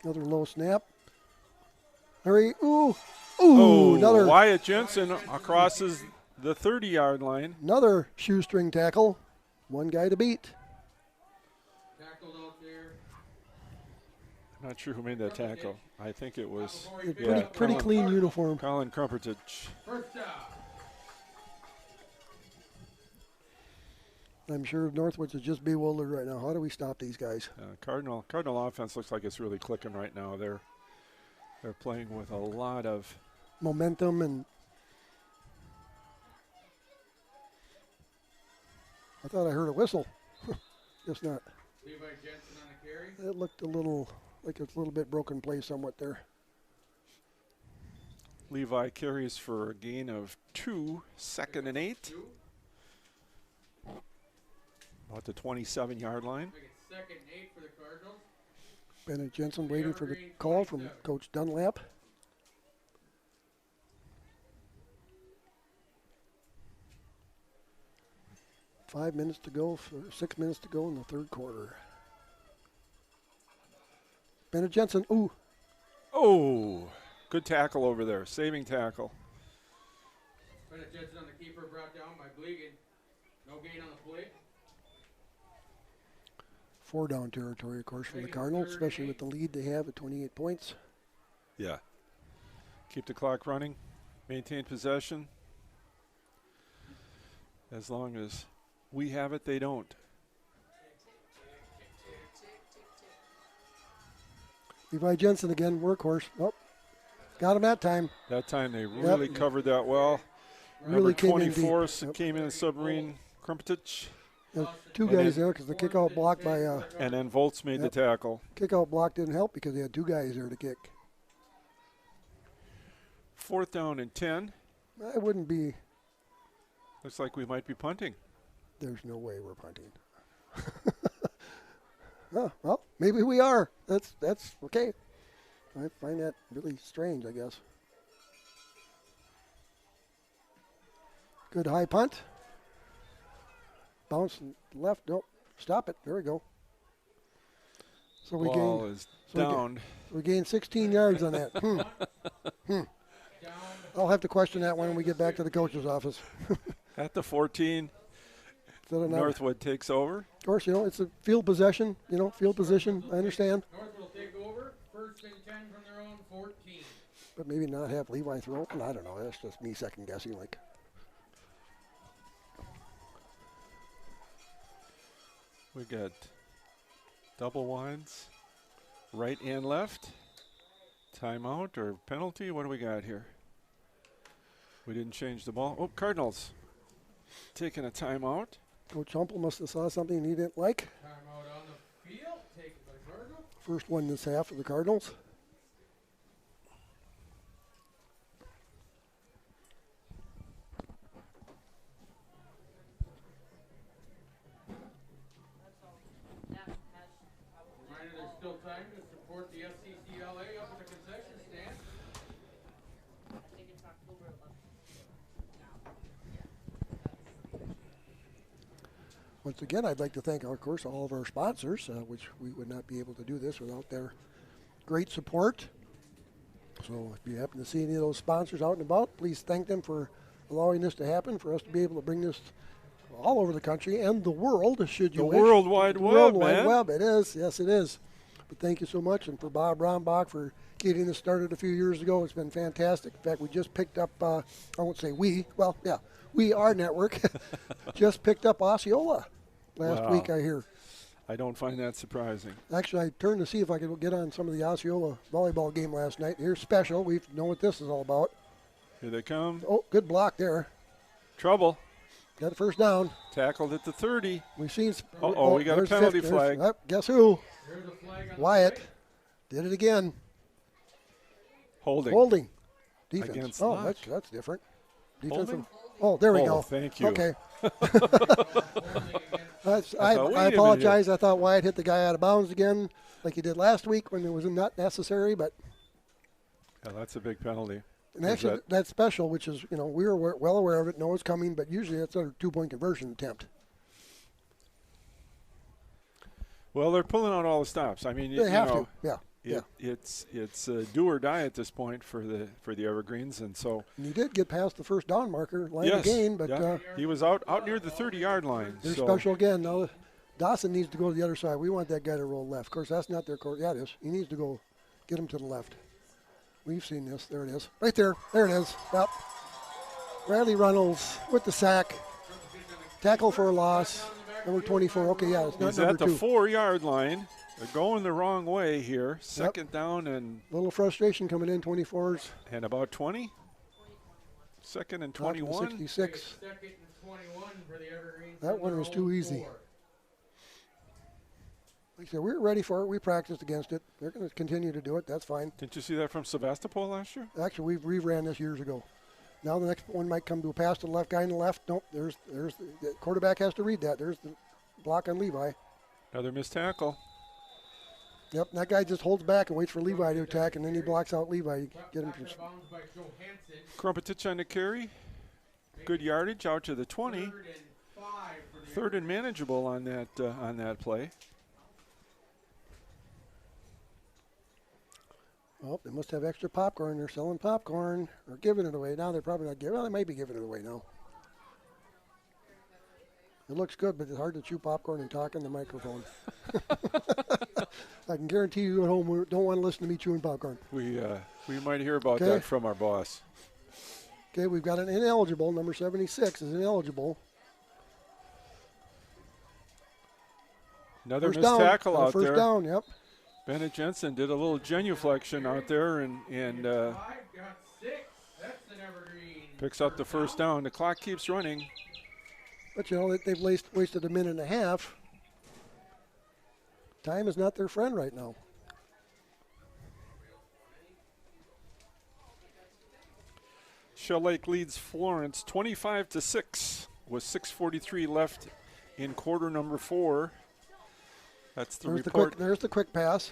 Another low snap. Hurry. Ooh. Oh, Another Wyatt Jensen crosses the 30-yard line. Another shoestring tackle. One guy to beat. Tackled out there. I'm not sure who made that tackle. I think it was Pretty clean uniform. Colin Krumpertich. First down. I'm sure Northwoods is just bewildered right now. How do we stop these guys? Cardinal offense looks like it's really clicking right now. They're playing with a lot of Momentum and I thought I heard a whistle. Guess not. Levi Jensen on the carry. It looked a little like it's a little bit broken play somewhat there. Levi carries for a gain of 2, 2nd and 8. About the 27-yard line. Make it 2nd and 8 for the Cardinals. Bennett Jensen waiting for the call from Coach Dunlap. Five minutes to go, 6 minutes to go in the third quarter. Bennett Jensen, ooh. Oh, good tackle over there. Saving tackle. Bennett Jensen on the keeper, brought down by Blegan. No gain on the play. 4 down territory, of course, for the Cardinals, especially with the lead they have at 28 points. Yeah. Keep the clock running. Maintain possession. As long as we have it, they don't. Levi Jensen again, workhorse. Oh, got him that time. That time they really covered that well. Really Number came in 24 deep. came in submarine Krumpertich. There's 2 guys there because the kickout block by And then Volts made the tackle. kickout block didn't help because they had 2 guys there to kick. 4th down and 10. I wouldn't be. Looks like we might be punting. There's no way we're punting. Oh, well, maybe we are. That's okay. I find that really strange, I guess. Good high punt. Bounce left. Nope. Stop it. There we go. So we Ball gained. is down. We gained 16 yards on that. I'll have to question that when we get back to the coach's office. At the 14, Northwood takes over. Of course, it's a field possession. Field position. I understand. Northwood will take over. 1st and 10 from their own 14. But maybe not have Levi throw. I don't know. That's just me second guessing. We got double wides, right and left. Timeout or penalty? What do we got here? We didn't change the ball. Oh, Cardinals taking a timeout. Coach Humpel must have saw something he didn't like. Timeout on the field. Taken by the Cardinals. First one this half for the Cardinals. Once again, I'd like to thank, of course, all of our sponsors, which we would not be able to do this without their great support. So if you happen to see any of those sponsors out and about, please thank them for allowing this to happen, for us to be able to bring this all over the country and the world, should you The wish. World Wide Web, World Wide man. Web, it is. Yes, it is. But thank you so much, and for Bob Rombach for getting this started a few years ago. It's been fantastic. In fact, we just picked up, I won't say we, well, yeah, we, our network, just picked up Osceola last Wow. week, I hear. I don't find that surprising. Actually, I turned to see if I could get on some of the Osceola volleyball game last night. Here's special. We know what this is all about. Here they come. Oh, good block there. Trouble. Got the first down. Tackled at the 30. We've seen. Uh-oh, we got a there's penalty 50. flag. Guess who? There's a flag on the Wyatt. play. Did it again. Holding. Holding. Defense. Against Oh, Lodge. that's different. Holding? Defensive. Oh, there we Oh, go. thank you. Okay. I thought, wait I a minute apologize. I thought Wyatt hit the guy out of bounds again, like he did last week when it was not necessary. But Yeah, that's a big penalty. and Is actually, that- that's special, which is, we were well aware of it, know it's coming, but usually that's a 2-point conversion attempt. Well, they're pulling out all the stops. I mean, They have to. Yeah. Yeah. It's do or die at this point for the Evergreens, and so And he did get past the first down marker line yes, again, but yeah. He was out near the 30-yard line. they're So special again. Now, Dawson needs to go to the other side. We want that guy to roll left. Of course, that's not their court. Yeah, it is. He needs to go get him to the left. We've seen this. There it is. Right there. There it is. Yep. Bradley Reynolds with the sack. Tackle for a loss. Number 24. Okay, yeah, it's not he's number at the 2. 4-yard line. They're going the wrong way here. Second down and Little frustration coming in. 24s. about 20. Second and Out to the 21. 66. Second and 21 for the Evergreens. That from one their was too own easy. 4. Like I said, we were ready for it. We practiced against it. They're going to continue to do it. That's fine. Didn't you see that from Sebastopol last year? Actually, we ran this years ago. Now the next one might come to a pass to the left guy in the left. Nope, there's the quarterback has to read that. There's the block on Levi. Another missed tackle. Yep, and that guy just holds back and waits for Levi to attack, and then he blocks out Levi. Get him Back from out of bounds by Johansson. Krumpetich on the carry. Good yardage out to the 20. 3rd and 5 for the Third and manageable on that play. Oh, they must have extra popcorn. They're selling popcorn or giving it away. Now they're probably not giving. Well, they might be giving it away now. It looks good, but it's hard to chew popcorn and talk in the microphone. I can guarantee you at home don't want to listen to me chewing popcorn. We might hear about Okay. that from our boss. Okay, we've got an ineligible. Number 76 is ineligible. Another First missed down. tackle out First there. down, yep. Bennett Jensen did a little genuflection out there and 5 got 6. That's an Evergreen. picks up the first down. The clock keeps running. But, they've wasted a minute and a half. Time is not their friend right now. Shell Lake leads Florence 25-6 with 6:43 left in quarter number 4. That's the report. There's the quick pass.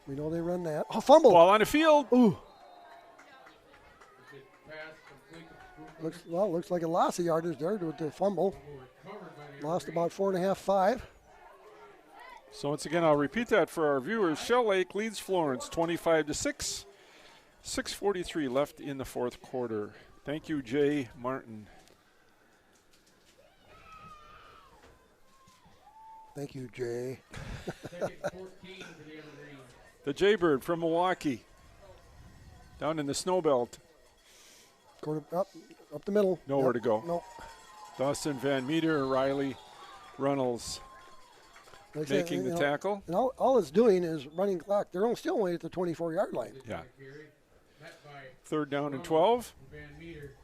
We know they run that. Oh, fumble. Ball on the field. Ooh. Pass complete. Looks like a loss of yardage there with the fumble. Recovered by the Lost about 4.5, 5. So once again, I'll repeat that for our viewers. Shell Lake leads Florence 25-6. 6:43 left in the fourth quarter. Thank you, Jay Martin. Thank you, Jay. Second 14 for the Evergreen. The Jaybird from Milwaukee. Down in the snow belt. Quarter up the middle. Nowhere to go. Nope. Dawson Van Meter, Riley Reynolds Like I said, making the tackle. And all it's doing is running clock. They're still only at the 24-yard line. Yeah. Carry. Met by Third down and 12. Van Meter.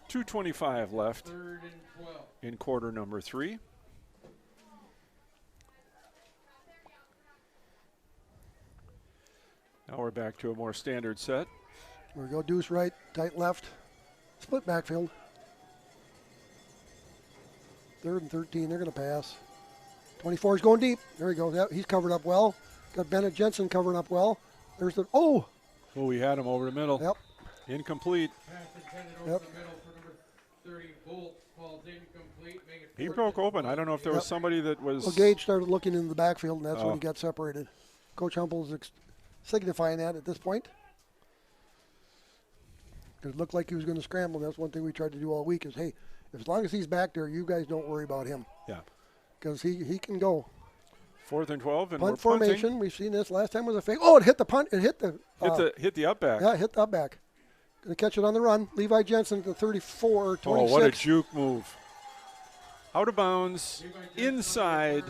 2:25 left 3rd and 12. in quarter number 3. Now we're back to a more standard set. There we go. Deuce right, tight left. Split backfield. 3rd and 13. They're going to pass. 24 is going deep. There he goes. Yep, he's covered up well. Got Bennett Jensen covering up well. There's the Oh, we had him over the middle. Yep. Incomplete. Pass intended over Yep. the middle for number 30 Bolts falls incomplete. Make it He 4th broke and open. I don't know if there was somebody that was. Well, Gage started looking in the backfield, and that's Oh. when he got separated. Coach Humple's signifying that at this point. It looked like he was going to scramble. And that's one thing we tried to do all week is, hey, as long as he's back there, you guys don't worry about him. Yeah. Because he can go. 4th and 12, and Punt we're formation. punting. We've seen this. Last time was a fake. Oh, it hit the punt. It hit the. Hit the up back. Yeah, hit the up back. Going to catch it on the run. Levi Jensen to 34, 26. Oh, what a juke move. Out of bounds, inside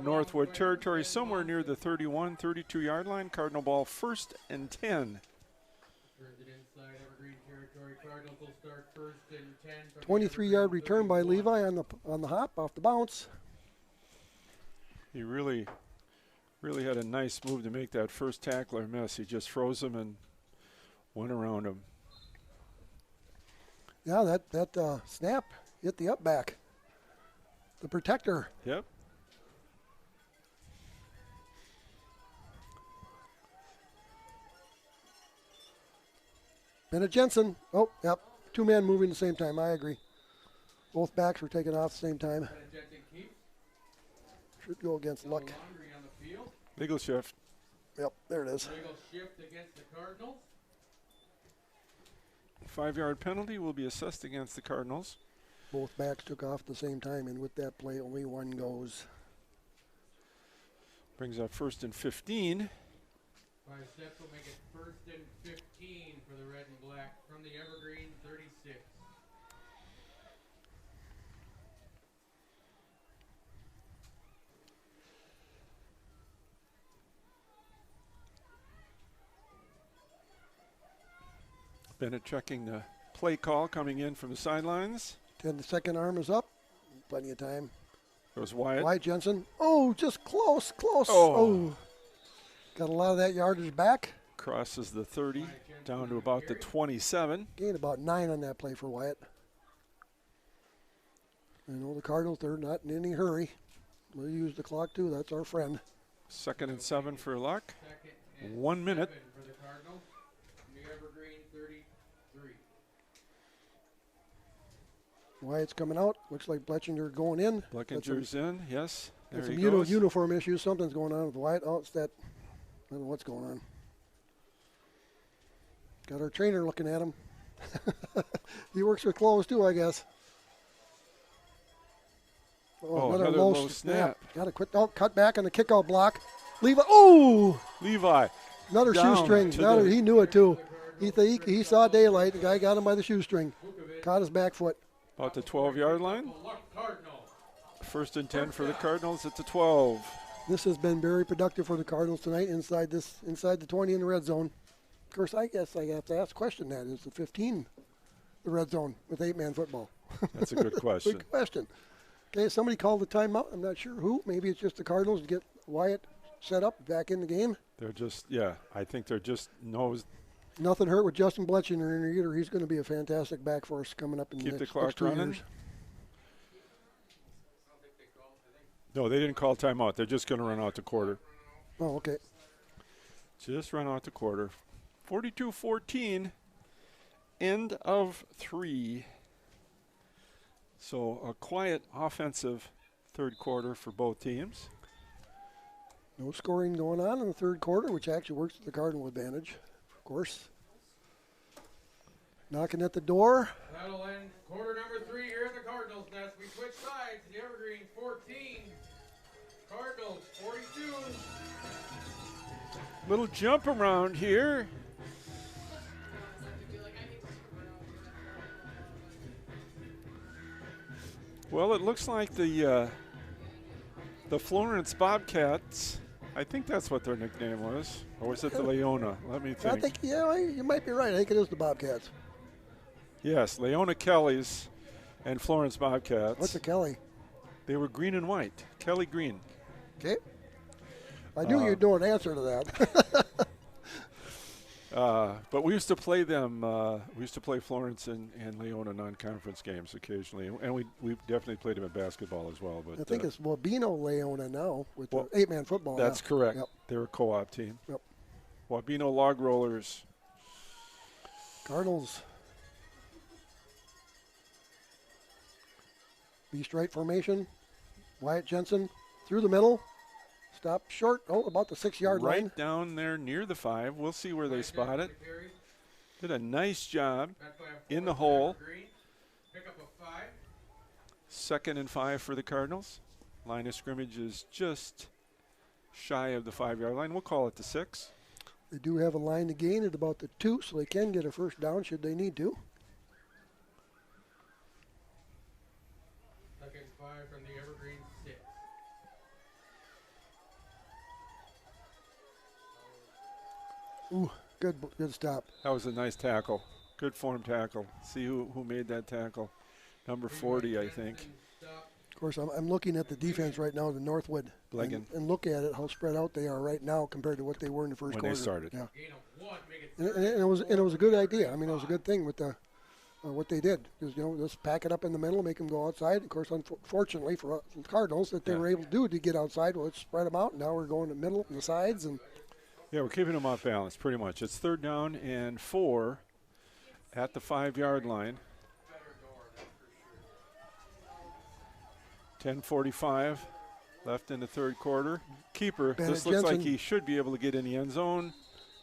Northwood territory, somewhere near the 31, 32-yard line. Cardinal ball, 1st and 10. Turns it inside Evergreen territory. Cardinals will start 1st and 10. from the 23-yard Evergreen return by 31. Levi on the hop off the bounce. He really had a nice move to make that first tackler miss. He just froze him and went around him. Yeah, that snap hit the up back. The protector. Yep. Bennett Jensen. Oh, yep. 2 men moving at the same time. I agree. Both backs were taken off at the same time. Jensen keeps. Should go against Luck. Laundry on the field. Legal shift. Yep, there it is. Legal shift against the Cardinals. 5-yard penalty will be assessed against the Cardinals. Both backs took off at the same time, and with that play, only one goes. Brings up 1st and 15. 5 steps will make it 1st and 15 for the red and black from the Evergreen 36. Bennett checking the play call coming in from the sidelines. 10 the second arm is up. Plenty of time. Goes Wyatt. Wyatt Jensen. Oh, just close. Oh. Oh. Got a lot of that yardage back. Crosses the 30 down to about the 27. Gained about 9 on that play for Wyatt. I know the Cardinals, they're not in any hurry. We'll use the clock too. That's our friend. 2nd and 7 for Luck. 2nd and 1 minute. 7 for the Cardinals. From the Evergreen 33. Wyatt's coming out. Looks like Bletchinger going in. Bleckinger's in. Yes. There Got he some goes. uniform issues. Something's going on with Wyatt. Oh, it's that. I don't know what's going on. Got our trainer looking at him. He works with clothes too, I guess. Oh, another low snap. Got to quit. Oh, cut back on the kickout block. Levi. Oh, Levi. another Down shoestring. to the- He knew it too. He saw daylight. The guy got him by the shoestring. Caught his back foot. About the 12-yard line. Luck Cardinal. 1st and 10 for the Cardinals at the 12. This has been very productive for the Cardinals tonight inside the 20 in the red zone. Of course, I guess I have to ask a question. That is the 15, the red zone with 8-man football. That's a good question. Good question. Okay, somebody called the timeout. I'm not sure who. Maybe it's just the Cardinals to get Wyatt set up back in the game. They're just, yeah, I think they're just knows. Nothing hurt with Justin Bletchinger in there either. He's going to be a fantastic back for us coming up in Keep the the next, clock next 2 running. years. No, they didn't call timeout. They're just going to run out the quarter. Oh, okay. Just run out the quarter. 42-14. End of 3. So a quiet offensive third quarter for both teams. No scoring going on in the third quarter, which actually works to the Cardinal advantage, of course. Knocking at the door. That'll end quarter number 3 here at the Cardinals nest. We switch sides. The Evergreen 14. Cardinals 42. Little jump around here. Well, it looks like the Florence Bobcats, I think that's what their nickname was. Or was it the Leona? Let me think. I think, yeah, you might be right. I think it is the Bobcats. Yes, Leona Kellys and Florence Bobcats. What's a Kelly? They were green and white. Kelly Green. Okay. I knew you'd know an answer to that. But we used to play them. We used to play Florence and Leona non-conference games occasionally, and we definitely played them in basketball as well. But I think it's Wabino Leona now with well, the 8-man football. that's now. correct. Yep. They're a co-op team. Yep. Wabino Log Rollers. Cardinals. Beast right formation. Wyatt Jensen through the middle. Stop short. Oh, about the 6-yard line. Right down there near the 5. We'll see where they spot it. Did a nice job in the hole. Pick up a 5. 2nd and 5 for the Cardinals. Line of scrimmage is just shy of the 5-yard line. We'll call it the 6. They do have a line to gain at about the 2, so they can get a first down should they need to. 2nd 5 from the Evergreen 6. Ooh, good stop. That was a nice tackle. Good form tackle. See who made that tackle. Number 40, I think. Of course, I'm looking at the defense right now, the Northwood, Blegan. and look at it, how spread out they are right now compared to what they were in the first When quarter. they started. Yeah. Gain of 1, make it And it was a good idea. I mean, it was a good thing with the what they did, because just pack it up in the middle, make them go outside. Of course, unfortunately for the Cardinals, that they were able to do to get outside. Well, let's spread them out. And now we're going to the middle and the sides, and Yeah, we're keeping them off balance pretty much. It's 3rd down and 4 at the 5-yard line. 10:45 left in the 3rd quarter. Keeper, Bennett this looks like Jensen. he should be able to get in the end zone.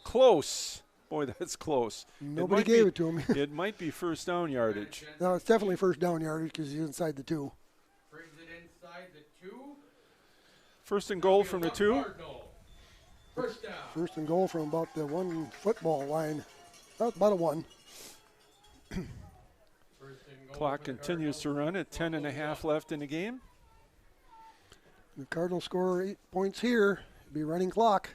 Close. Boy, that's close. nobody gave it to him. It might be first down yardage. No, it's definitely first down yardage because he's inside the 2. brings it inside the 2. First and goal from the 2. Cardinal. First down. First and goal from about the 1 football line, about a 1. First and goal Clock for the continues to run at 10 and a half left in the game. The Cardinals score 8 points here. It'll be running clock.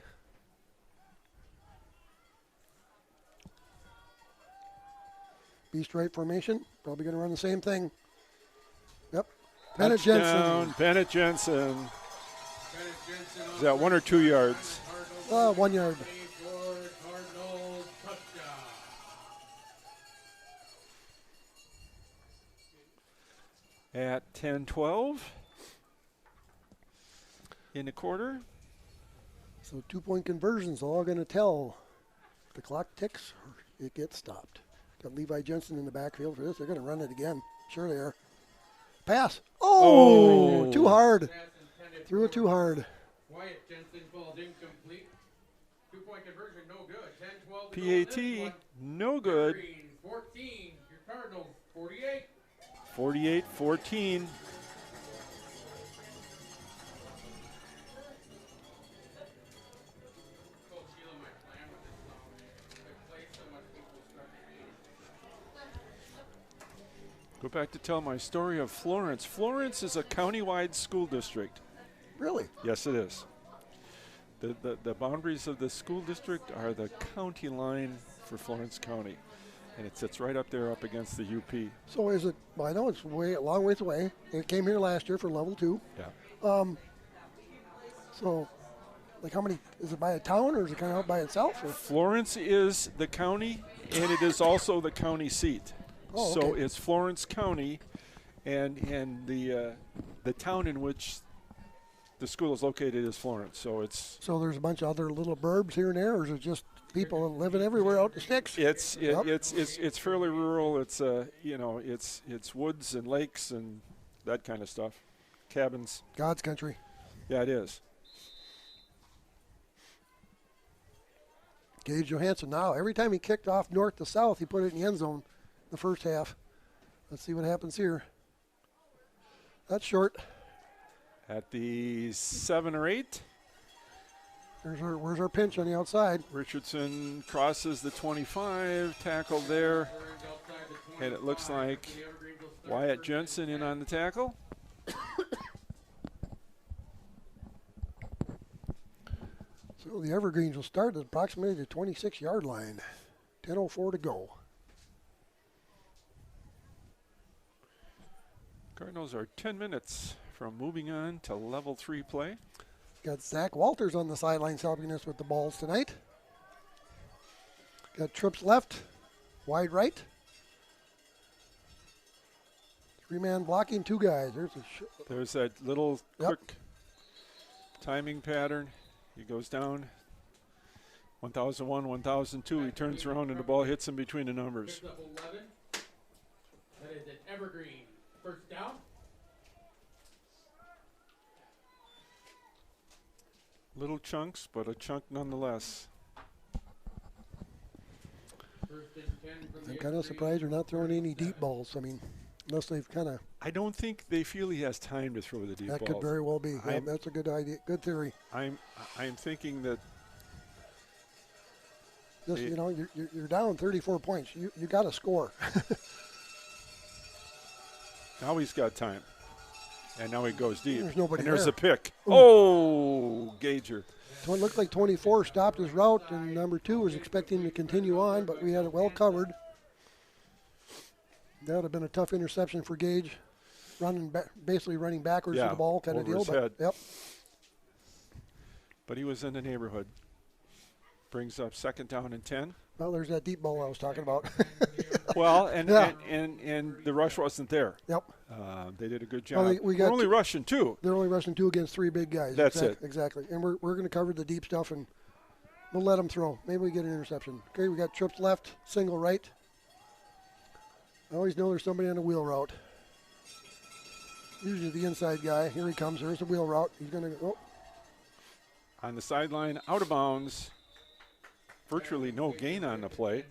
Beast right formation. Probably going to run the same thing. Yep. Bennett Touchdown, Jensen. Bennett Jensen. Bennett Jensen Is that 1 or 2 yards? 1 yard. Cardinals touchdown. At 10:12 in the quarter. So 2-point conversions all going to tell if the clock ticks or it gets stopped. Got Levi Jensen in the backfield for this. They're going to run it again. Sure they are. Pass. Oh, too hard. Pass intended Threw it for too hard. Wyatt Jensen falls incomplete. 2-point conversion, no good. 10-12 to go in this PAT, one. no good. Green, 14. Your Cardinals, 48. 48-14. Coach Sheila might plan with this song. They play so much, people start to hate. Go back to tell my story of Florence. Florence is a county-wide school district. Really? Yes, it is. The boundaries of the school district are the county line for Florence County, and it sits right up there up against the UP. So is it, well, I know it's a long ways away. It came here last year for level 2. Yeah. So, like how many, is it by a town or is it kind of out by itself? Or? Florence is the county, and it is also the county seat. Oh, So okay. it's Florence County, and the town in which the school is located is Florence. So it's So there's a bunch of other little burbs here and there, or is it just people living everywhere out the sticks? Yep. it's fairly rural. It's it's woods and lakes and that kind of stuff, cabins. God's country. Yeah, it is. Gage Johansson now, every time he kicked off north to south, he put it in the end zone the first half. Let's see what happens here. That's short. At the 7 or 8, Where's our pinch on the outside? Richardson crosses the 25, tackled there, and it looks like Wyatt Jensen in on the tackle. So the Evergreens will start at approximately the 26-yard line. 10:04 to go. Cardinals are 10 minutes from moving on to level 3 play. Got Zach Walters on the sidelines helping us with the balls tonight. Got trips left, wide right. 3-man blocking, 2 guys. There's that little Yep. quick timing pattern. He goes down. 1001, 1002. He turns around and the ball hits him between the numbers. Picks up 11. That is an Evergreen. First down. Little chunks, but a chunk nonetheless. I'm kind of surprised they're not throwing any deep balls. I mean, unless they've kind of. I don't think they feel he has time to throw the deep That balls. could very well be. Yeah, that's a good idea. Good theory. I'm thinking that Just, you know, you're down 34 points. You got to score. now he's got time. And now he goes deep. There's nobody and there's there. a pick. Ooh. Oh, Gager. So it looked like 24 stopped his route, and number 2 was expecting to continue on, but we had it well covered. That would have been a tough interception for Gage, basically running backwards to the ball kind of over deal. his But head. yep, But he was in the neighborhood. Brings up 2nd down and 10. well, there's that deep ball I was talking about. Well, and, Yeah. and the rush wasn't there. Yep, They did a good job. Well, we got We're only rushing 2. they're only rushing 2 against 3 big guys. That's it. Exactly, and we're going to cover the deep stuff, and we'll let them throw. Maybe we get an interception. Okay, we got trips left, single right. I always know there's somebody on the wheel route. Usually the inside guy. Here he comes. There's the wheel route. He's going to go. On the sideline, out of bounds. Virtually no gain on the play.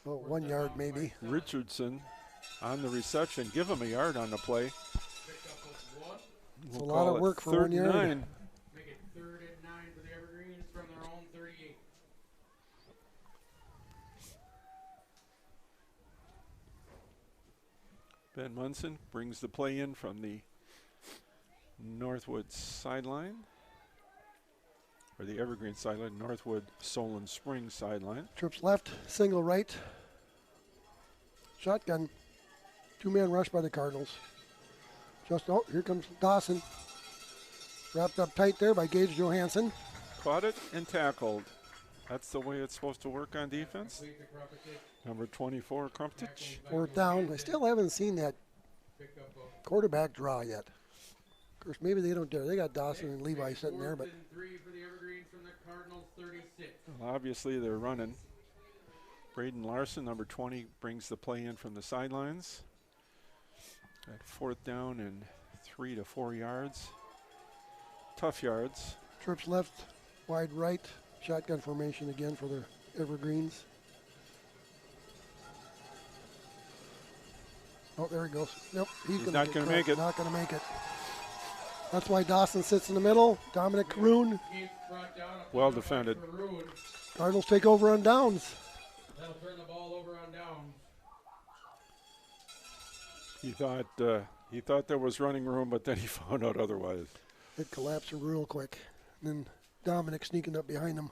Oh, 1 yard maybe. Richardson on the reception. Give him a yard on the play. It's a lot of work for 1 yard. 39. Make it 3rd and 9 for the Evergreens from their own 38. Ben Munson brings the play in from the Northwood sideline. Or the Evergreen sideline, Northwood Solon Springs sideline. Trips left, single right. Shotgun. 2-man rush by the Cardinals. Here comes Dawson. Wrapped up tight there by Gage Johansson. Caught it and tackled. That's the way it's supposed to work on defense. Number 24, Krumptich. 4th down. I still haven't seen that quarterback draw yet. Of course, maybe they don't dare. They got Dawson and Levi sitting there, but 3 for the Evergreens from the Cardinals 36. Well, obviously, they're running. Braden Larson, number 20, brings the play in from the sidelines. At 4th down and 3 to 4 yards. Tough yards. trips left, wide right. Shotgun formation again for the Evergreens. Oh, there he goes. Nope, He's not going to make it. Not going to make it. That's why Dawson sits in the middle. Dominic Caroon. Well defended. Cardinals take over on downs. That'll turn the ball over on downs. He thought there was running room, but then he found out otherwise. It collapsed real quick. And then Dominic sneaking up behind him.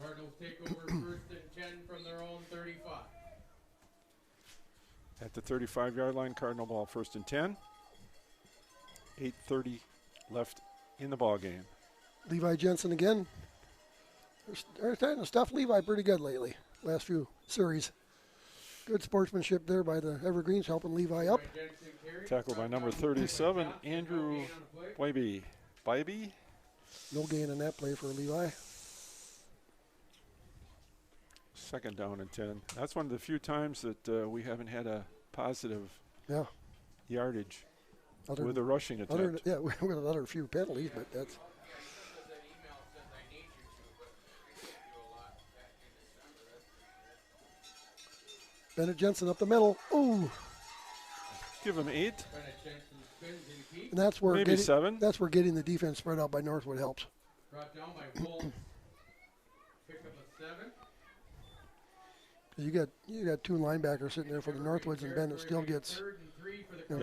Cardinals take over 1st and 10 from their own 35. At the 35-yard line, Cardinal ball 1st and 10. 8:30 left in the ball game. Levi Jensen again. They're starting to stuff Levi pretty good lately. Last few series. Good sportsmanship there by the Evergreens, helping Levi up. Tackled by number 37, Andrew Bybee. Bybee? No gain on that play for Levi. 2nd down and 10. That's one of the few times that we haven't had a positive yardage with a rushing attempt. Yeah, with another few penalties, but that's. Bennett Jensen up the middle. Ooh. Give him 8. And that's where Maybe 7. That's where getting the defense spread out by Northwood helps. Brought down by Wolf. Pick up a 7. You got 2 linebackers sitting there for the Northwoods, and Bennett still gets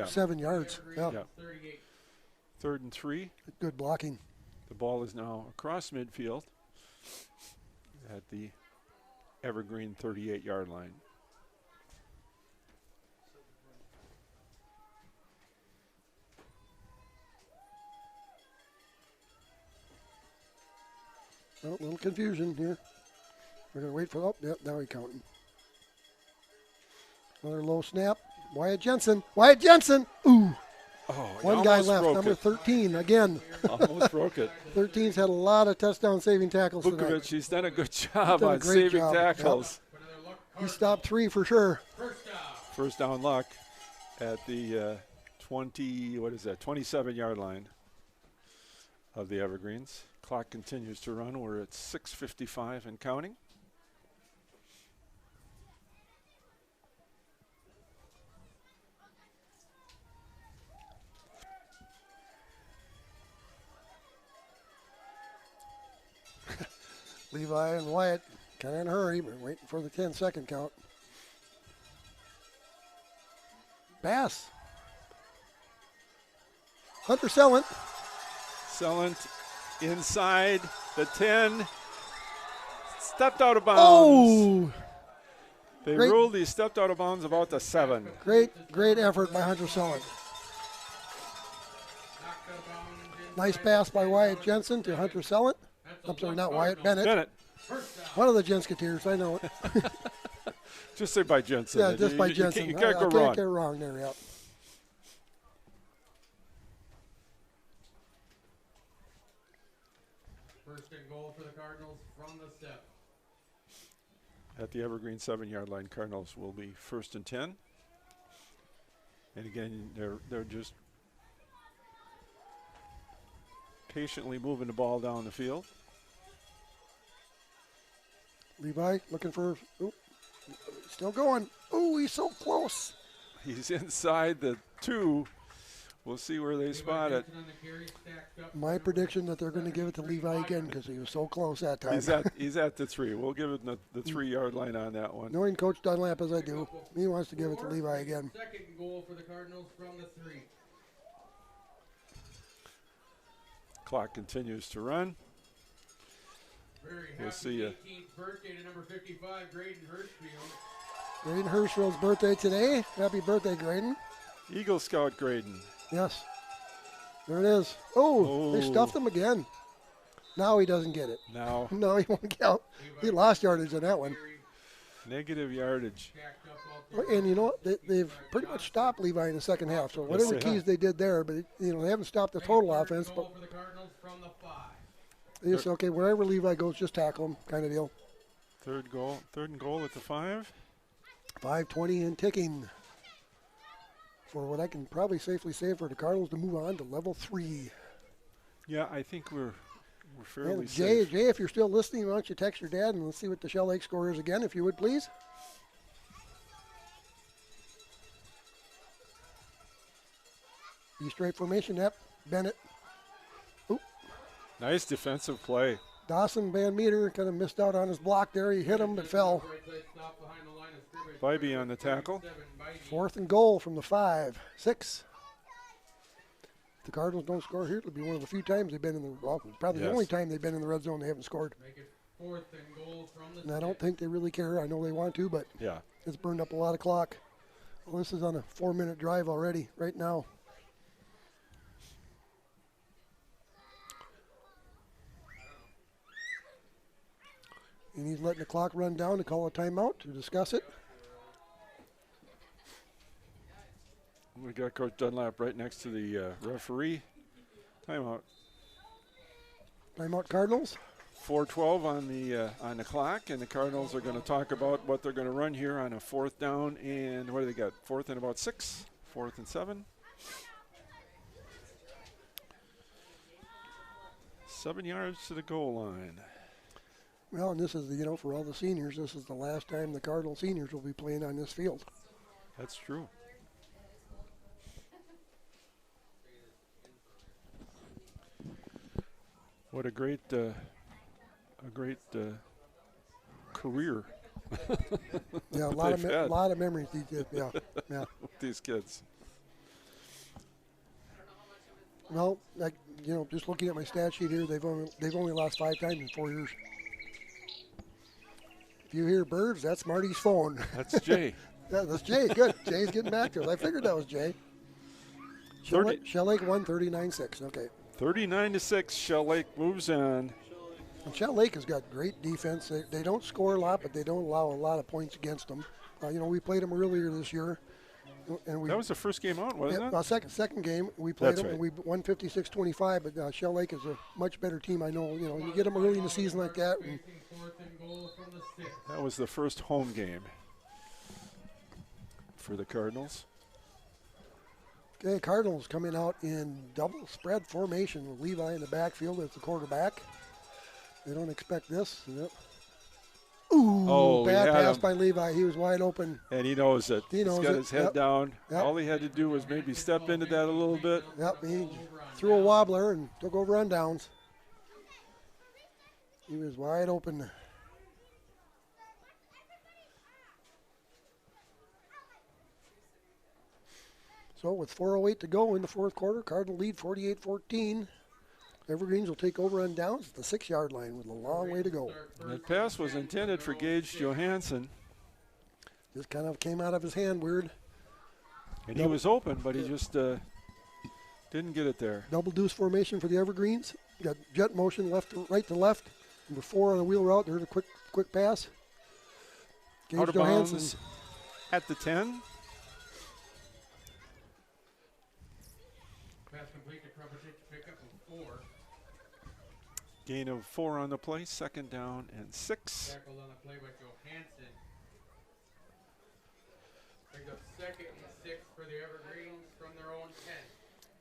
7 yards. Yeah. 3rd and 3. Good blocking. The ball is now across midfield at the Evergreen 38-yard line. Oh, a little confusion here. We're going to wait for, now he's counting. Another low snap. Wyatt Jensen. Ooh. Oh, One guy left, number 13 again. Almost broke it. 13's had a lot of touchdown saving tackles tonight. Vukovic, he's done a good job Done a on great saving job. tackles. He stopped 3 for sure. First down luck at the 27-yard line of the Evergreens. Clock continues to run. We're at 6:55 and counting. Levi and Wyatt kind of in a hurry, but waiting for the 10-second count. Pass. Hunter Sellant. Sellant inside the 10. Stepped out of bounds. Oh! They Great. ruled he stepped out of bounds about the 7. Great effort by Hunter Sellant. Nice pass by Wyatt Jensen to Hunter Sellant. I'm sorry, not Wyatt, Bennett. Bennett. One of the Jensketeers, I know it. Just say by Jensen. Yeah, just by Jensen. You can't go I wrong. can't get wrong there, yeah. First and goal for the Cardinals from the 7. At the Evergreen 7-yard line, Cardinals will be 1st and 10. And again, they're just patiently moving the ball down the field. Levi looking for, still going. Oh, he's so close. He's inside the 2. We'll see where they spot it. My prediction that they're going to give it to Levi again because he was so close that time. He's at the 3. We'll give it the 3-yard line on that one. Knowing Coach Dunlap as I do, he wants to give it to Levi again. Second goal for the Cardinals from the 3. Clock continues to run. Very We'll happy see ya. 18th birthday to number 55, Graydon Hirschfield. Graydon Hirschfield's birthday today. Happy birthday, Graydon. Eagle Scout Graydon. Yes. There it is. Oh, they stuffed him again. Now he doesn't get it. Now No, he won't count. He lost yardage on that one. negative yardage. And you know what? They've pretty much stopped Levi in the second half. So whatever they keys have. they did there, but they haven't stopped the total offense. But Goal for the Cardinals from the 5. they just okay, wherever Levi goes, just tackle him, kind of deal. Third and goal at the 5. 5:20 and ticking. For what I can probably safely say for the Cardinals to move on to level 3. Yeah, I think we're fairly And Jay, safe. if you're still listening, why don't you text your dad and let's see what the Shell Lake score is again, if you would, please. East right formation, yep. Bennett. Nice defensive play. Dawson Van Meter kind of missed out on his block there. He hit him but fell. Right side stop behind the line of scrimmage. Bybee on the tackle. 7, Bybee. 4th and goal from the 5. 6. If the Cardinals don't score here, it'll be one of the few times they've been in the, well, probably the Yes. only time they've been in the red zone they haven't scored. Make it 4th and goal from the And I don't 6. think they really care. I know they want to, but Yeah. it's burned up a lot of clock. Well, this is on a 4-minute drive already, right now. And he's letting the clock run down to call a timeout to discuss it. We got Coach Dunlap right next to the referee. Timeout. Timeout Cardinals. 4:12 on the clock, and the Cardinals are going to talk about what they're going to run here on a 4th down and what do they got? 4th and about 6, 4th and 7. 7 yards to the goal line. Well, and this is, for all the seniors, this is the last time the Cardinal seniors will be playing on this field. That's true. What a great career. Yeah, a They've had. lot of memories. Yeah. with these kids. Well, just looking at my stat sheet here, they've only lost 5 times in 4 years. If you hear birds, that's Marty's phone. That's Jay. Yeah, that's Jay. Good. Jay's getting back to us. I figured that was Jay. Shell Lake won 39-6. Okay. 39-6. Shell Lake moves on. And Shell Lake has got great defense. They don't score a lot, but they don't allow a lot of points against them. We played them earlier this year. And That was the first game out, wasn't it? Second game, we played That's them, and right. we won 56-25, but Shell Lake is a much better team. I know, you get them early in the season like that. And Facing 4th and goal from the 6. That was the first home game for the Cardinals. okay, Cardinals coming out in double spread formation with Levi in the backfield as the quarterback. They don't expect this. Yep. Ooh, Oh, he bad had pass him. by Levi. He was wide open. And he knows it. He knows He's got it. his head Yep. down. Yep. All he had to do was maybe step into that a little bit. Yep, he threw a wobbler and took over on downs. He was wide open. So with 4:08 to go in the fourth quarter, Cardinal lead 48-14. Evergreens will take over on downs at the 6-yard line with a long way to go. That pass was intended for Gage Johansson. Just kind of came out of his hand weird. And he was open, but he just didn't get it there. Double deuce formation for the Evergreens. Got jet motion right to left. Number 4 on the wheel route. There's a quick pass. Out of bounds at the 10. Pass complete to Krupacic, pick up of 4. Gain of 4 on the play, 2nd down and 6. Tackled on the play by Johansson. Brings up 2nd and 6 for the Evergreens from their own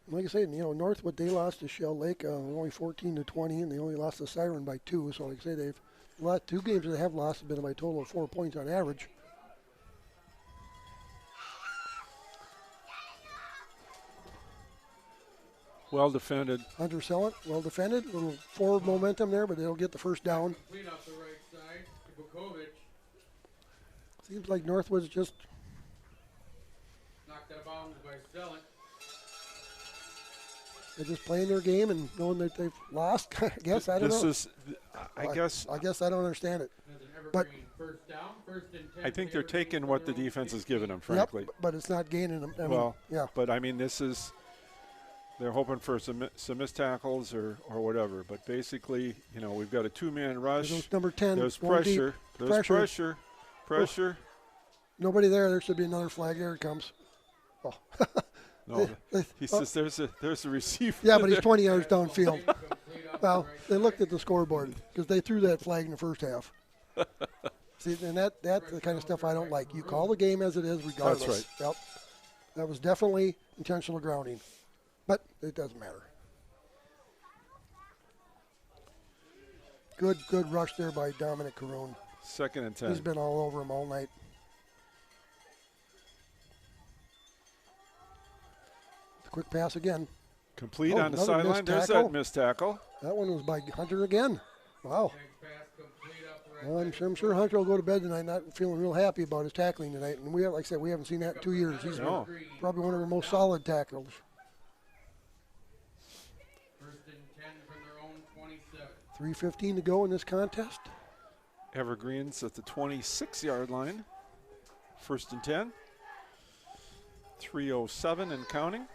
10. Like I said, Northwood, they lost to Shell Lake only 14-20, and they only lost to Siren by 2. So, like I say, the last 2 games that they have lost have been by a total of 4 points on average. Well defended. Hunter Selleck, well defended. A little forward momentum there, but they'll get the first down. Complete off the right side to Bukovic. Seems like Northwood's just Knocked out of bounds by Selleck. they're just playing their game and knowing that they've lost. I guess I don't know. I guess I don't understand it. There's an But- Evergreen first down, 1st and 10. I think for they're the Evergreens taking from what the their own defense has 15. given them, frankly. Yep, but it's not gaining them. I mean, Well, yeah. but I mean, this is, they're hoping for some missed tackles or whatever. But basically, we've got a 2-man rush. There's number 10. There's going deep. pressure. There's pressure. Nobody there. There should be another flag. There it comes. Oh. No, he says there's a receiver. Yeah, but he's there. 20 yards downfield. Complete off the Well, right they side. looked at the scoreboard because they threw that flag in the first half. See, and that's the kind of stuff I don't like. You call the game as it is, regardless. That's right. Yep. That was definitely intentional grounding, but it doesn't matter. Good rush there by Dominic Caron. 2nd and 10. He's been all over him all night. Quick pass again. Complete Oh, on the another missed sideline. There's tackle. that missed tackle. That one was by Hunter again. Wow. Next pass complete off the right Well, side. I'm sure Hunter will go to bed tonight not feeling real happy about his tackling tonight. And like I said, we haven't seen that in 2 years. He's No. probably one of our most solid tackles. 1st and 10 from their own 27. 3:15 to go in this contest. Evergreens at the 26-yard line. 1st and 10. 3:07 and counting.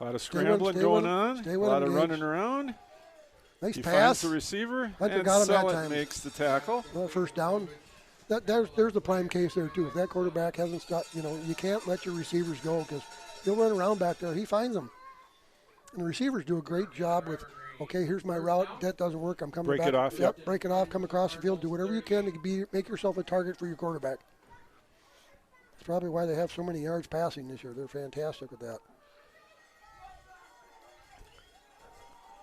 A lot of scrambling stay going with him, on. stay A with lot him, of Gage. running around. Nice He pass. finds the receiver, Hunter and got him that Selleck time. makes the tackle. Well, first down. There's the prime case there too. If that quarterback hasn't stopped, you can't let your receivers go because he'll run around back there. He finds them, and the receivers do a great job with. Okay, here's my route. That doesn't work. I'm coming Break back. it off, yep. Break it off. Come across the field. Do whatever you can to make yourself a target for your quarterback. It's probably why they have so many yards passing this year. They're fantastic at that.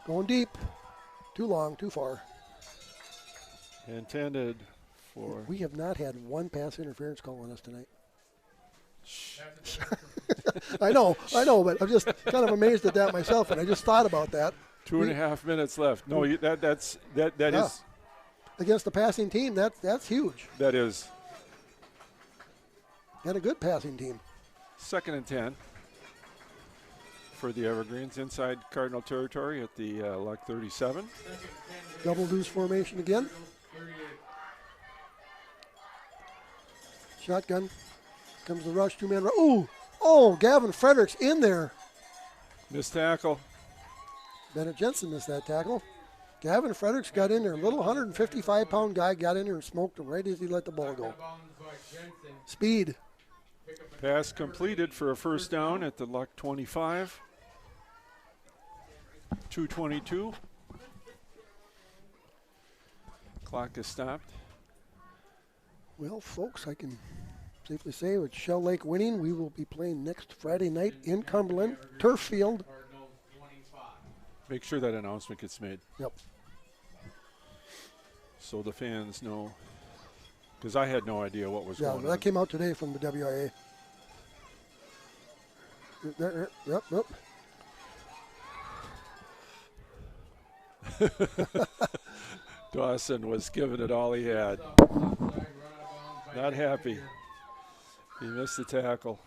Going deep. Too long. Too far. Intended for. We have not had one pass interference call on us tonight. I know, but I'm just kind of amazed at that myself, and I just thought about that. 2.5 minutes left. No, that Yeah. is Against the passing team, that's huge. that is And a good passing team. 2nd and 10 for the Evergreens inside Cardinal territory at the Luck 37. Double deuce formation again. 38. Shotgun. Comes the rush, 2-man rush. Oh, Gavin Fredericks in there. Missed tackle. Bennett Jensen missed that tackle. Gavin Fredericks got in there. A little 155-pound guy got in there and smoked him right as he let the ball go. Out of bounds by Jensen. Speed. Pick up a Pass completed for a first down at the Luck 25. 2:22. Clock is stopped. Well, folks, I can safely say with Shell Lake winning, we will be playing next Friday night in Cumberland, turf field. Make sure that announcement gets made. Yep. So the fans know. Because I had no idea what was Yeah, going that on. came out today from the WIA. Yep. Dawson was giving it all he had. Not happy. He missed the tackle.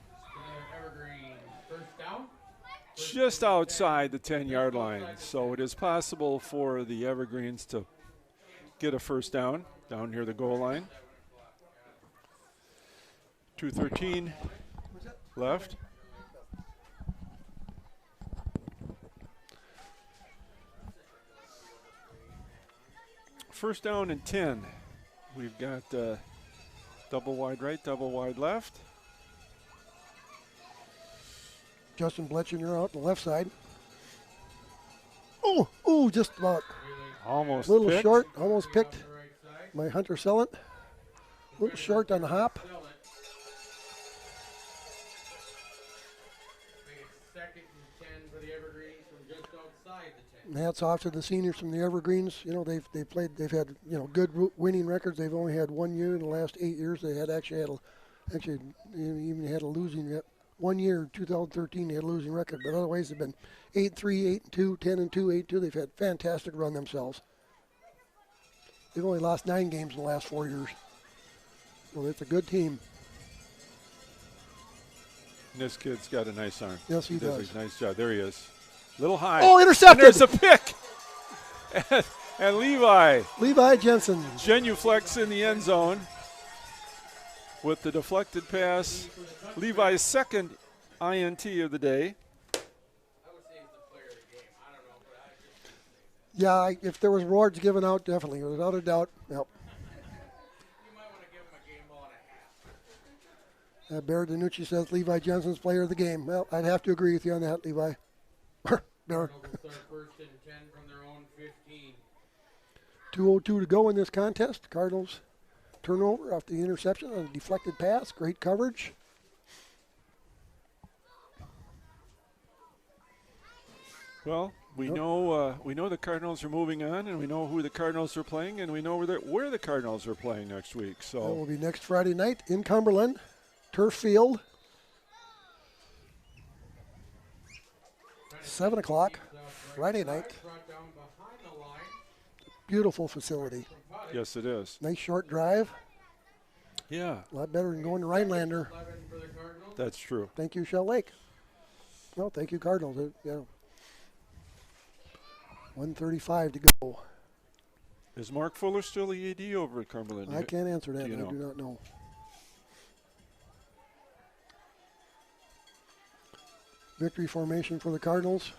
Just outside the 10-yard line. So it is possible for the Evergreens to get a first down near the goal line. 2:13 left. First down and 10. We've got double wide right, double wide left. Justin Bletchinger out on the left side. Oh, just about. Almost A little picked. short, almost picked by Hunter Sellant. A little short on the hop. Second and 10 for the Evergreens from just outside the 10. And hats off to the seniors from the Evergreens. You know, they've had good winning records. They've only had 1 year in the last 8 years. They had even had a losing 1 year, 2013, they had a losing record. But otherwise, they've been 8-3, 8-2, 10-2, 8-2. They've had fantastic run themselves. They've only lost 9 games in the last 4 years. So it's a good team. This kid's got a nice arm. Yes, he does. a nice job. There he is. Little high. Oh, intercepted! And there's a pick. and Levi Jensen. genuflects in the end zone with the deflected pass. Levi's second INT of the day. Yeah, if there was awards given out, definitely, without a doubt. Yep. Barrett Danucci says Levi Jensen's player of the game. Well, I'd have to agree with you on that, Levi. Barrett. 2:02 to go in this contest. Cardinals turnover off the interception on a deflected pass. Great coverage. Well, we know the Cardinals are moving on, and we know who the Cardinals are playing, and we know where the Cardinals are playing next week. That So will be next Friday night in Cumberland, turf field. 7 o'clock, Friday night. Beautiful facility. yes, it is. Nice short drive. Yeah, A lot better than going to Rhinelander. that's true. Thank you, Shell Lake. No, thank you, Cardinals. 1:35 to go. Is Mark Fuller still the AD over at Cumberland? I can't answer that. Do you I know? do not know. Victory formation for the Cardinals.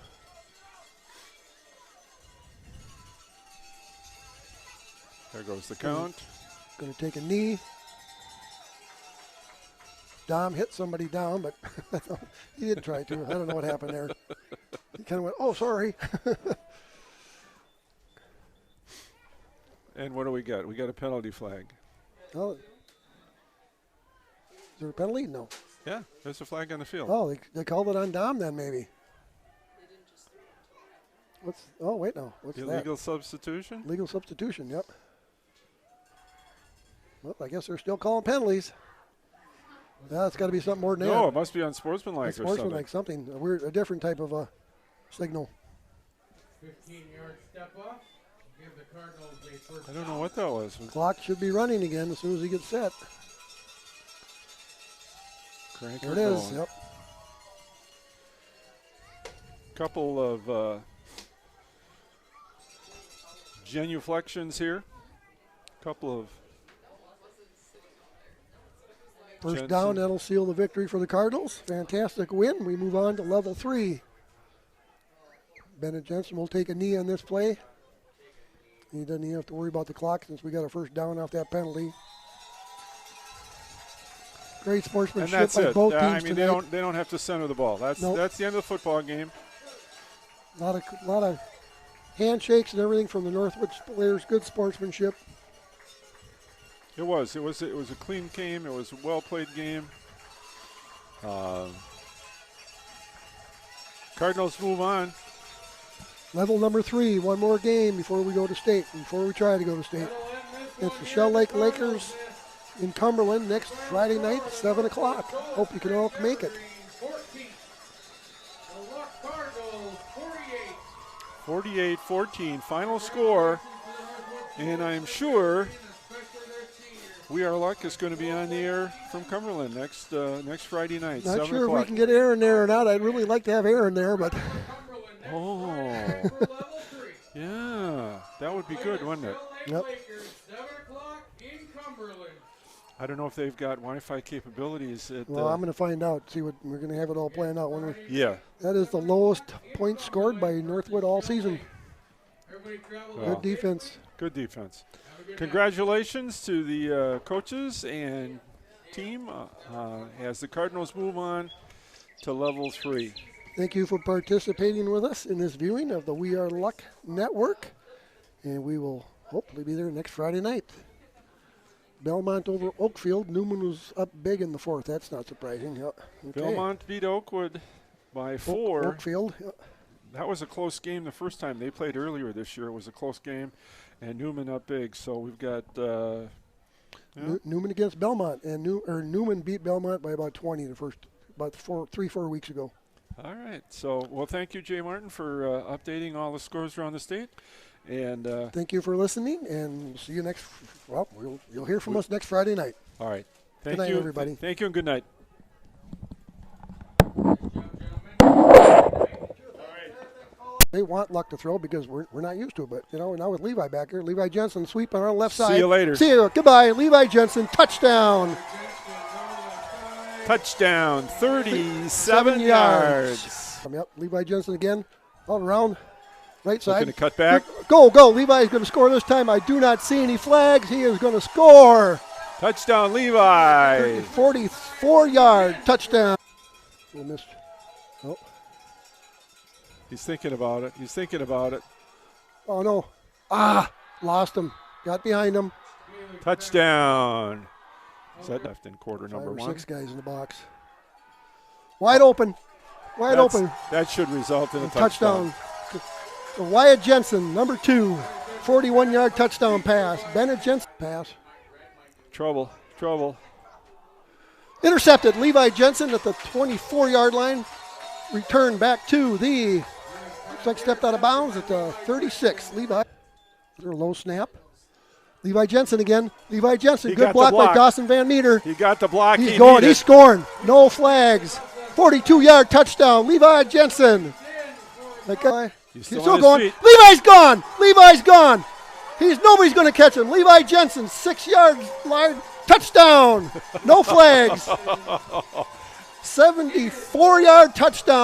There goes the count. Going to take a knee. Dom hit somebody down, but he did try to. I don't know what happened there. He kind of went, oh, sorry. And what do we got? We got a penalty flag. Oh, is there a penalty? No. Yeah, there's a flag on the field. Oh, they called it on Dom then, maybe. Oh, wait, no. What's Illegal that? substitution? Legal substitution, yep. Well, I guess they're still calling penalties. It's got to be something more than that. No, it must be unsportsmanlike or Sportsman something. like something. A different type of a signal. 15-yard step off. Give the Cardinals a first I don't know what that was. Clock should be running again as soon as he gets set. Crank There her it is. going. Yep. Couple of genuflections here. Couple of First Jensen. down, that'll seal the victory for the Cardinals. Fantastic win. We move on to level 3. Bennett Jensen will take a knee on this play. He doesn't even have to worry about the clock since we got a first down off that penalty. Great and sportsmanship that's by it. both Yeah, teams I mean, tonight. they don't have to center the ball. That's Nope. that's the end of the football game. A lot of handshakes and everything from the Northwoods players. Good sportsmanship. It was a clean game. It was a well-played game. Cardinals move on. Level number 3, one more game before we go to state, before we try to go to state. It's the Shell Lake Lakers in Cumberland next Friday night, 7 o'clock. Hope you can all make it. 48-14, final score. And I'm sure We Are Luck is going to be on the air from Cumberland next Friday night, Not 7 sure o'clock. if we can get Aaron there or not. I'd really like to have Aaron there, but Oh, yeah, that would be good, wouldn't it? Yep. I don't know if they've got Wi-Fi capabilities. Well, I'm going to find out. See what we're going to have it all planned out. Yeah. That is the lowest points scored by Northwood all season. Well, Good defense. Good defense. Congratulations to the coaches and team as the Cardinals move on to level 3. Thank you for participating with us in this viewing of the We Are Luck Network. And we will hopefully be there next Friday night. Belmont over Oakfield. Newman was up big in the 4th. That's not surprising. Yep. Okay. Belmont beat Oakwood by 4. Oakfield. Yep. That was a close game the first time they played earlier this year. It was a close game, and Newman up big. So we've got Newman against Belmont, and Newman beat Belmont by about 20 about 3-4 weeks ago. All right. So, well, thank you, Jay Martin, for updating all the scores around the state. And thank you for listening, and we'll see you next. Well, you'll hear from us next Friday night. All right. Thank Good night, you, everybody. Thank you, and good night. They want Luck to throw because we're not used to it. But, now with Levi back here, Levi Jensen sweep on our left side. See you later. See you. Goodbye. Levi Jensen, touchdown. Touchdown, 37 yards. Yep, Levi Jensen again, all around, right side. Looking to cut back. Go. Levi's going to score this time. I do not see any flags. He is going to score. Touchdown, Levi. 44-yard touchdown. We missed. Oh. He's thinking about it. Oh, no. Lost him. Got behind him. Touchdown. Is that left in quarter number 5 or 1? 6 guys in the box. Wide open. Open. That should result in a Touchdown. So Wyatt Jensen, number 2, 41-yard touchdown pass. Bennett Jensen pass. Trouble. Intercepted. Levi Jensen at the 24-yard line. Return back to the, looks like stepped out of bounds at the 36. Levi. There's a low snap. Levi Jensen again. Good block by Dawson Van Meter. He got the block. He's going. He's scoring. No flags. 42-yard touchdown. Levi Jensen. That guy. He's still going. Levi's gone. Nobody's going to catch him. Levi Jensen, 6-yard line. Touchdown. No flags. 74-yard touchdown.